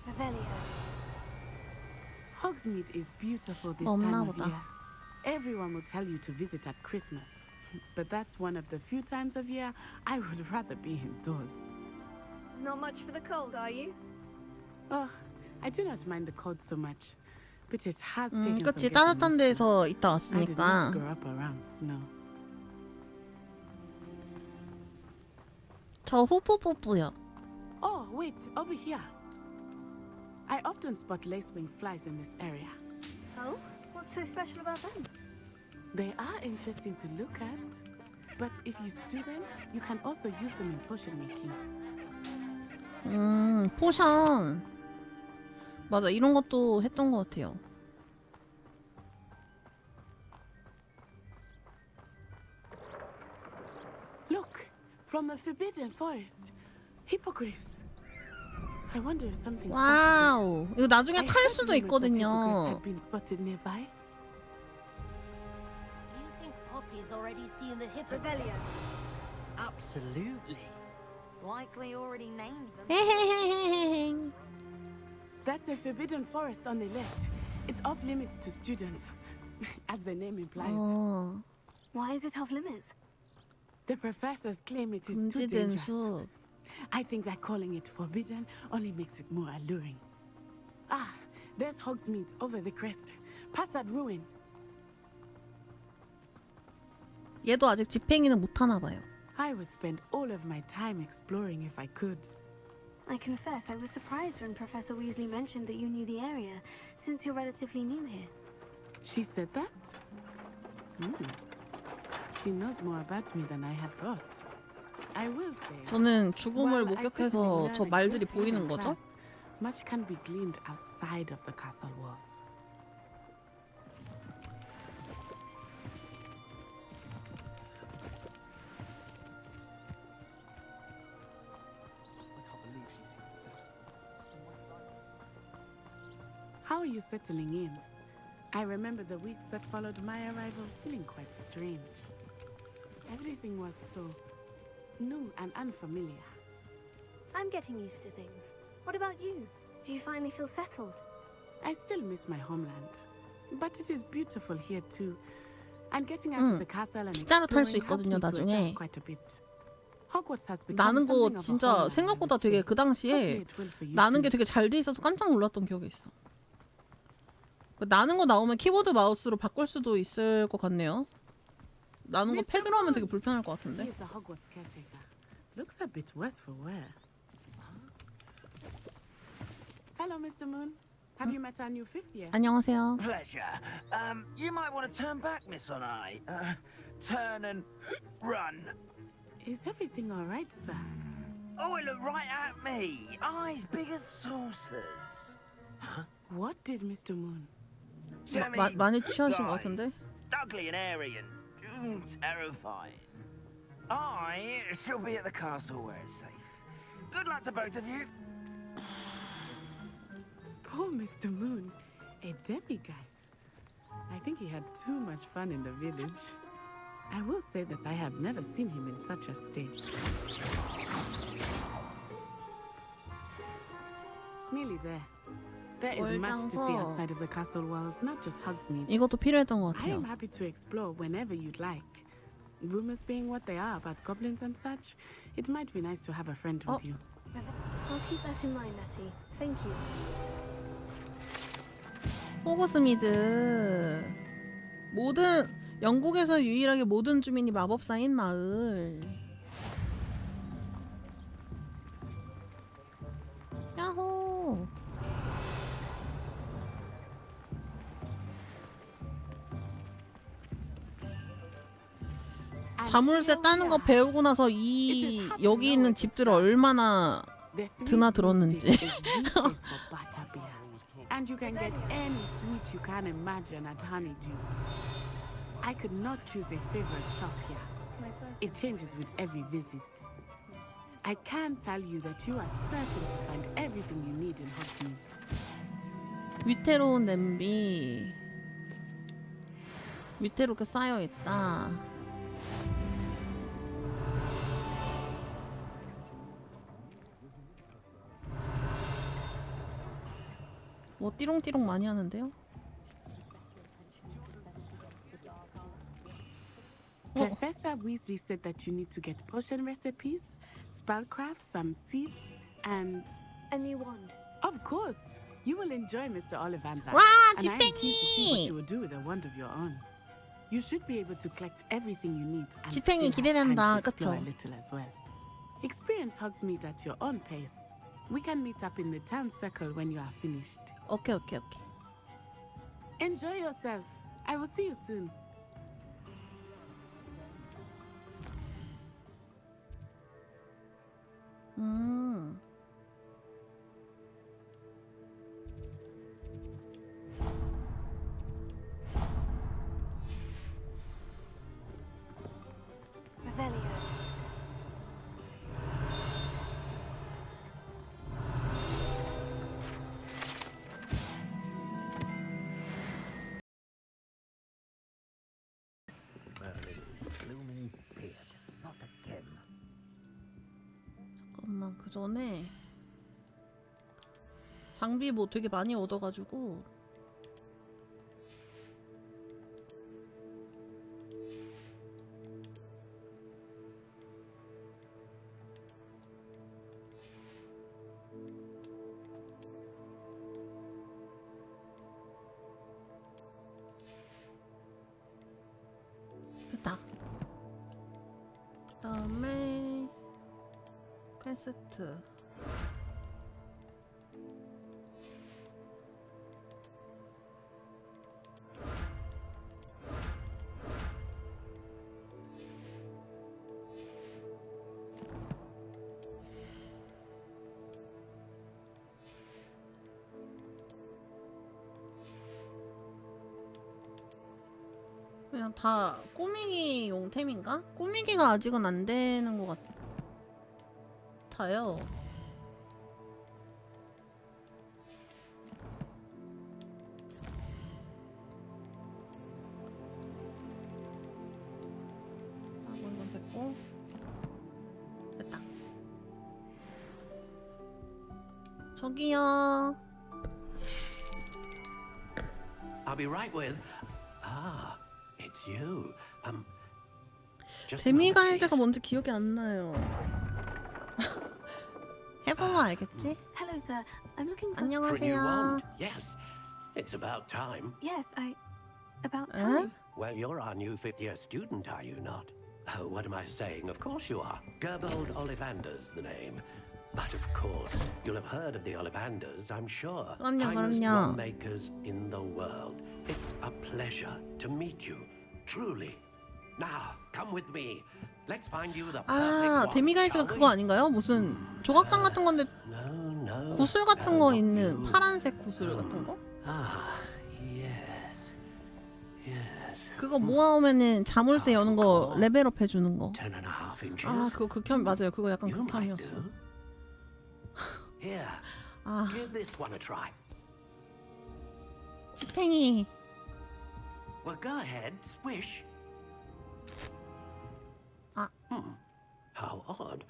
Speaker 3: Revelio.
Speaker 22: Hogsmeade is beautiful this
Speaker 1: 없나
Speaker 22: time of
Speaker 1: 보다.
Speaker 22: year. Everyone will tell you to visit at Christmas. But that's one of the few times of year I would rather be indoors.
Speaker 3: Not much for the cold, are you?
Speaker 22: Oh, I do not mind the cold so much. But it has taken some
Speaker 1: 그치
Speaker 22: getting
Speaker 1: 따뜻한
Speaker 22: used
Speaker 1: 데서 있다
Speaker 22: to. I did not
Speaker 1: 왔으니까.
Speaker 22: grow up around snow.
Speaker 1: 저 후푸푸푸요.
Speaker 22: Oh, wait, over here. I often spot lacewing flies in this area.
Speaker 3: Oh? What's so special about them?
Speaker 22: They are interesting to look at. But if you stew them, you can also use them in potion making.
Speaker 1: 포션. 맞아, 이런 것도 했던 것 같아요.
Speaker 22: Look, from the Forbidden Forest. Hippogriffs. I wonder if something
Speaker 1: 와우, 이거 나중에 탈 수도 있거든요.
Speaker 22: had been spotted nearby.
Speaker 16: You think Poppy's already seen the hippogriffs?
Speaker 2: Absolutely.
Speaker 14: Likely already named them.
Speaker 1: 헤헤헤헤헤.
Speaker 22: That's the Forbidden Forest on the left. It's off limits to students, as the name implies.
Speaker 3: Why is it off limits?
Speaker 22: The professors claim it is too
Speaker 1: 금지된
Speaker 22: dangerous.
Speaker 1: 숲.
Speaker 22: I think that calling it forbidden only makes it more alluring. Ah, there's Hogsmeade over the crest. Past that ruin.
Speaker 1: 얘도 아직 집행이는 못하나 봐요.
Speaker 22: I would spend all of my time exploring if I could.
Speaker 3: I confess I was surprised when Professor Weasley mentioned that you knew the area, since you're relatively new here.
Speaker 22: She said that? She knows more about me than I had thought. I will say.
Speaker 1: 저는 죽음을
Speaker 22: while I
Speaker 1: 목격해서
Speaker 22: certainly
Speaker 1: 저
Speaker 22: learn a
Speaker 1: 말들이
Speaker 22: great deal
Speaker 1: 보이는
Speaker 22: in
Speaker 1: 거죠?
Speaker 22: class, much can be gleaned outside of the castle walls. How How are you settling in? I remember the weeks that followed my arrival feeling quite strange. Everything was so new and unfamiliar.
Speaker 3: I'm getting used to things. What about you? Do you finally feel settled?
Speaker 22: I still miss my homeland, but it is beautiful here too. And getting out of the castle and
Speaker 1: 빗자루 탈 수
Speaker 22: exploring helped me
Speaker 1: 있거든요,
Speaker 22: to
Speaker 1: 나중에.
Speaker 22: adjust quite a bit. Hogwarts has become
Speaker 1: 나는 거
Speaker 22: something of a
Speaker 1: 진짜
Speaker 22: homeland,
Speaker 1: 생각보다
Speaker 22: I would
Speaker 1: 되게
Speaker 22: say.
Speaker 1: 그 당시에
Speaker 22: Hopefully it will for you
Speaker 1: 나는 게
Speaker 22: too.
Speaker 1: 되게 잘 돼 있어서 깜짝 놀랐던 기억이 있어. 나는 거 나오면 키보드 마우스로 바꿀 수도 있을 것 같네요. 나는 거 패드로 하면 되게 불편할 것 같은데.
Speaker 22: He's the Hogwarts caretaker. Looks a bit worse for wear. Hello, Mr. Moon. Have you met our new fifth year?
Speaker 1: 안녕하세요.
Speaker 12: Pleasure. You might want to turn back, Miss Onai. Turn and run.
Speaker 22: Is everything all right, sir?
Speaker 12: Oh, it looked right at me. Eyes big as saucers. Huh?
Speaker 22: What did Mr. Moon?
Speaker 1: 많이 취하신 것 같은데?
Speaker 12: Ugly and airy and terrifying. I shall be at the castle where it's safe. Good luck to both of you.
Speaker 22: Poor Mr. Moon, a demiguise. I think he had too much fun in the village. I will say that I have never seen him in such a state. Nearly there. There is much to see outside of the castle walls, not just Hogsmeade.
Speaker 1: 이것도 필요했던 것
Speaker 22: I am
Speaker 1: 같아요.
Speaker 22: happy to explore whenever you'd like. Rumors being what they are about goblins and such, it might be nice to have a friend with you.
Speaker 3: I'll keep that in mind, Natty. Thank you.
Speaker 1: 호그스미드. 모든 영국에서 유일하게 모든 주민이 마법사인 마을. 야호. 자물쇠 따는 거 배우고 나서 이 여기 있는 집들을 얼마나 드나들었는지.
Speaker 22: And you can get any sweet you can imagine at Honeydews. I could not choose a favorite shop here. It changes with every visit. I can tell you that you are certain to find everything you need in Hogsmeade.
Speaker 1: 위태로운 냄비. 위태롭게 쌓여있다. 뭐 띠롱띠롱 많이 하는데요?
Speaker 22: Professor Weasley said that you need to get potion recipes, spellcraft, some seeds, and
Speaker 3: a new wand.
Speaker 22: Of course, you will enjoy Mr. Ollivander.
Speaker 1: 와,
Speaker 22: and I am keen to see what
Speaker 1: 지팽이!
Speaker 22: you will do with a wand of your own. You should be able to collect everything you need and
Speaker 1: 지팽이
Speaker 22: still have time
Speaker 1: 기대된다,
Speaker 22: to explore
Speaker 1: 그쵸?
Speaker 22: a little as well. Experience Hogsmeade at your own pace. We can meet up in the town circle when you are finished.
Speaker 1: 오케이, 오케이, 오케이.
Speaker 22: Enjoy yourself. I will see you soon.
Speaker 3: Revelio.
Speaker 1: 잠깐만, 그 전에 장비 뭐 되게 많이 얻어가지고 됐다. 그다음에 퀘스트. 그냥 다 꾸미기 용템인가? 꾸미기가 아직은 안 되는 것 같아요. 하고 됐다. 저기요.
Speaker 9: I'll be right with. Ah, it's you. Just a
Speaker 1: 데미
Speaker 9: moment,
Speaker 1: 가이즈가 뭔지 기억이 안 나요. 해보면 알겠지?
Speaker 3: Hello, sir. I'm looking for.
Speaker 9: For a new
Speaker 1: 안녕하세요.
Speaker 9: wand. Yes, it's about time.
Speaker 3: Yes, about time.
Speaker 9: Well, you're our new fifth-year student, are you not? Oh, what am I saying? Of course you are. Gerbold Ollivander's the name. But of course, you'll have heard of the Ollivanders, I'm sure.
Speaker 1: 그럼요,
Speaker 9: Finest
Speaker 1: 그럼요.
Speaker 9: wand makers in the world. It's a pleasure to meet you, truly. Now, come with me. Let's find you the perfect
Speaker 1: 아,
Speaker 9: wand,
Speaker 1: 데미 가이즈가
Speaker 9: shall we?
Speaker 1: 그거 아닌가요? 무슨 조각상 같은 건데 구슬 같은 거 있는 파란색 구슬 같은 거?
Speaker 9: Ah, yes. Yes.
Speaker 1: 그거 모아오면은 자물쇠 여는 거 레벨업 해주는 거.
Speaker 9: 10.5 inches.
Speaker 1: 아, 그거 극혐 맞아요. 그거 약간
Speaker 9: You might
Speaker 1: 극혐이었어.
Speaker 9: do. Here,
Speaker 1: 아,
Speaker 9: give this one a try.
Speaker 1: 지팽이.
Speaker 9: Well, go ahead, swish.
Speaker 1: Ah.
Speaker 9: How odd.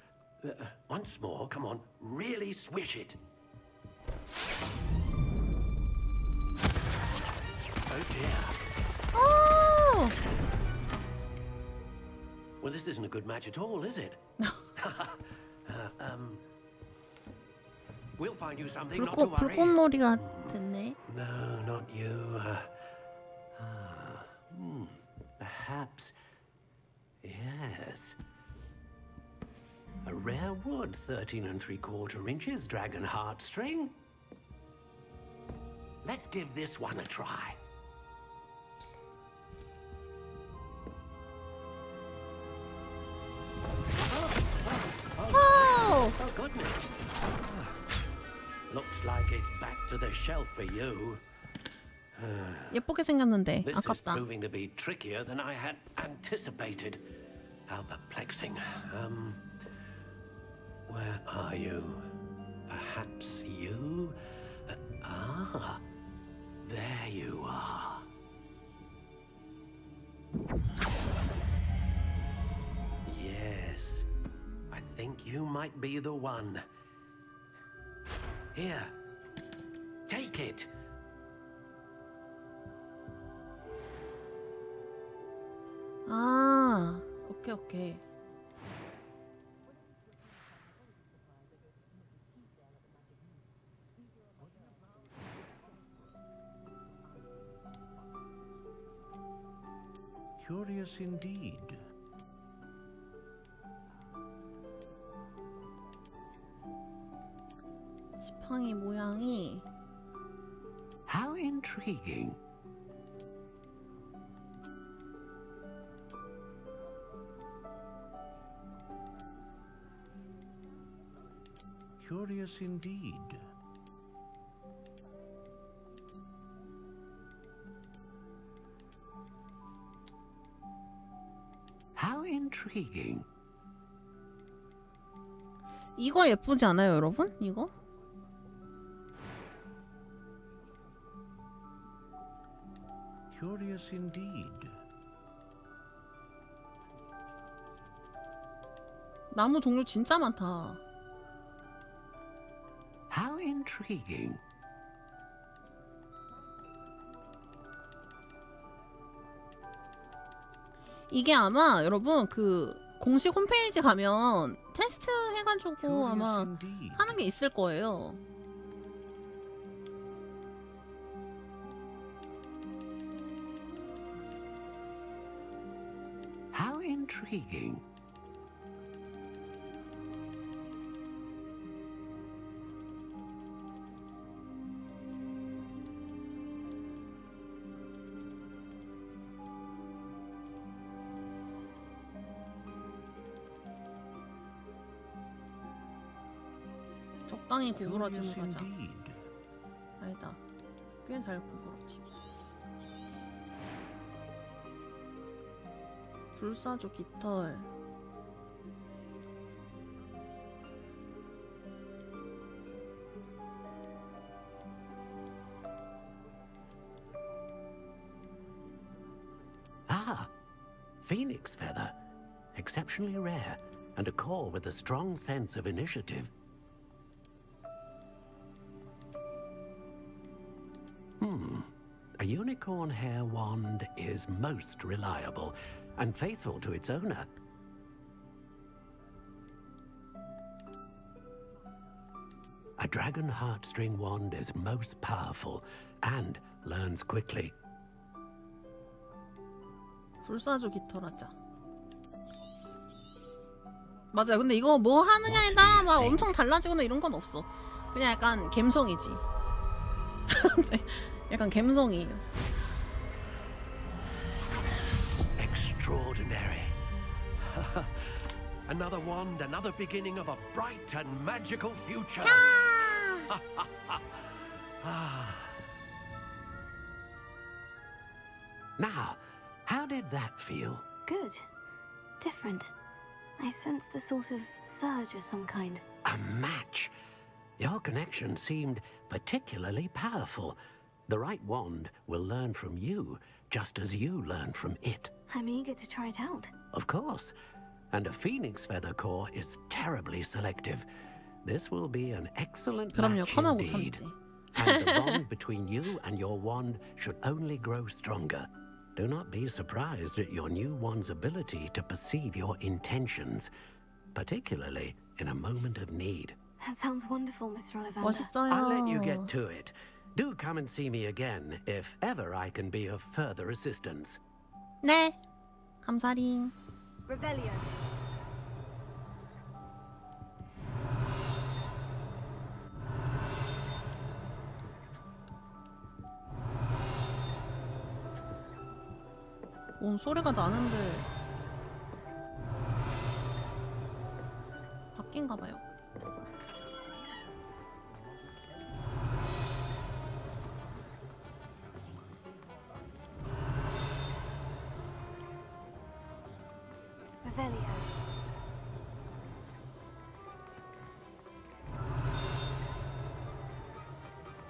Speaker 9: Once more, come on, really swish it. Oh dear.
Speaker 1: Oh!
Speaker 9: Well, this isn't a good match at all, is it? We'll find you something, not to worry.
Speaker 1: 불꽃놀이가 됐네.
Speaker 9: No, not you. Perhaps. Yes. A rare wood, 13 3/4 inches, dragon heartstring. Let's give this one a try.
Speaker 1: Oh!
Speaker 9: Oh, goodness. Looks like it's back to the shelf for you.
Speaker 1: 예쁘게 생겼는데
Speaker 9: This is
Speaker 1: 아깝다.
Speaker 9: proving to be trickier than I had anticipated. How perplexing. Where are you? Perhaps you? There you are. Yes, I think you might be the one. Here, take it.
Speaker 1: 아, 오케이 오케이.
Speaker 6: Curious indeed.
Speaker 1: 지팡이 모양이
Speaker 9: How intriguing.
Speaker 6: Curious indeed.
Speaker 9: How intriguing.
Speaker 1: 이거 예쁘지 않아요, 여러분? 이거?
Speaker 6: Curious indeed.
Speaker 1: 나무 종류 진짜 많다.
Speaker 9: How intriguing.
Speaker 1: 이게 아마 여러분 그 공식 홈페이지 가면 테스트 해가지고 아마 하는 게 있을 거예요.
Speaker 9: How intriguing.
Speaker 1: 적당히 구부러지는
Speaker 6: Curious
Speaker 1: 거죠.
Speaker 6: indeed.
Speaker 1: 아니다. 꽤 잘 구부러지. 불사조 깃털.
Speaker 9: Ah, phoenix feather. exceptionally rare, and a core with a strong sense of initiative. A unicorn hair wand is most reliable and faithful to its owner. A dragon heartstring wand is most powerful and learns quickly.
Speaker 1: 불사조 깃털하자. 맞아요. 근데 이거 뭐 하느냐에 따라 막 엄청 달라지거나 이런 건 없어. 그냥 약간 갬성이지. 약간 갬성이에요.
Speaker 9: Extraordinary. Another wand, another beginning of a bright and magical future. Now, how did that feel?
Speaker 3: Good. Different. I sensed a sort of surge of some kind.
Speaker 9: A match. Your connection seemed particularly powerful. The right wand will learn from you, just as you learn from it.
Speaker 3: I'm eager to try it out.
Speaker 9: Of course. And a phoenix feather core is terribly selective. This will be an excellent
Speaker 1: 그럼요.
Speaker 9: match
Speaker 1: 커나 못
Speaker 9: indeed.
Speaker 1: 참지.
Speaker 9: And the bond between you and your wand should only grow stronger. Do not be surprised at your new wand's ability to perceive your intentions, particularly in a moment of need.
Speaker 3: That sounds wonderful, Mr. Ollivander.
Speaker 1: 멋있어요.
Speaker 9: I'll let you get to it. Do come and see me again if ever I can be of further assistance.
Speaker 1: 네. 감사링.
Speaker 3: Revelio.
Speaker 1: 뭔 소리가 나는데 바뀐가 봐요.
Speaker 3: Revelio.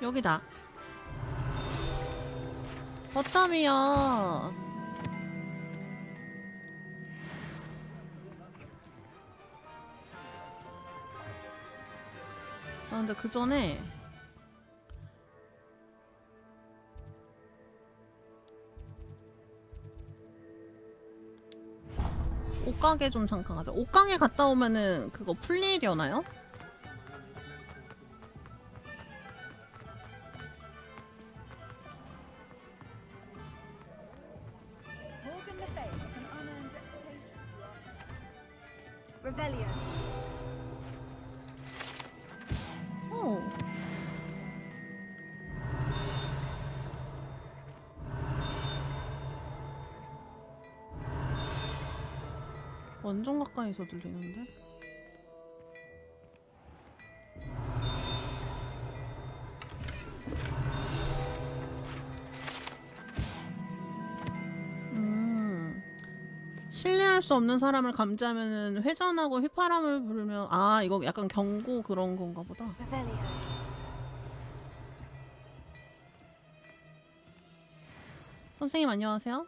Speaker 1: 여기다. 버텀이요. 자, 근데 그 전에 옷가게 좀 잠깐 가자. 옷가게 갔다 오면은 그거 풀리려나요?
Speaker 3: Revelio.
Speaker 1: 오. 완전 가까이서 들리는데? 신뢰할 수 없는 사람을 감지하면은 회전하고 휘파람을 부르면 아 이거 약간 경고 그런 건가 보다. 선생님 안녕하세요.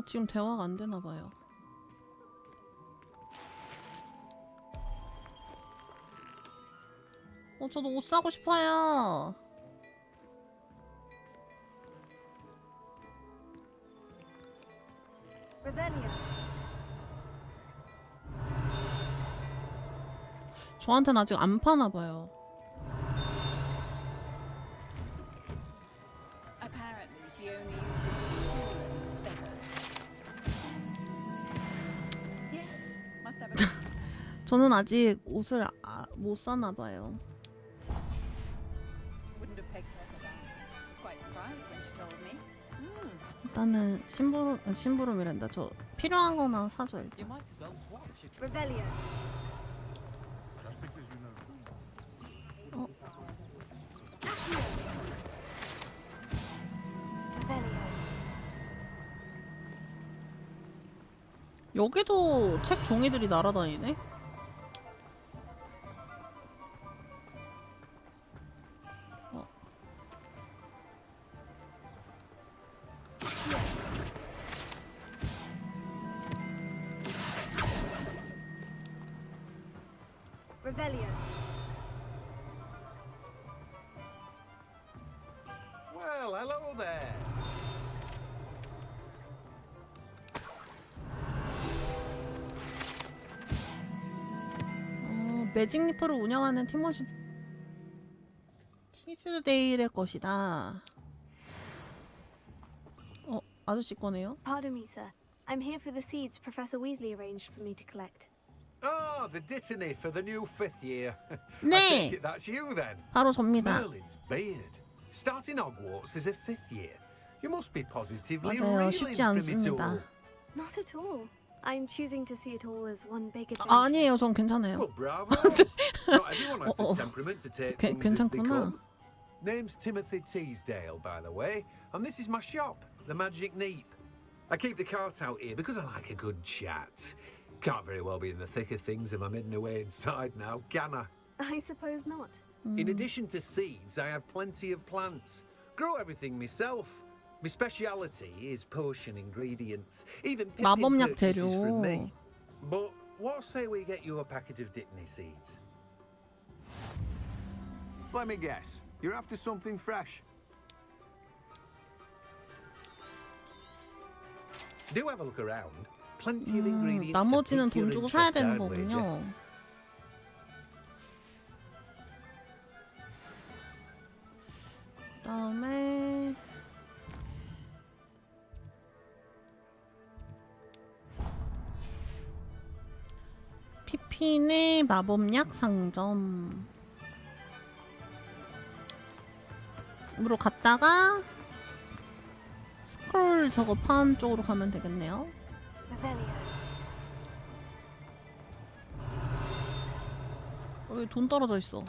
Speaker 1: 지금 대화가 안 되나 봐요. 저도 옷 사고 싶어요. 저한테는 아직 안 파나 봐요. 저는 아직 옷을 못 사나 봐요. 일단은 심부름이란다. 저 필요한 거나 사줘 일단. 여기도 책 종이들이 날아다니네?
Speaker 3: Revelio.
Speaker 6: Well, hello there.
Speaker 1: 매직 리프를 운영하는 티모시 티즈데일의 것이다. 아저씨 거네요.
Speaker 3: Pardon me, sir. I'm here for the seeds Professor Weasley arranged for me to collect.
Speaker 6: Ah, the dittany for the new 5th year. I
Speaker 1: 네.
Speaker 6: take it that's you then.
Speaker 1: 바로 접니다.
Speaker 6: Merlin's beard. Starting Hogwarts as a 5th year. You must be positively
Speaker 1: 맞아요.
Speaker 6: reeling
Speaker 1: 쉽지
Speaker 6: from it
Speaker 1: 않습니다.
Speaker 6: all.
Speaker 3: Not at all. I'm choosing to see it all as one big adventure.
Speaker 1: 아니에요. 전 괜찮아요.
Speaker 6: Well, bravo. Not everyone has the temperament to take things as they
Speaker 1: 괜찮구나.
Speaker 6: come. Name's Timothy Teasdale, by the way, and this is my shop, the Magic Neep. I keep the cart out here because I like a good chat. Can't very well be in the thick of things if I'm hidden away inside now, can I?
Speaker 3: I suppose not.
Speaker 6: In addition to seeds, I have plenty of plants. Grow everything myself. My speciality is potion ingredients. Even Pippin
Speaker 1: 마법약
Speaker 6: purchases
Speaker 1: 재료.
Speaker 6: from me. But what say we get you a packet of Dittany seeds?
Speaker 8: Let me guess. You're after something fresh.
Speaker 6: Do have a look around. Plenty of ingredients.
Speaker 1: 나머지는
Speaker 6: to pique your
Speaker 1: 돈 주고 사야
Speaker 6: interest,
Speaker 1: 되는
Speaker 6: I'd wager.
Speaker 1: 거군요. 그다음에 피핀의 마법약 상점 으로 갔다가 스크롤 저거 파는 쪽으로 가면 되겠네요. 여기 돈 떨어져 있어.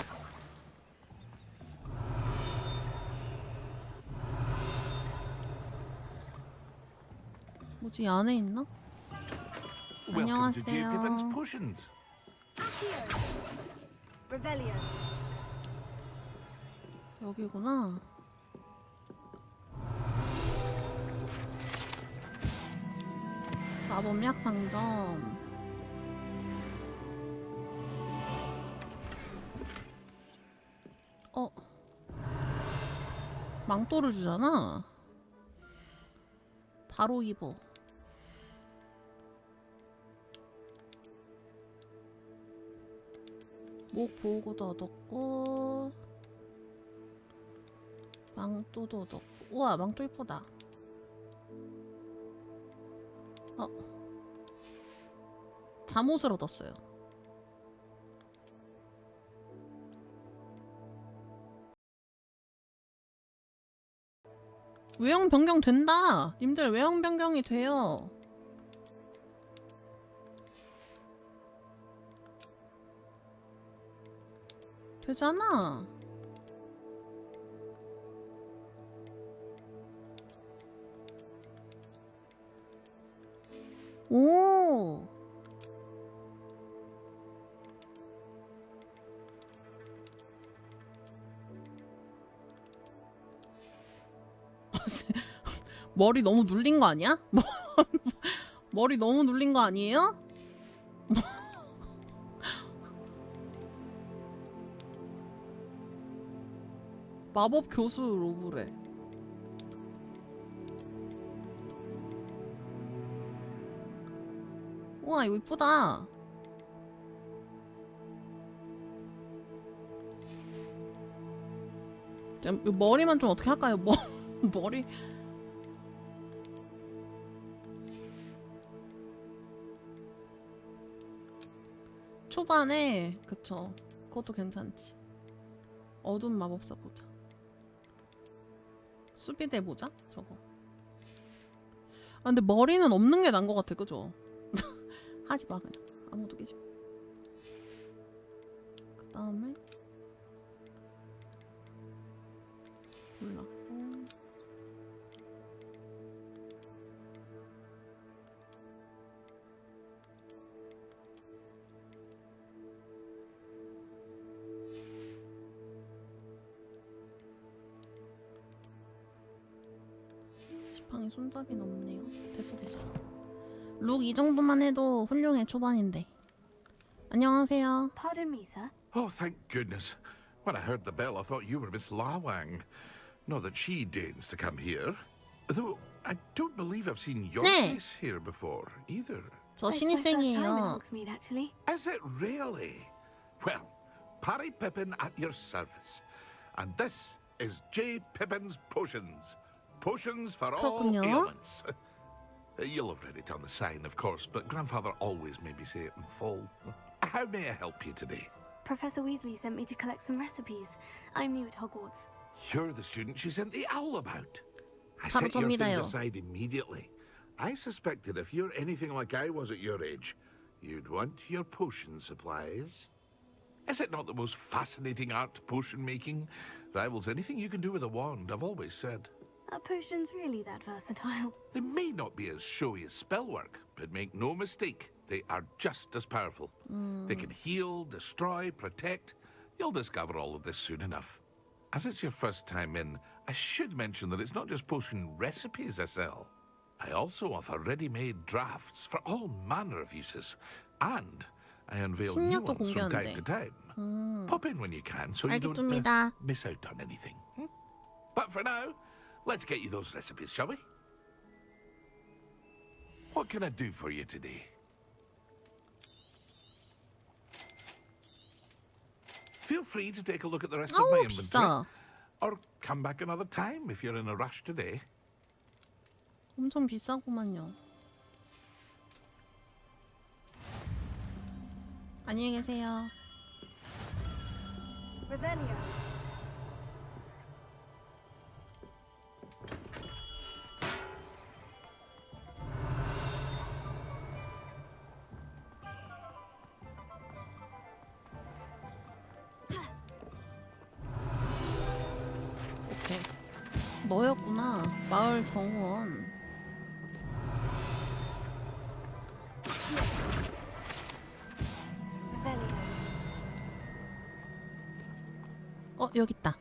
Speaker 1: 뭐지, 이 안에 있나?
Speaker 8: Welcome to Dear Pippin's
Speaker 1: 안녕하세요.
Speaker 8: Potions.
Speaker 3: Revelio.
Speaker 1: 여기구나. 마법약 상점. 망토를 주잖아. 바로 입어. 목 보호구도 얻었고 망토도 얻었고. 우와, 망토 이쁘다. 잠옷을 얻었어요. 외형 변경 된다. 님들 외형 변경이 돼요. 되잖아. 오. 머리 너무 눌린 거 아니야? 머리 너무 눌린 거 아니에요? 마법 교수 로브래. 우와, 이거 이쁘다. 머리만 좀 어떻게 할까요? 머리. 초반에 그쵸. 그것도 괜찮지. 어두운 마법사 보자. 수비대 보자. 저거. 아, 근데 머리는 없는 게 나은 것 같아. 그죠? 하지 마, 그냥. 아무도 끼지 마. 그 다음에 골랐고. 방에 손잡이는 없네요. 됐어. 룩 이 정도만 해도 훌륭해. 초반인데. 안녕하세요.
Speaker 3: Pardon me, sir.
Speaker 10: Oh, thank goodness. When I heard the bell, I thought you were Miss Lawang. Not that she deigns to come here. Though I don't believe I've seen your face here before, either.
Speaker 1: 저
Speaker 3: It's my first time in
Speaker 1: 신입생이에요.
Speaker 3: Hogsmeade, actually.
Speaker 10: Is it really? Well, Parry Pippin at your service. And this is J. Pippin's Potions. Potions for all
Speaker 1: 그렇군요.
Speaker 10: ailments. You'll have read it on the sign, of course, but Grandfather always made me say it in full. How may I help you today?
Speaker 3: Professor Weasley sent me to collect some recipes. I'm new at Hogwarts.
Speaker 10: You're the student she sent the owl about. I
Speaker 1: 바로
Speaker 10: set your things
Speaker 1: 접니다요.
Speaker 10: aside immediately. I suspected if you're anything like I was at your age, you'd want your potion supplies. Is it not the most fascinating art, potion making? Rivals anything you can do with a wand, I've always said.
Speaker 3: Are potions really that versatile?
Speaker 10: They may not be as showy as spellwork, but make no mistake, they are just as powerful. They can heal, destroy, protect. You'll discover all of this soon enough. As it's your first time in, I should mention that it's not just potion recipes I sell. I also offer ready-made drafts for all manner of uses. And I unveil new
Speaker 1: 신약도
Speaker 10: ones from time
Speaker 1: 공개한대.
Speaker 10: to time. Pop in when you can so you don't
Speaker 1: 알겠습니다.
Speaker 10: miss out on anything. But for now, let's get you those recipes, shall we? What can I do for you today? Feel free to take a look at the rest of my
Speaker 1: 아우
Speaker 10: inventory.
Speaker 1: 비싸.
Speaker 10: Or come back another time if you're in a rush today.
Speaker 1: 엄청 비싸구만요. 안녕히 계세요.
Speaker 3: Revelio.
Speaker 1: 오케이. 너였구나. 마을 정원.
Speaker 3: Revelio.
Speaker 1: 여기 있다.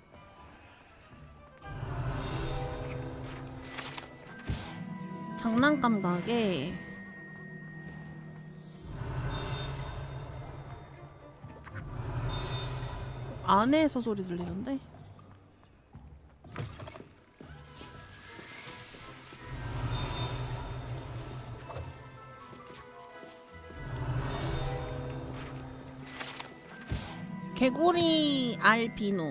Speaker 1: 장난감 가게. 안에서 소리 들리던데? 개구리 알비노.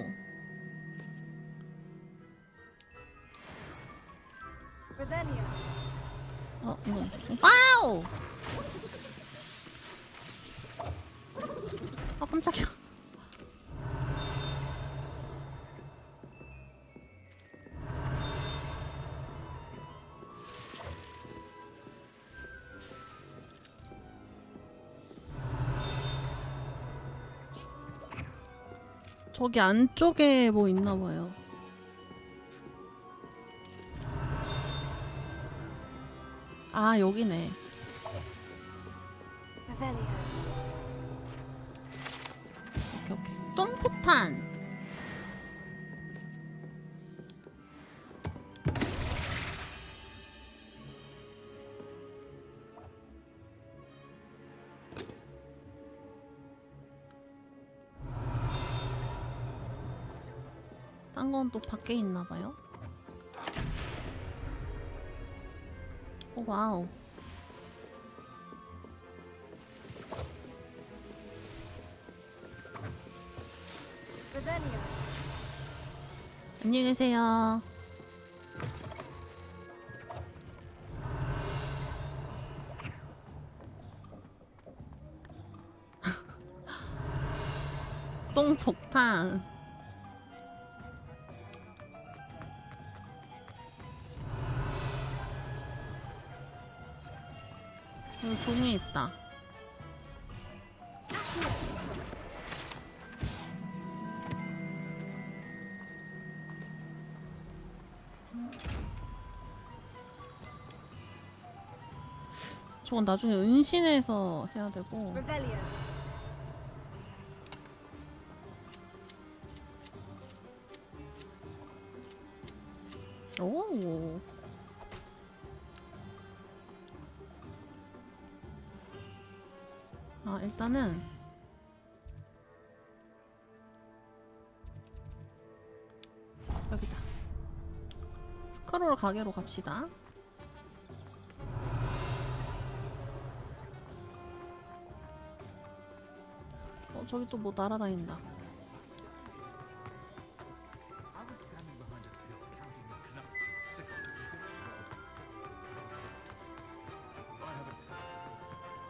Speaker 3: Revelio.
Speaker 1: 이거. 와우! 깜짝이야. 저기 안쪽에 뭐 있나 봐요. 아, 여기네.
Speaker 3: Revelio.
Speaker 1: 오케이. 똥포탄. 딴 건 또 밖에 있나 봐요. 오, 와우.
Speaker 3: Revelio.
Speaker 1: 안녕히 계세요. 똥폭탄. 여기 종이 있다. 저건 나중에 은신해서 해야 되고.
Speaker 3: Revelio.
Speaker 1: 오. 아, 일단은 여기다. 스크롤 가게로 갑시다. 저기 또 뭐 날아다닌다.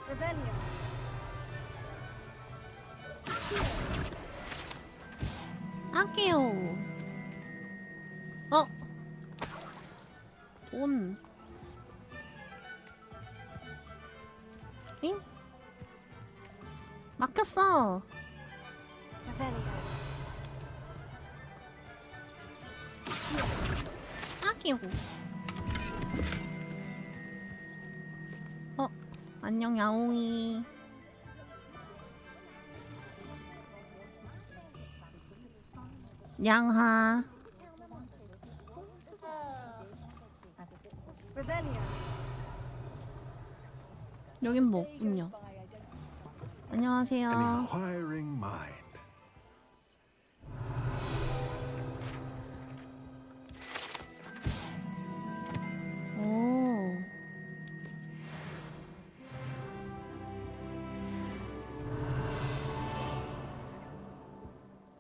Speaker 3: Revelio.
Speaker 1: 아껴요. 돈. 응? 막혔어.
Speaker 3: Revelio.
Speaker 1: 아끼고. 안녕 야옹이. 양하.
Speaker 3: Revelio.
Speaker 1: 여긴 뭐 없군요. 안녕하세요.
Speaker 13: An inquiring mind.
Speaker 1: 오.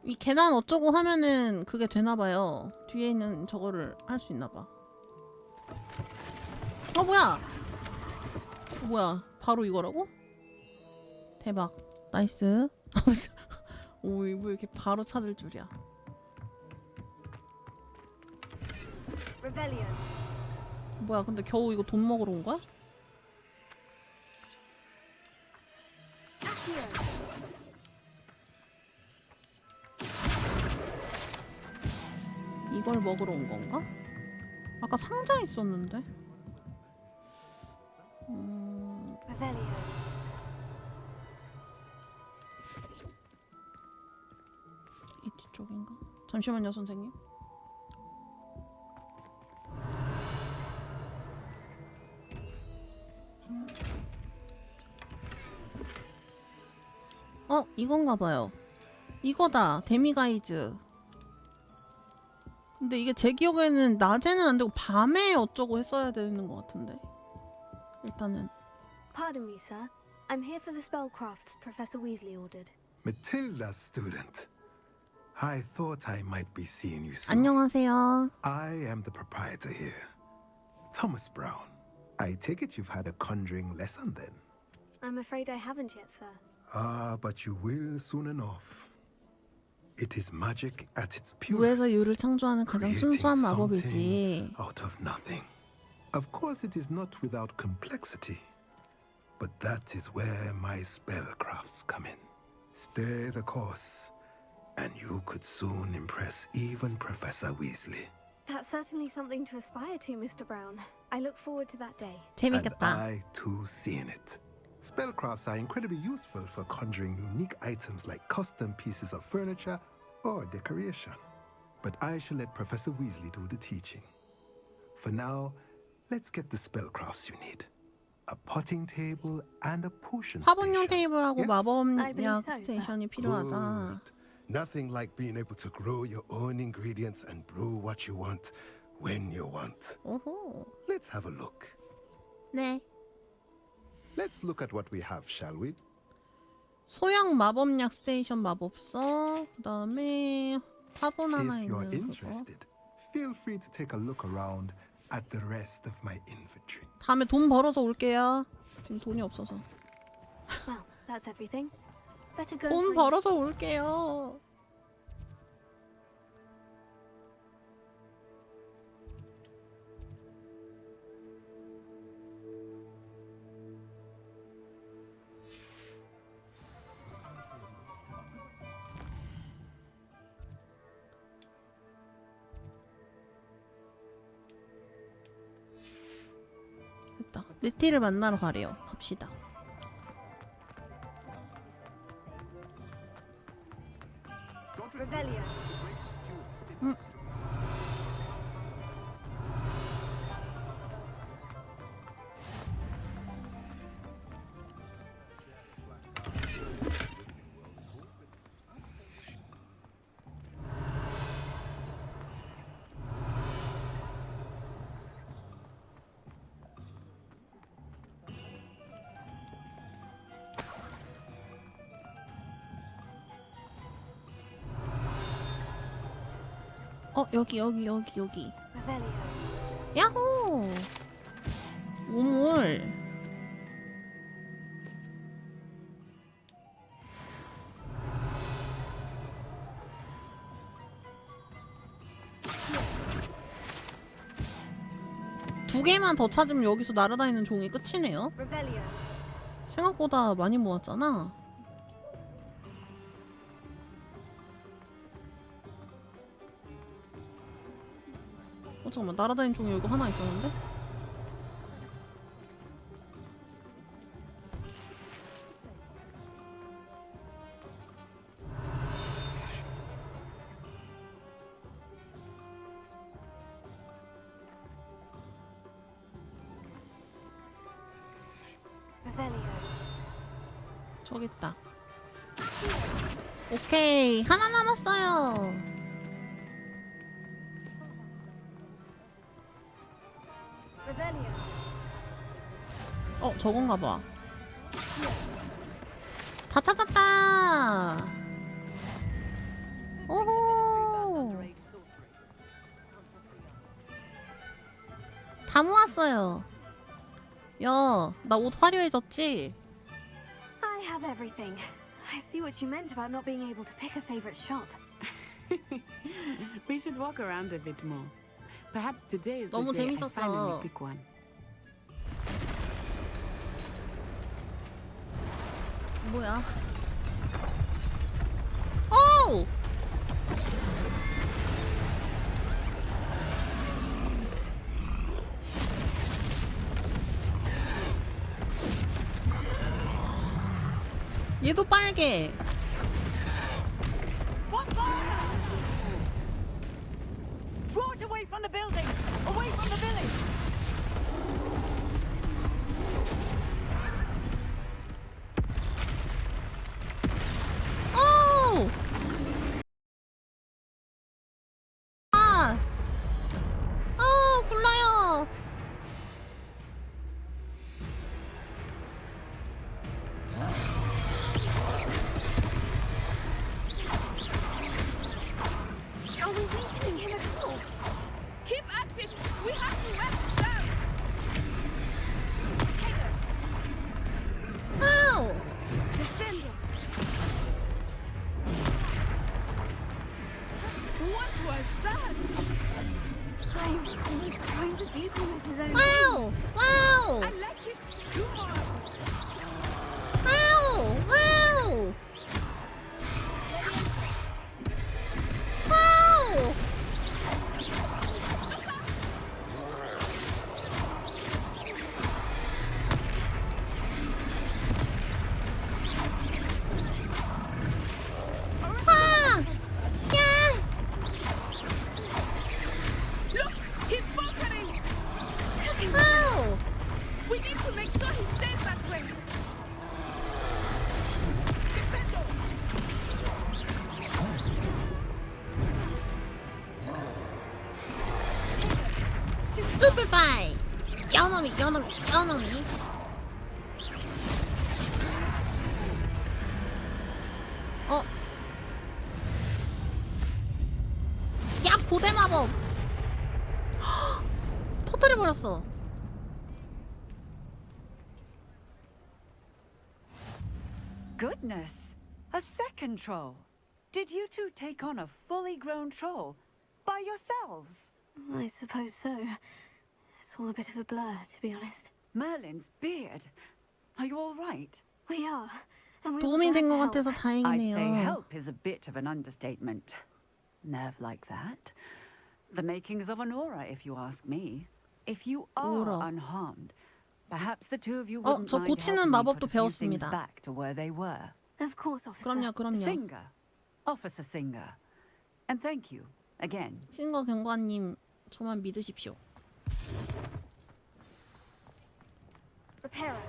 Speaker 1: 이 계단 어쩌고 하면은 그게 되나봐요. 뒤에 있는 저거를 할 수 있나봐. 뭐야? 뭐야? 바로 이거라고? 대박. 나이스. 오, 이거 이렇게 바로 찾을 줄이야.
Speaker 3: Revelio.
Speaker 1: 뭐야? 근데 겨우 이거 돈 먹으러 온 거야? 이걸 먹으러 온 건가? 아까 상자 있었는데.
Speaker 3: Revelio.
Speaker 1: 이 뒤쪽인가? 잠시만요, 선생님. 이건가 봐요. 이거다. 데미가이즈. 근데 이게 제 기억에는 낮에는 안 되고 밤에 어쩌고 했어야 되는 것 같은데. 일단은.
Speaker 3: Pardon me, sir. I'm here for the spellcrafts Professor Weasley ordered.
Speaker 13: Matilda's student. I thought I might be seeing you soon.
Speaker 1: 안녕하세요.
Speaker 13: I am the proprietor here, Thomas Brown. I take it you've had a conjuring lesson then?
Speaker 3: I'm afraid I haven't yet, sir.
Speaker 13: Ah, but you will soon enough. It is magic at its
Speaker 1: 무에서
Speaker 13: purest,
Speaker 1: 유를 창조하는 가장 순수한
Speaker 13: creating
Speaker 1: 마법이지.
Speaker 13: something out of nothing. Of course, it is not without complexity, but that is where my spellcrafts come in. Stay the course, and you could soon impress even Professor Weasley.
Speaker 3: That's certainly something to aspire to, Mr. Brown. I look forward to that day.
Speaker 13: And I too seeing it. Spellcrafts are incredibly useful for conjuring unique items like custom pieces of furniture or decoration. But I shall let Professor Weasley do the teaching. For now, let's get the spellcrafts you need. A potting table and a potion
Speaker 1: 화분용
Speaker 13: station.
Speaker 1: 테이블하고
Speaker 13: Yes?
Speaker 1: 마법약 스테이션이 필요하다.
Speaker 13: Good. Nothing like being able to grow your own ingredients and brew what you want when you want.
Speaker 1: 오호.
Speaker 13: Let's have a look.
Speaker 1: 네.
Speaker 13: Let's look at what we have, shall we?
Speaker 1: 소형 마법약 스테이션 마법서. 그다음에 화분 하나
Speaker 13: If you're
Speaker 1: 있는 그거.
Speaker 13: interested, feel free to take a look around at the rest of my inventory.
Speaker 1: 다음에 돈 벌어서 올게요. 지금 돈이 없어서.
Speaker 3: Well, that's everything. Better go.
Speaker 1: 돈 벌어서 올게요. 됐다. 네티를 만나러 가래요. 갑시다.
Speaker 3: Revelio.
Speaker 1: 여기. 야호! 우물. 두 개만 더 찾으면 여기서 날아다니는 종이 끝이네요. 생각보다 많이 모았잖아. 잠깐만, 날아다니는 종이 여기 하나 있었는데? 저기 있다. 오케이, 하나 남았어요. 저건가 봐. 다 찾았다. 오호. 다 모았어요. 야, 나 옷 화려해졌지?
Speaker 3: I have everything. I see what you meant about not being able to pick a favorite shop.
Speaker 19: We should walk around a bit more. Perhaps today is the
Speaker 1: 너무
Speaker 19: day I
Speaker 1: 재밌었어.
Speaker 19: finally pick one.
Speaker 1: 뭐야? 오! 얘도 빨개.
Speaker 2: Draw it away from the building! Away from the village!
Speaker 1: 오! 굴러요.
Speaker 3: Are we weakening him at all?
Speaker 19: Keep at it! We have to rest down!
Speaker 1: Ow!
Speaker 19: Descend! What was that?
Speaker 3: He's trying to beat him at his own
Speaker 1: Wow! Wow!
Speaker 19: I like it! Do more!
Speaker 1: Wow! Wow! Wow! 아! 야!
Speaker 19: Look! He's faltering!
Speaker 1: Wow!
Speaker 19: We need to make sure he stays that way! Descendo!
Speaker 1: Stupefy! 연놈이. 야, 고대 마법! 터뜨려버렸어.
Speaker 2: Goodness! A second troll! Did you two take on a fully grown troll? By yourselves?
Speaker 3: I suppose so. It's all a bit of a blur, to be honest.
Speaker 2: Merlin's beard. Are you all right?
Speaker 3: We are. And we
Speaker 1: 도움이 된 것
Speaker 3: help.
Speaker 1: 같아서
Speaker 2: I'd say
Speaker 1: 다행이네요.
Speaker 2: help is a bit of an understatement. Nerve like that. The makings of an aura, if you ask me. If you are
Speaker 1: Aura.
Speaker 2: unharmed, perhaps the two of you wouldn't
Speaker 1: 저
Speaker 2: mind
Speaker 1: 고치는
Speaker 2: helping me
Speaker 1: 마법도
Speaker 2: put a few things
Speaker 1: 배웠습니다.
Speaker 2: back to where they were.
Speaker 3: Of course, officer.
Speaker 1: 그럼요.
Speaker 2: Singer. Officer Singer. And thank you, again.
Speaker 1: 싱거 경관님, 저만 믿으십시오.
Speaker 3: Repairer.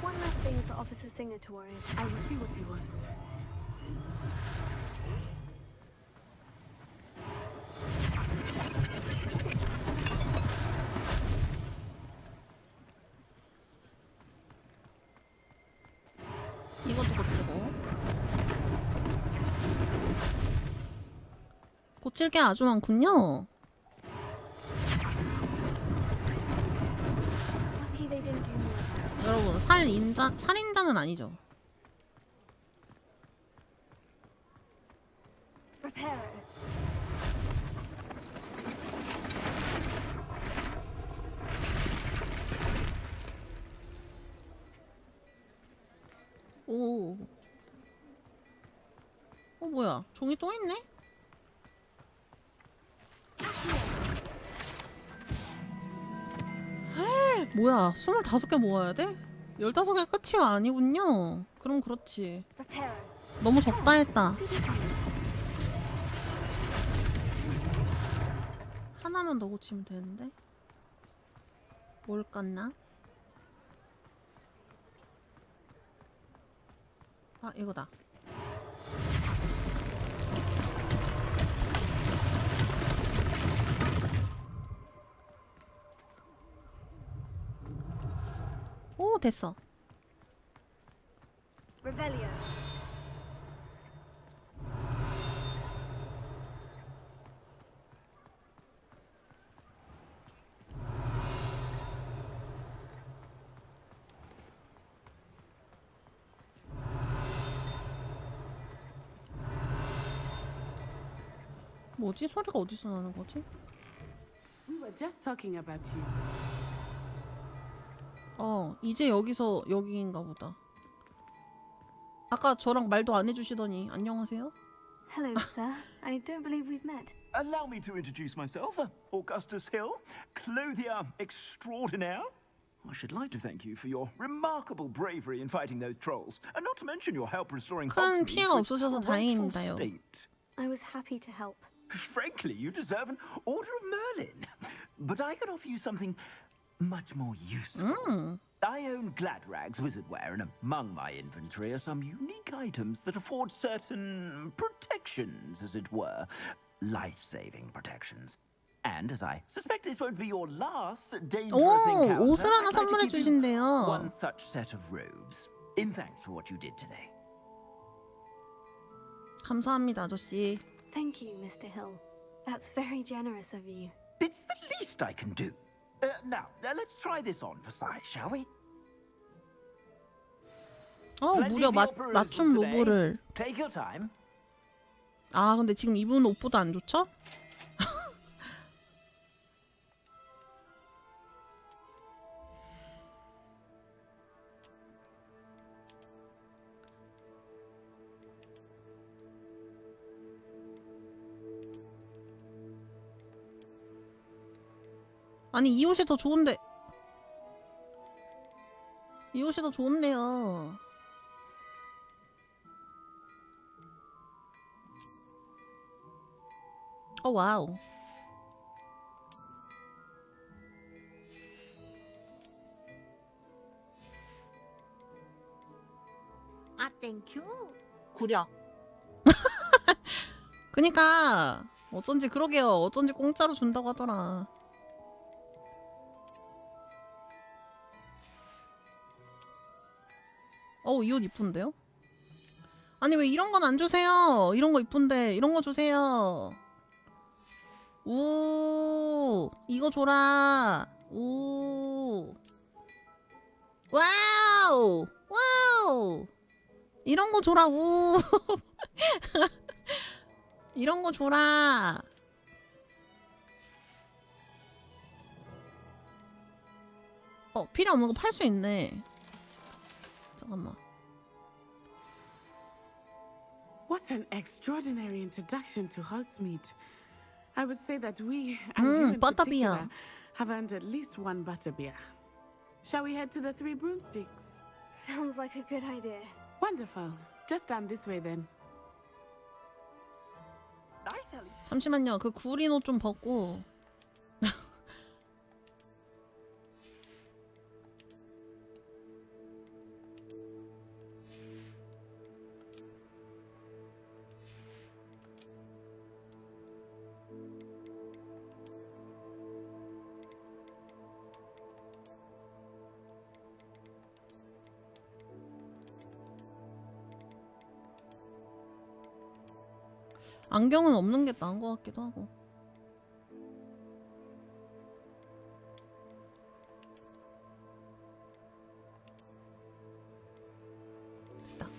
Speaker 3: One last thing for Officer Singer to worry about.
Speaker 19: I will see what he wants.
Speaker 1: 이것도 고치고. 잊을 게 아주 많군요.
Speaker 3: Lucky they didn't do more.
Speaker 1: 여러분, 살인자는 아니죠.
Speaker 3: Reparo.
Speaker 1: 오. 뭐야? 종이 또 있네? 헤, 뭐야? 25개 모아야 돼? 15개 끝이 아니군요. 그럼 그렇지. 너무 적다 했다. 하나만 더 고치면 되는데. 뭘 깠나? 아, 이거다. 오, 됐어.
Speaker 3: Revelio.
Speaker 1: 뭐지? 소리가 어디서 나는 거지?
Speaker 22: We were just talking about you.
Speaker 1: 이제 여기인가 보다. 아까 저랑 말도 안 해주시더니 안녕하세요?
Speaker 3: Hello, sir. I don't believe we've met.
Speaker 4: Allow me to introduce myself, Augustus Hill, clothier extraordinaire. I should like to thank you for your remarkable bravery in fighting those trolls, and not to mention your help restoring
Speaker 1: 큰
Speaker 4: Hogsmeade
Speaker 1: 피해가
Speaker 4: to its
Speaker 1: 없으셔서
Speaker 4: rightful
Speaker 1: 다행입니다요.
Speaker 4: state.
Speaker 3: I was happy to help.
Speaker 4: Frankly, you deserve an Order of Merlin. But I can offer you something much more useful. I own Gladrag's wizardware, and among my inventory are some unique items that afford certain protections, as it were. Life-saving protections. And as I suspect this won't be your last dangerous encounter,
Speaker 1: 옷을 하나
Speaker 4: I'd like to
Speaker 1: 선물해
Speaker 4: give you
Speaker 1: 주신대요.
Speaker 4: one such set of robes, in thanks for what you did today.
Speaker 1: 감사합니다, 아저씨.
Speaker 3: Thank you, Mr. Hill. That's very generous of you.
Speaker 4: It's the least I can do. Now, let's try this on for size, shall we?
Speaker 1: 무려 맞춤 로보를.
Speaker 4: Take your time.
Speaker 1: 아, 근데 지금 입은 옷보다 안 좋죠? 아니, 이 옷이 더 좋은데. 이 옷이 더 좋은데요. 와우.
Speaker 17: 아, 땡큐.
Speaker 1: 구려. 그니까 어쩐지 그러게요. 어쩐지 공짜로 준다고 하더라. 이 옷 이쁜데요? 아니 왜 이런 건 안 주세요? 이런 거 이쁜데 이런 거 주세요. 우 이거 줘라. 우 와우 와우 이런 거 줘라. 우 이런 거 줘라. 필요 없는 거 팔 수 있네. 잠깐만.
Speaker 22: What an extraordinary introduction to Hogsmeade. I would say that we, and you in particular, have earned at least one butterbeer. Shall we head to the Three Broomsticks?
Speaker 3: Sounds like a good idea.
Speaker 22: Wonderful. Just down this way then.
Speaker 1: 잠시만요. 그 구린 옷 좀 벗고. 안경은 없는 게 나은 것 같기도 하고. 됐다.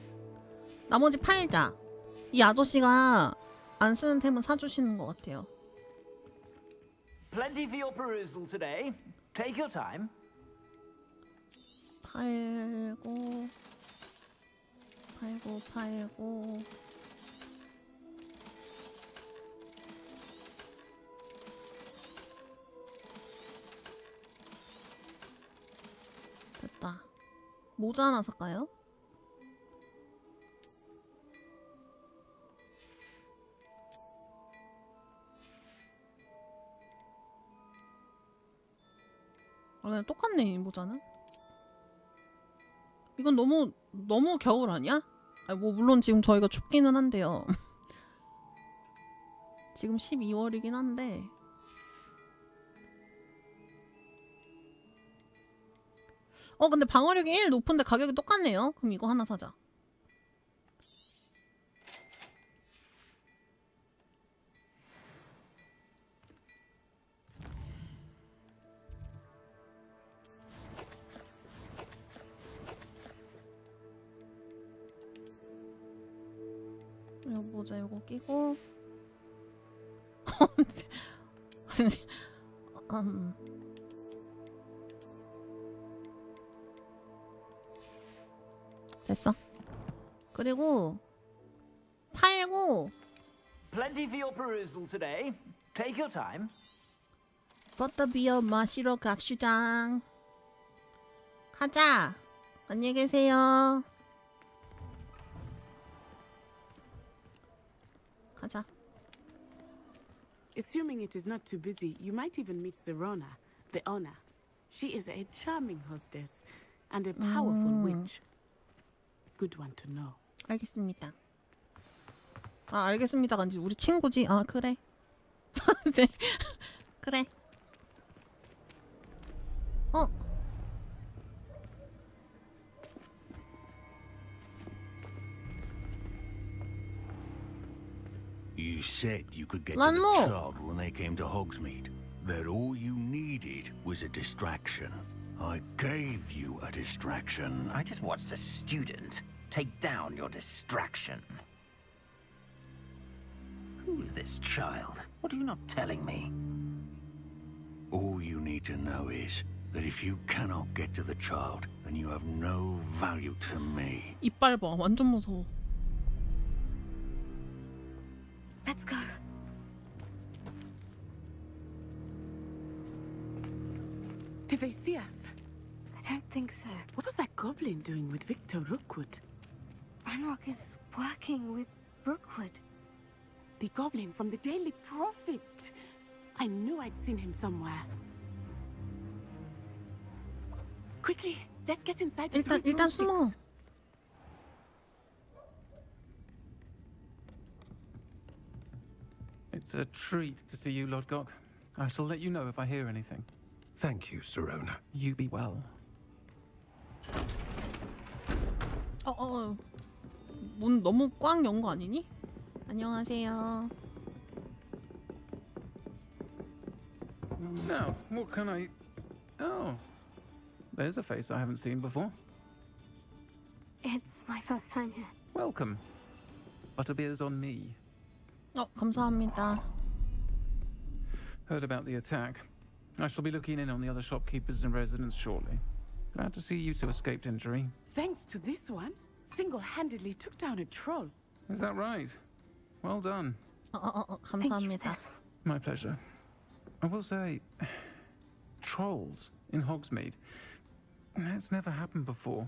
Speaker 1: 나머지 팔자. 이 아저씨가 안 쓰는 템은 사주시는 것 같아요.
Speaker 12: Plenty for your perusal today. Take your time.
Speaker 1: 팔고 됐다. 모자 하나 살까요? 똑같네 이 모자는. 이건 너무 겨울 아니야? 아니, 뭐 물론 지금 저희가 춥기는 한데요. 지금 12월이긴 한데 근데 방어력이 1 높은데 가격이 똑같네요. 그럼 이거 하나 사자. 이거 모자 이거 끼고 됐어. 그리고 팔고
Speaker 12: Plenty for your perusal today. Take your time.
Speaker 1: 버터비어 마시러 갑시다. 가자. 안녕히 계세요. 가자.
Speaker 22: Assuming it is not too busy, you might even meet Serona, the owner. She is a charming hostess and a powerful witch. Good one to know.
Speaker 1: 알겠습니다. 아 알겠습니다가 아니지 우리 친구지. 아 그래. 네. 그래.
Speaker 5: You said you could get to the child when they came to Hogsmeade. That all you needed was a distraction. I gave you a distraction.
Speaker 12: I just watched a student take down your distraction. Who's this child? What are you not telling me?
Speaker 5: All you need to know is that if you cannot get to the child, then you have no value to me.
Speaker 1: 이빨 봐. 완전 무서워.
Speaker 14: Let's go.
Speaker 22: Did they see us?
Speaker 14: I don't think so.
Speaker 22: What was that goblin doing with Victor Rookwood?
Speaker 3: Ranrock is working with Rookwood.
Speaker 22: The goblin from the Daily Prophet. I knew I'd seen him somewhere. Quickly, let's get inside the
Speaker 1: 일단 숨어.
Speaker 20: It's a treat to see you, Lodgok. I shall let you know if I hear anything.
Speaker 8: Thank you, Serona.
Speaker 20: You be well.
Speaker 1: 문 너무 꽉 연 거 아니니? 안녕하세요.
Speaker 20: Now, what can I... Oh, there's a face I haven't seen before.
Speaker 3: It's my first time here.
Speaker 20: Welcome. Butterbeer's on me.
Speaker 1: 감사합니다.
Speaker 20: Heard about the attack. I shall be looking in on the other shopkeepers and residents shortly. Glad to see you two escaped injury.
Speaker 22: Thanks to this one, single-handedly took down a troll.
Speaker 20: Is that right? Well done.
Speaker 1: 감사합니다.
Speaker 20: My pleasure. I will say, trolls in Hogsmeade. That's never happened before.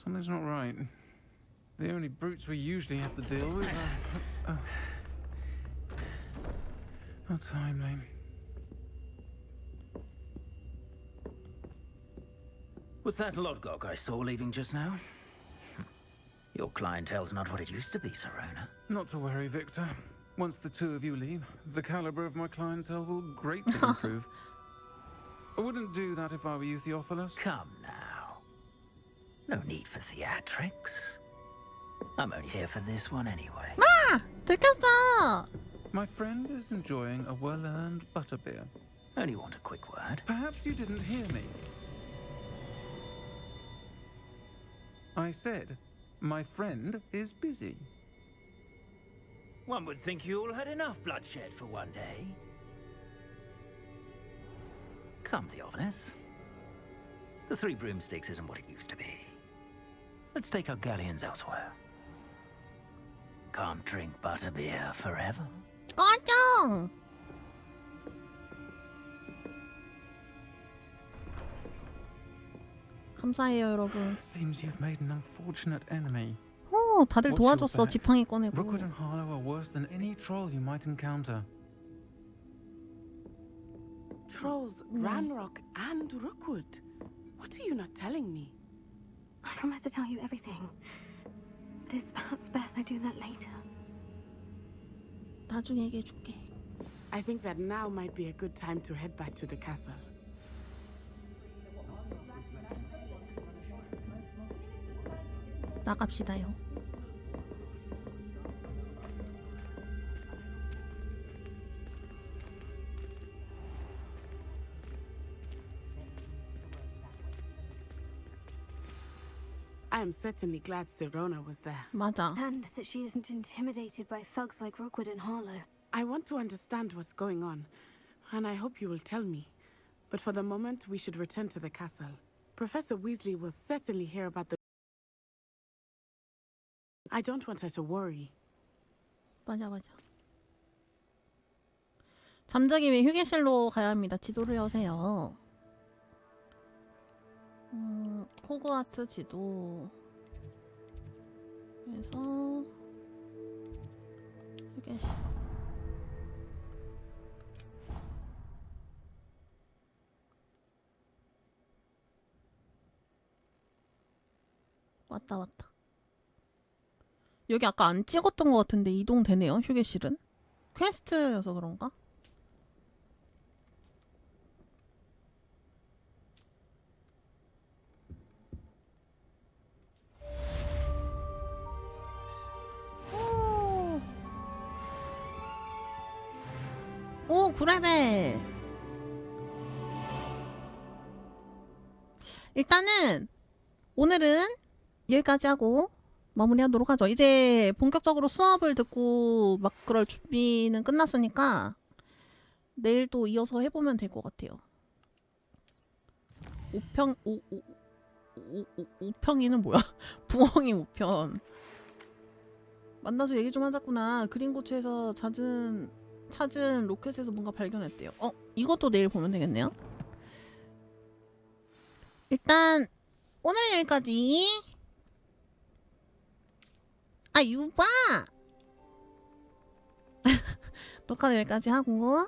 Speaker 20: Something's not right. The only brutes we usually have to deal with are... How timely.
Speaker 12: Was that Lodgok I saw leaving just now? Your clientele's not what it used to be, Serona.
Speaker 20: Not to worry, Victor. Once the two of you leave, the caliber of my clientele will greatly improve. I wouldn't do that if I were you, Theophilus.
Speaker 12: Come now. No need for theatrics. I'm only here for this one anyway.
Speaker 1: 마! 들켰어!
Speaker 20: My friend is enjoying a well-earned butterbeer.
Speaker 12: Only want a quick word.
Speaker 20: Perhaps you didn't hear me. I said, my friend is busy.
Speaker 12: One would think you all had enough bloodshed for one day. Come, Theophilus. The Three Broomsticks isn't what it used to be. Let's take our galleons elsewhere. Can't drink butterbeer forever.
Speaker 1: 꺼져! 감사해요, 여러분.
Speaker 20: Seems you've made an unfortunate enemy.
Speaker 1: 다들 도와줬어. 지팡이 꺼내고.
Speaker 20: Rookwood and Harlow are worse than any troll you might encounter.
Speaker 22: Trolls, Ranrock, and Rookwood. What are you not telling me?
Speaker 3: I promise to tell you everything. But it's perhaps best I do that later.
Speaker 1: 나중에 얘기해줄게.
Speaker 22: I think that now might be a good time to head back to the castle.
Speaker 1: 나갑시다요.
Speaker 22: I am certainly glad Sirona was there.
Speaker 1: 맞아.
Speaker 3: And that she isn't intimidated by thugs like Rookwood and Harlow.
Speaker 22: I want to understand what's going on, and I hope you will tell me. But for the moment, we should return to the castle. Professor Weasley will certainly hear about the... I don't want her to worry.
Speaker 1: 맞아. 잠자기 위해 휴게실로 가야 합니다. 지도를 여세요. 호그와트 지도. 그래서 휴게실. 왔다. 여기 아까 안 찍었던 것 같은데 이동되네요. 휴게실은. 퀘스트여서 그런가? 오, 9레벨. 일단은 오늘은 여기까지 하고 마무리하도록 하죠. 이제 본격적으로 수업을 듣고 막 그럴 준비는 끝났으니까 내일 또 이어서 해보면 될 것 같아요. 5평이는 뭐야? 부엉이 5편. 만나서 얘기 좀 하자꾸나. 그린고츠에서 찾은 로켓에서 뭔가 발견했대요. 이것도 내일 보면 되겠네요. 일단 오늘은 여기까지. 유바! 녹화는 여기까지 하고